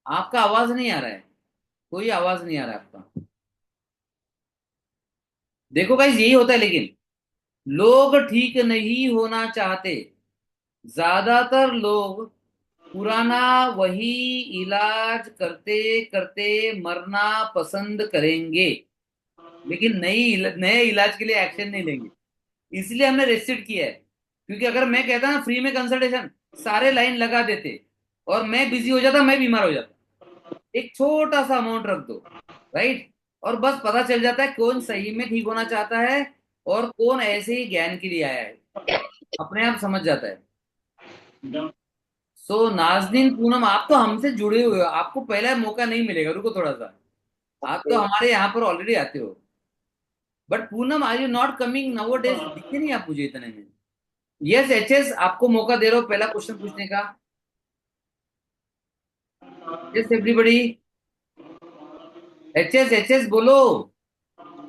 आपका आवाज नहीं आ रहा है, कोई आवाज नहीं आ रहा है आपका। देखो गाइस, यही होता है, लेकिन लोग ठीक नहीं होना चाहते। ज्यादातर लोग पुराना वही इलाज करते करते मरना पसंद करेंगे, लेकिन नए इलाज के लिए एक्शन नहीं लेंगे। इसलिए हमने रेस्ट्रिक्ट किया है, क्योंकि अगर मैं कहता ना फ्री में कंसल्टेशन, सारे लाइन लगा देते और मैं बिजी हो जाता, मैं बीमार हो जाता। एक छोटा सा अमाउंट रख दो, राइट? और बस पता चल जाता है कौन सही में ठीक होना चाहता है और कौन ऐसे ही ज्ञान के लिए आया है, अपने आप समझ जाता है। सो नाजनीन पूनम, आप तो हमसे जुड़े हुए हो, आपको पहला मौका नहीं मिलेगा, रुको थोड़ा सा। आप तो हमारे यहाँ पर ऑलरेडी आते हो। But Poonam, are you not coming nowadays? दिखे नहीं आप मुझे इतने में। यस एचएस, आपको मौका दे रहा हूँ पहला क्वेश्चन पूछने का। यस एवरीबॉडी, एचएस एचएस बोलो।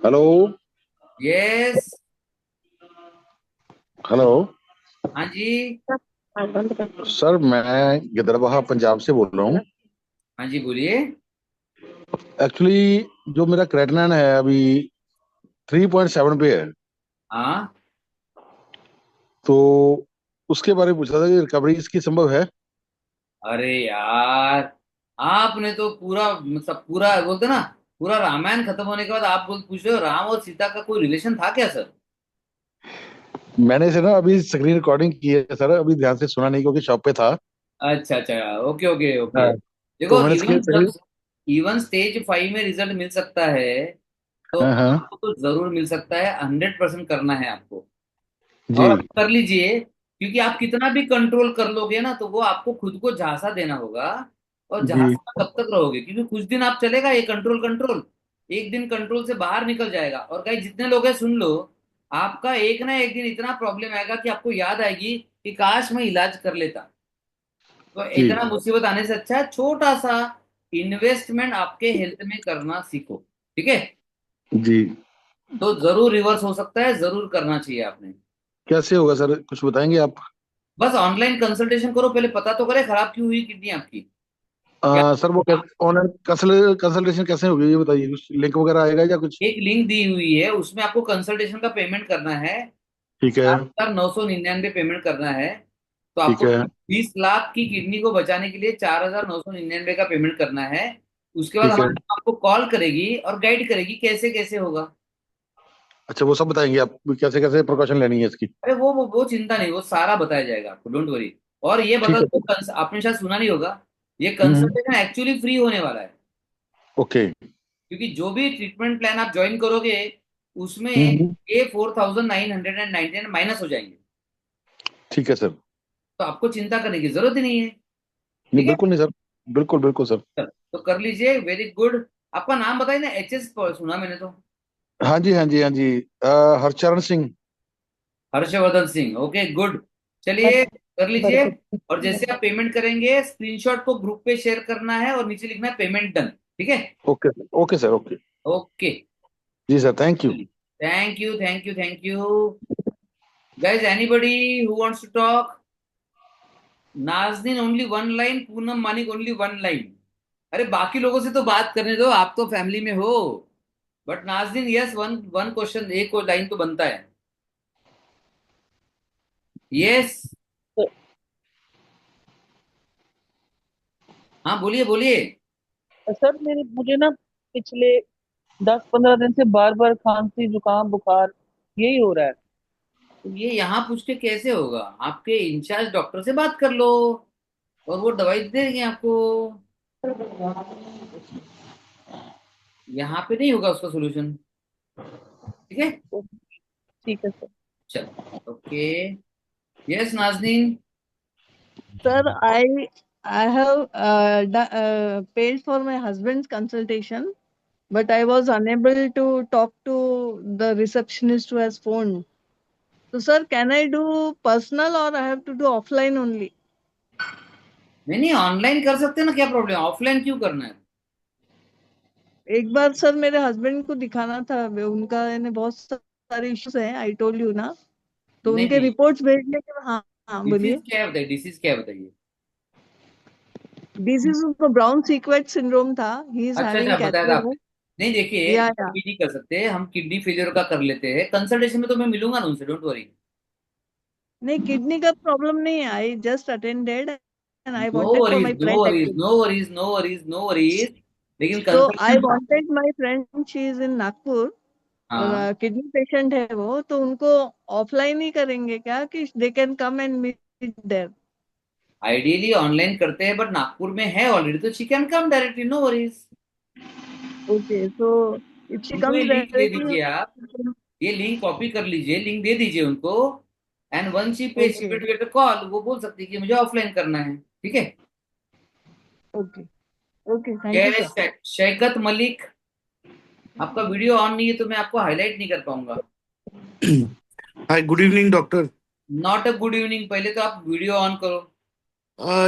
हेलो। यस। हेलो हाँ जी। सर, मैं गिदड़बाहा पंजाब से बोल रहा हूँ। हाँ जी, बोलिए। एक्चुअली जो मेरा क्रेटिनिन है अभी 3.7 पे है, हाँ, तो उसके बारे में पूछा था कि रिकवरी इसकी संभव है? अरे यार, आपने तो पूरा मतलब पूरा बोलते ना, पूरा रामायण खत्म होने के बाद आप पूछ रहे हो राम और सीता का कोई रिलेशन था क्या सर? मैंने इसे ना अभी स्क्रीन रिकॉर्डिंग की है सर, अभी ध्यान से सुना नहीं क्योंकि शॉप पे था। अच्छा अच्छा, ओके ओके ओके। हाँ, तो देखो, मैंने इवन स्क्रीन। जब इवन स्टेज 5 में रिजल्ट मिल सकता है, तो हाँ हाँ। आपको तो जरूर मिल सकता है, 100% करना है आपको। जी और कर लीजिए, क्योंकि आप कितना भी कंट्रोल कर लोगे ना तो वो आपको खुद को झांसा देना होगा। और जी झांसा कब तक रहोगे? क्योंकि कुछ दिन आप चलेगा ये कंट्रोल कंट्रोल, एक दिन कंट्रोल से बाहर निकल जाएगा। और कहीं जितने लोग हैं सुन लो, आपका एक ना एक दिन इतना प्रॉब्लम आएगा कि आपको याद आएगी कि काश मैं इलाज कर लेता। तो जी इतना मुसीबत आने से अच्छा है छोटा सा इन्वेस्टमेंट आपके हेल्थ में करना सीखो, ठीक है? जी। तो जरूर रिवर्स हो सकता है, जरूर करना चाहिए आपने। कैसे होगा सर, कुछ बताएंगे आप? बस ऑनलाइन कंसल्टेशन करो, पहले पता तो करे खराब क्यों हुई किडनी आपकी। क्या सर वो ऑनलाइन कंसल्टेशन कैसे होगी ये बताइए, कुछ लिंक वगैरह आएगा या कुछ? एक लिंक दी हुई है, उसमें आपको कंसल्टेशन का पेमेंट करना है। ठीक है। 7,999 पेमेंट करना है। तो ठीक आपको है 20 लाख की किडनी को बचाने के लिए 4,999 का पेमेंट करना है। उसके बाद ठीक है। हमारी टीम आपको कॉल करेगी और गाइड करेगी कैसे कैसे होगा। अच्छा, वो सब बताएंगे आप कैसे कैसे प्रिकॉशन लेनी है इसकी? अरे वो चिंता नहीं, वो सारा बताया जाएगा आपको, डोंट वरी। और ये बता ठीक है दो, सर। आपने शायद सुना नहीं होगा, ये हम्म। कंसल्टेशन एक्चुअली फ्री होने वाला है। ओके। क्योंकि जो भी ट्रीटमेंट प्लान आप ज्वाइन करोगे उसमें हम्म। ये 4,999 माइनस हो जाएंगे। ठीक है सर। तो आपको चिंता करने की जरूरत ही नहीं है। नहीं, ठीक है, बिल्कुल नहीं सर। बिल्कुल बिल्कुल सर। तो कर लीजिए, वेरी गुड। आपका नाम बताइए ना, HS सुना मैंने तो। हाँ जी, हाँ जी, हाँ जी। हरचरण सिंह। Harshvardhan Singh, okay good. चलिए कर लीजिए। और जैसे आप पेमेंट करेंगे स्क्रीनशॉट को ग्रुप पे शेयर करना है और नीचे लिखना है पेमेंट डन। ठीक है, okay sir, okay sir, okay. Okay. जी sir, thank you. Thank you, thank you, thank you. Guys, anybody who wants to talk? Nazneen only one line, Poonam Manik only one line. अरे बाकी लोगों से तो बात करने दो, आप तो फैमिली में हो। But Nazneen, yes, one one question, एक लाइन तो बनता है। यस। हाँ, बोलिए बोलिए। सर मेरे मुझे ना पिछले 10-15 दिन से बार बार खांसी जुकाम बुखार यही हो रहा है। तो ये यहाँ पूछ के कैसे होगा? आपके इंचार्ज डॉक्टर से बात कर लो और वो दवाई दे देंगे आपको। यहाँ पे नहीं होगा उसका सोल्यूशन। ठीक है, तो ठीक है सर। चलो, okay. Yes Nazneen. Sir, I have paid for my husband's consultation, but I was unable to talk to the receptionist who has phoned. So, sir, can I do personal or I have to do offline only? नहीं नहीं, online कर सकते हैं ना, क्या problem है? Offline क्यों करना है? एक बार सर मेरे हस्बैंड को दिखाना था, उनका यानी बहुत सारे इश्यूज हैं, आई टोल्ड यू ना, तो नहीं उनके नहीं, रिपोर्ट्स भेजने के। हाँ हाँ, डिसीज बोलिए। क्या है बताइए, डिसीज क्या है बताइए। डिजीज उनको ब्राउन सीक्वेट सिंड्रोम था, ही इज अच्छा अच्छा, हैविंग बताया था कैथरेक्ट। आपने। नहीं देखिए, या या अभी नहीं कर सकते हम, किडनी फेलियर का कर लेते हैं कंसल्टेशन में, तो मैं मिलूंगा ना उनसे, डोंट वरी। नहीं, किडनी का प्रॉब्लम नहीं है, I just attended and I know wanted for worries, my no friend worries, actually. No worries, no worries, no worries. लेकिन तो I consultation. Wanted my friend, she is in Nagpur, हाँ, kidney patient है वो, तो उनको offline ही करेंगे क्या कि they can come and meet there? Ideally online करते हैं, बट नागपुर में है ऑलरेडी, तो she can come directly, no worries. Okay, so if she उनको ये कम्स लिंक दे डायरेक्टली। दीजिए आप, ये लिंक कॉपी कर लीजिए, लिंक दे दीजिए उनको। एंड वन शी पे she okay will get a call, वो बोल सकती है कि मुझे ऑफलाइन करना है। ठीक है। ओके ओके, थैंक यू क्या सर। शैकत मलिक, आपका वीडियो ऑन नहीं है तो मैं आपको हाईलाइट नहीं कर पाऊंगा। Hi, good evening doctor. Not a good evening, पहले तो आप वीडियो ऑन करो।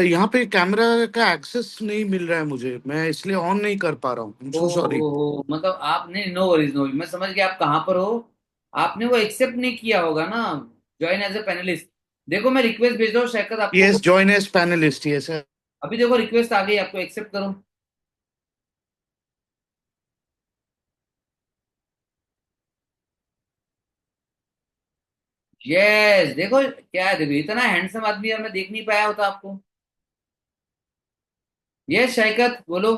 यहाँ पे कैमरा का एक्सेस नहीं मिल रहा है मुझे, मैं इसलिए ऑन नहीं कर पा रहा हूँ। I am oh so sorry. हो, मतलब आपने, नो वरीज नो वरीज, मैं समझ गया आप कहाँ पर हो। आपने वो एक्सेप्ट नहीं किया होगा ना, ज्वाइन एज ए पैनलिस्ट। देखो मैं रिक्वेस्ट भेज रहा हूँ शैकत आपको। Yes, join as panelist, yes sir. अभी देखो रिक्वेस्ट आ गई आपको, एक्सेप्ट करो। यस, देखो क्या है, देखो इतना हैंडसम आदमी है, मैं देख नहीं पाया होता आपको। यस शैकत, बोलो।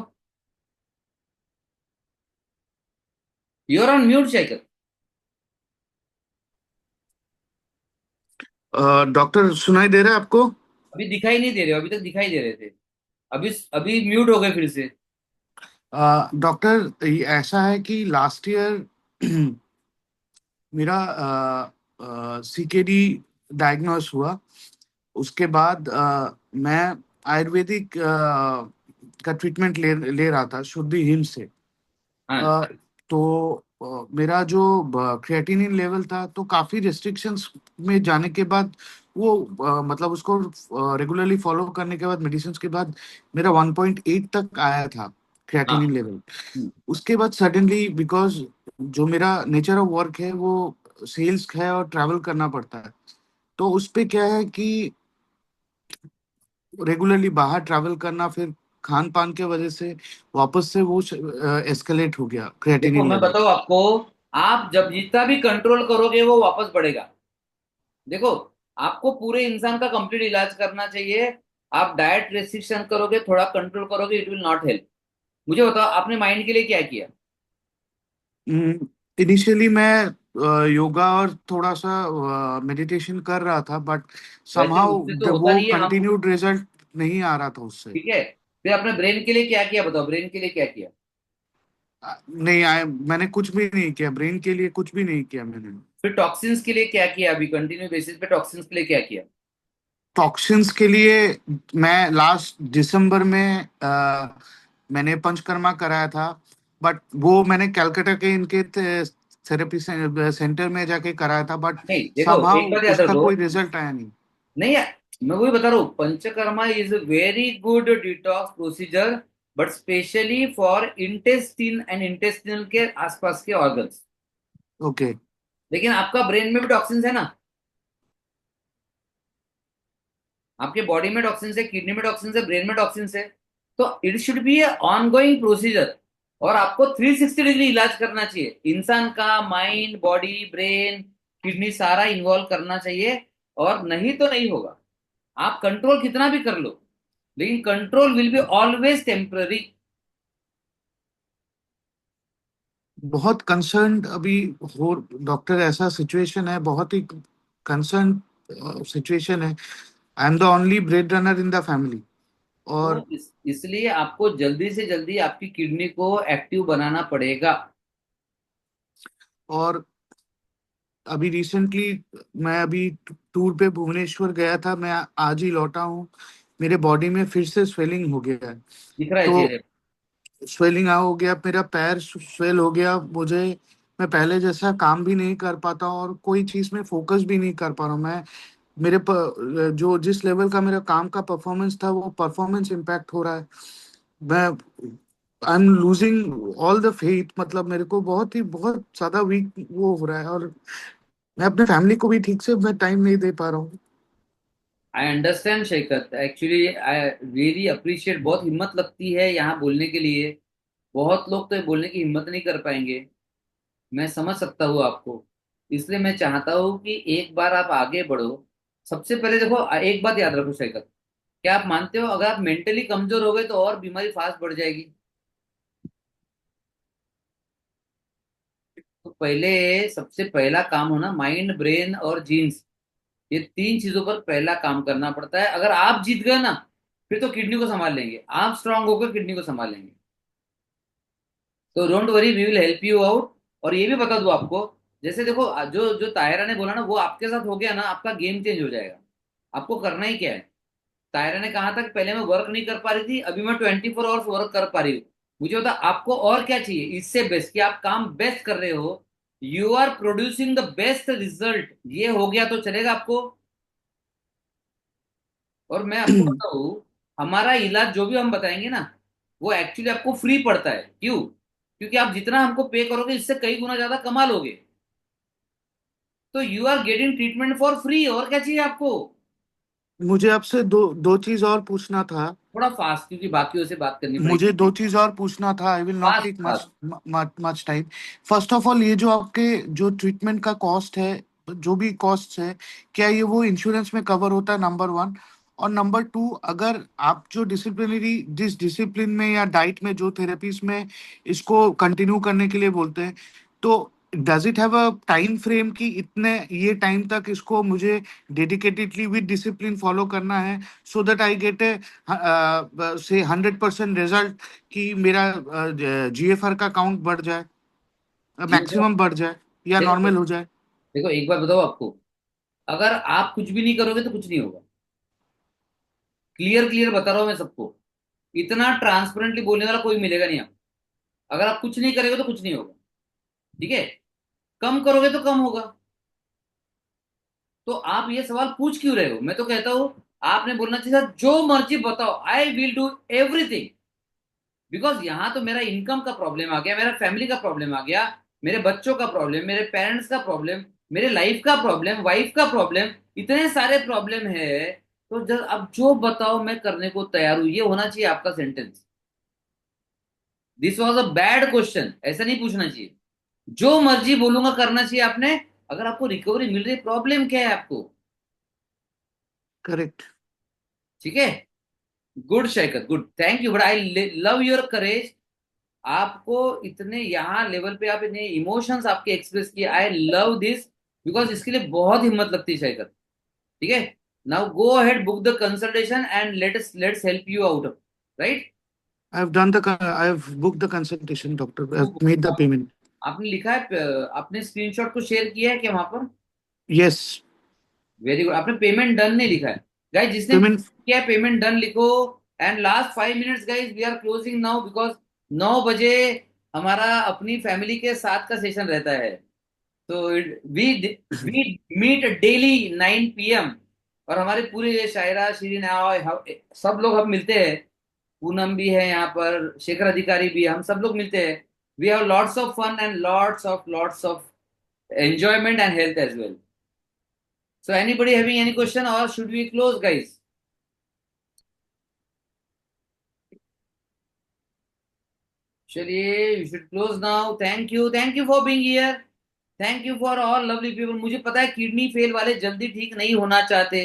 You're on mute Shaikat. Doctor सुनाई दे रहा है आपको? अभी दिखाई नहीं दे रहे हो, अभी तक दिखाई दे रहे थे। अभी अभी म्यूट हो गए फिर से। डॉक्टर, ऐसा है कि लास्ट ईयर मेरा सीकेडी डायग्नोस हुआ। उसके बाद मैं आयुर्वेदिक का ट्रीटमेंट ले रहा था शुद्धि हिम से। हाँ अ, तो मेरा जो क्रिएटिनिन लेवल था, तो काफी रिस्ट्रिक्शंस में जाने के बाद वो मतलब उसको रेगुलरली फॉलो करने के बाद, मेडिसिन के बाद मेरा 1.8 तक आया था हाँ। Creatinine level. हम्म। उसके बाद सडनली, बिकॉज जो मेरा नेचर ऑफ वर्क है वो सेल्स है और ट्रैवल करना पड़ता है, तो उस पे क्या है कि रेगुलरली बाहर ट्रैवल करना, फिर खान पान के वजह से वापस से वो एस्केलेट हो गया देखो क्रिएटिनिन मैं लेवल। बताऊँ आपको, आप जब जितना भी कंट्रोल करोगे वो वापस बढ़ेगा। देखो, आपको पूरे इंसान का कंप्लीट इलाज करना चाहिए। आप डाइट रेस्ट्रिक्शन करोगे, थोड़ा कंट्रोल करोगे, इट विल नॉट हेल्प। मुझे बताओ आपने माइंड के लिए क्या किया? इनिशियली मैं योगा और थोड़ा सा मेडिटेशन कर रहा था, बट वैसे समहाउ उससे तो होता वो नहीं है हम। कंटिन्यूड रिजल्ट नहीं आ रहा था उससे। ठीक है, फिर आपने ब्रेन के लिए क्या किया बताओ, ब्रेन के लिए क्या किया? नहीं आए, मैंने कुछ भी नहीं किया ब्रेन के लिए, कुछ भी नहीं किया मैंने। फिर टॉक्सिन्स के लिए क्या किया? अभी कंटिन्यू बेसिस पे टॉक्सिन्स के लिए क्या किया? टॉक्सिन्स के लिए मैं लास्ट दिसंबर में मैंने पंचकर्मा कराया था, बट वो मैंने कलकत्ता के इनके थेरेपी सेंटर में जाके कराया था, बट नहीं देखो, एक समहाउ बात याद उसका रखो। कोई रिजल्ट आया नहीं। नहीं यार, मैं वही बता रहा हूँ, panchakarma is a very good detox procedure, but specially for intestine and intestinal के आसपास के ऑर्गन्स। ओके। लेकिन आपका ब्रेन में भी टॉक्सिन्स है ना, आपके बॉडी में टॉक्सिन्स है, किडनी में टॉक्सिन्स है, ब्रेन में टॉक्सिन्स है। तो it should be A ongoing procedure. और आपको 360 डिग्री इलाज करना चाहिए, इंसान का माइंड, बॉडी, ब्रेन, किडनी सारा इन्वॉल्व करना चाहिए। और नहीं तो नहीं होगा। आप कंट्रोल कितना भी कर लो, लेकिन control will be always temporary. बहुत कंसर्न अभी हो डॉक्टर, ऐसा सिचुएशन है, बहुत ही कंसर्न सिचुएशन है। I am the only bread runner in the family. और तो इसलिए आपको जल्दी से जल्दी आपकी किडनी को एक्टिव बनाना पड़ेगा। और अभी रिसेंटली मैं अभी टूर पे भुवनेश्वर गया था, मैं आज ही लौटा हूँ। मेरे बॉडी में फिर से स्वेलिंग हो गया है। दिख रहा है तो चेहरे पे। स्वेलिंग हो गया, मेरा पैर स्वेल हो गया मुझे। मैं पहले जैसा काम भी नहीं कर पाता हूँ और कोई चीज में फोकस भी नहीं कर पा रहा हूँ मैं। जो जिस लेवल का मेरा काम का परफॉर्मेंस था, वो परफॉर्मेंस इम्पैक्ट हो रहा है। मैं I am losing all the faith, मतलब मेरे को बहुत ज्यादा वीक वो हो रहा है, और मैं अपने फैमिली को भी ठीक से मैं टाइम नहीं दे पा रहा हूँ। I understand Shekhar, actually I really appreciate. बहुत हिम्मत लगती है यहाँ बोलने के लिए। बहुत लोग तो ये बोलने की हिम्मत नहीं कर पाएंगे। मैं समझ सकता हूँ आपको। इसलिए मैं चाहता हूँ कि एक बार आप आगे बढ़ो। सबसे पहले देखो, एक बात याद रखो शेखर, क्या आप मानते हो अगर आप मेंटली कमजोर हो गए तो और बीमारी फास्ट बढ़ जाएगी? तो पहले सबसे पहला काम होना माइंड, ब्रेन और जीन्स, ये तीन चीजों पर पहला काम करना पड़ता है। अगर आप जीत गए ना, फिर तो किडनी को संभाल लेंगे, आप स्ट्रांग होकर किडनी को संभाल लेंगे। तो don't worry, we will help you out. और ये भी बता दूं आपको, जैसे देखो, जो जो तायरा ने बोला ना, वो आपके साथ हो गया ना, आपका गेम चेंज हो जाएगा। आपको करना ही क्या है? तायरा ने कहा था कि पहले मैं वर्क नहीं कर पा रही थी, अभी मैं 24 आवर्स वर्क कर पा रही हूँ। मुझे बता आपको और क्या चाहिए इससे बेस्ट, कि आप काम बेस्ट कर रहे हो, you are producing the best result, ये हो गया तो चलेगा आपको। और मैं आपको बताऊं, हमारा इलाज जो भी हम बताएंगे ना, वो एक्चुअली आपको फ्री पड़ता है। क्यों? क्योंकि आप जितना हमको पे करोगे, इससे कई गुना ज्यादा कमा लोगे। तो you are getting treatment for free, और क्या चाहिए आपको? मुझे आपसे दो दो चीज और पूछना था। थोड़ा फास्ट, क्योंकि बाकियों से बात करनी मुझे दो पड़ेगी। चीज और पूछना था, I will not fast take fast. Much much time. First of all, ये जो आपके जो ट्रीटमेंट का कॉस्ट है, जो भी कॉस्ट है, क्या ये वो इंश्योरेंस में कवर होता है, नंबर वन? और नंबर टू, अगर आप जो जिस डिसिप्लिन में या डाइट में जो थेरेपीज में इसको कंटिन्यू करने के लिए बोलते हैं, तो does it have a time frame कि इतने ये टाइम तक इसको मुझे डेडिकेटेडली विद डिसिप्लिन फॉलो करना है, सो दैट आई गेट ए से 100% रिजल्ट, कि मेरा जीएफआर का काउंट बढ़ जाए, जी सर। मैक्सिमम बढ़ जाए, या देखो नॉर्मल हो जाए? देखो, एक बात बताओ आपको, अगर आप कुछ भी नहीं करोगे तो कुछ नहीं होगा। क्लियर क्लियर बता रहा हूं मैं सबको। इतना ट्रांसपेरेंटली बोलने वाला कोई मिलेगा नहीं आपको। अगर आप कुछ नहीं करोगे तो कुछ नहीं होगा। ठीक है? कम करोगे तो कम होगा। तो आप ये सवाल पूछ क्यों रहे हो? मैं तो कहता हूं, आपने बोलना चाहिए था जो मर्जी बताओ, I will do everything. Because यहां तो मेरा इनकम का प्रॉब्लम आ गया, मेरा फैमिली का प्रॉब्लम आ गया, मेरे बच्चों का प्रॉब्लम, मेरे पेरेंट्स का प्रॉब्लम, मेरे लाइफ का प्रॉब्लम, वाइफ का प्रॉब्लम, इतने सारे प्रॉब्लम है। तो जब अब जो बताओ मैं करने को तैयार हूं, ये होना चाहिए आपका sentence. This was a bad question, ऐसा नहीं पूछना चाहिए। जो मर्जी बोलूंगा करना चाहिए आपने। अगर आपको रिकवरी मिल रही, प्रॉब्लम क्या है आपको? करेक्ट। ठीक है, good Shaikat, good, thank you, but I love your courage. आपको इतने यहाँ लेवल पे आप इतने इमोशंस आपके एक्सप्रेस किए, आई लव दिस, बिकॉज इसके लिए बहुत हिम्मत लगती है शैकत। ठीक है, now go ahead, book the consultation and let's help you out, right. I have booked the consultation, doctor. I have made the payment. आपने लिखा है, आपने स्क्रीनशॉट को शेयर किया है क्या वहां पर? Yes. वेरी गुड, आपने पेमेंट डन नहीं लिखा है गाइस, जिसने Payment. किया पेमेंट डन लिखो। And last 5 minutes guys, we are closing now, because 9 बजे हमारा अपनी फैमिली के साथ का सेशन रहता है। तो we we meet daily 9 PM, और हमारे पूरे शायरा शिरीन सब लोग हम मिलते हैं। पूनम भी है यहाँ पर, शेखर अधिकारी भी, हम सब लोग मिलते हैं। We have lots of fun and lots of enjoyment and health as well. So anybody having any question, or should we close, guys? चलिए, you should close now. Thank you for being here. Thank you for all lovely people. मुझे पता है kidney fail वाले जल्दी ठीक नहीं होना चाहते,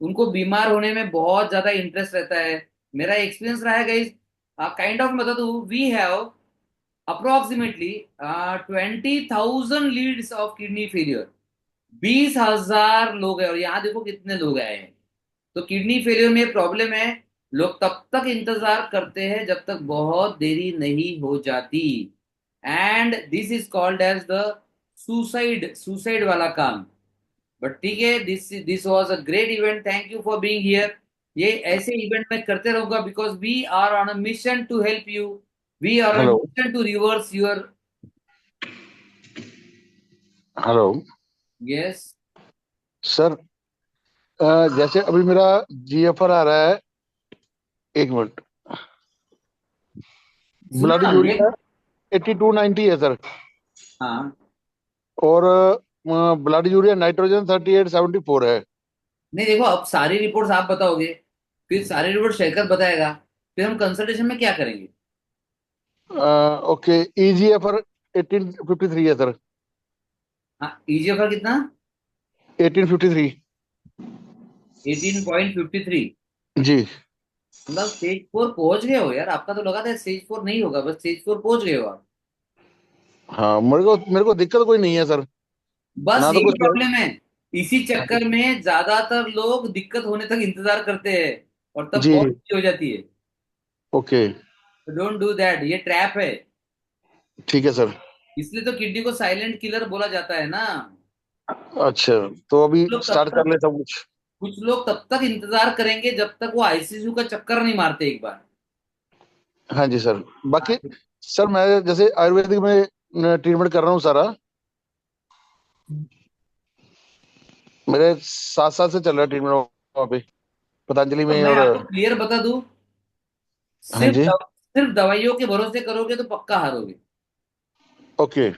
उनको बीमार होने में बहुत ज्यादा इंटरेस्ट रहता है। मेरा एक्सपीरियंस रहा है गाइस, काइंड ऑफ बता दूं, we have approximately 20,000 leads of kidney failure. 20,000 लोग हैं, और यहाँ देखो कितने लोग आए हैं। तो किडनी फेलियर में प्रॉब्लम है, लोग तब तक इंतजार करते हैं जब तक बहुत देरी नहीं हो जाती, and this is called as the suicide वाला काम। बट ठीक है, this was a great event, thank you for being here. ये ऐसे इवेंट मैं करते रहूंगा, because we are on a mission to help you, we are on hello mission to reverse your. Hello yes sir, जैसे अभी मेरा GFR आ रहा है, 1 मिनट, ब्लड सुना यूरिया 8290 है सर, हाँ, और ब्लड यूरिया नाइट्रोजन 3874 है। नहीं देखो, अब सारी रिपोर्ट्स आप बताओगे, फिर सारी रिपोर्ट शेखर बताएगा, फिर हम कंसल्टेशन में क्या करेंगे? ओके, EGFR 1853 है सर, हाँ, ईजीएफआर कितना? 1853 18.53। जी। मतलब स्टेज 4 पहुंच गए हो यार, आपका तो लगा था स्टेज 4 नहीं होगा, बस स्टेज 4 पहुंच गए हो आप। हाँ, मेरे को दिक्कत कोई नहीं है सर, बस ना तो यही कुछ। प्रॉब्लम है, इसी चक्कर में ज्यादातर लोग दिक्कत होने तक इंतजार करते हैं, और तब जी बहुत जी, देरी हो जाती है। ओके, डोंट डू दैट, ये ट्रैप है। ठीक है सर। इसलिए तो किडनी को साइलेंट किलर बोला जाता है ना। अच्छा, तो अभी लोग तब स्टार्ट कर तक लेता हूँ कुछ। कुछ लोग तब तक इंतजार करेंगे जब तक वो आईसीयू का चक्कर नहीं मारते एक बार। हाँ जी सर, बाकी सर मैं जैसे आयुर्वेदिक में ट्रीटमेंट कर रहा हूँ सारा, मेरे 7 साल से चल रहा है ट्रीटमेंट वहाँ पे पतंजलि तो में। मैं और आपको क्लियर बता दूं, हाँ जी, सिर्फ दवाइयों के भरोसे करोगे तो पक्का हारोगे। ओके,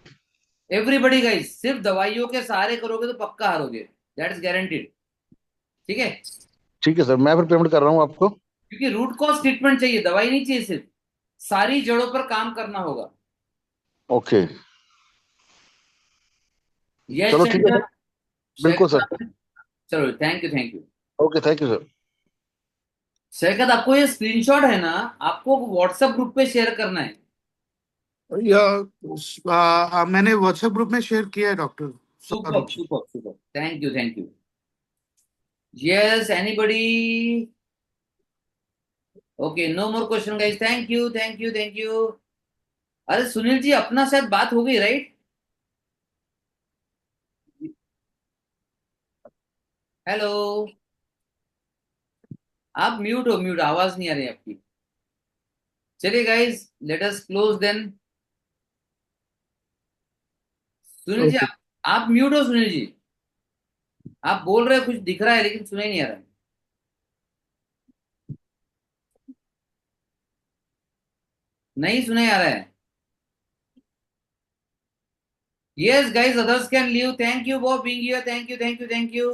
एवरीबडी गाइस, सिर्फ दवाइयों के सहारे करोगे तो पक्का हारोगे, दैट इज गारंटीड। ठीक है, ठीक है सर, मैं फिर पेमेंट कर रहा हूँ आपको। क्योंकि रूट कॉज ट्रीटमेंट चाहिए, दवाई नहीं चाहिए, सिर्फ सारी जड़ों पर काम करना होगा। ओके, यस चलो ठीक है शंकर, सर, बिल्कुल सर, चलो, thank you. Okay, thank you sir. Shaikat, आपको ये स्क्रीनशॉट है ना, आपको व्हाट्सएप ग्रुप पे शेयर करना है। या मैंने व्हाट्सएप ग्रुप में शेयर किया है doctor. Super super super, thank you. Yes, anybody? Okay, no more question guys, thank you. अरे सुनील जी, अपना शायद बात हो गई, राइट? हेलो, आप म्यूट हो, म्यूट, आवाज नहीं आ रही आपकी। चलिए guys, let us close then. Sunil ji, okay, आप म्यूट हो सुनील जी, आप बोल रहे हो, कुछ दिख रहा है लेकिन सुनाई नहीं आ रहा है। नहीं सुनाई आ रहा है। Yes guys, others can leave, thank you for being here, thank you.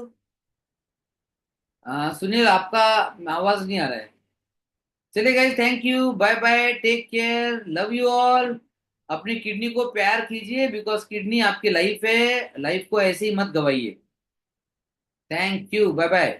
Sunil, आपका आवाज नहीं आ रहा है। चलिए guys, thank you, bye bye, take care, love you all. अपनी किडनी को प्यार कीजिए, बिकॉज किडनी आपकी लाइफ है, लाइफ को ऐसे ही मत गवाइए। Thank you, bye bye.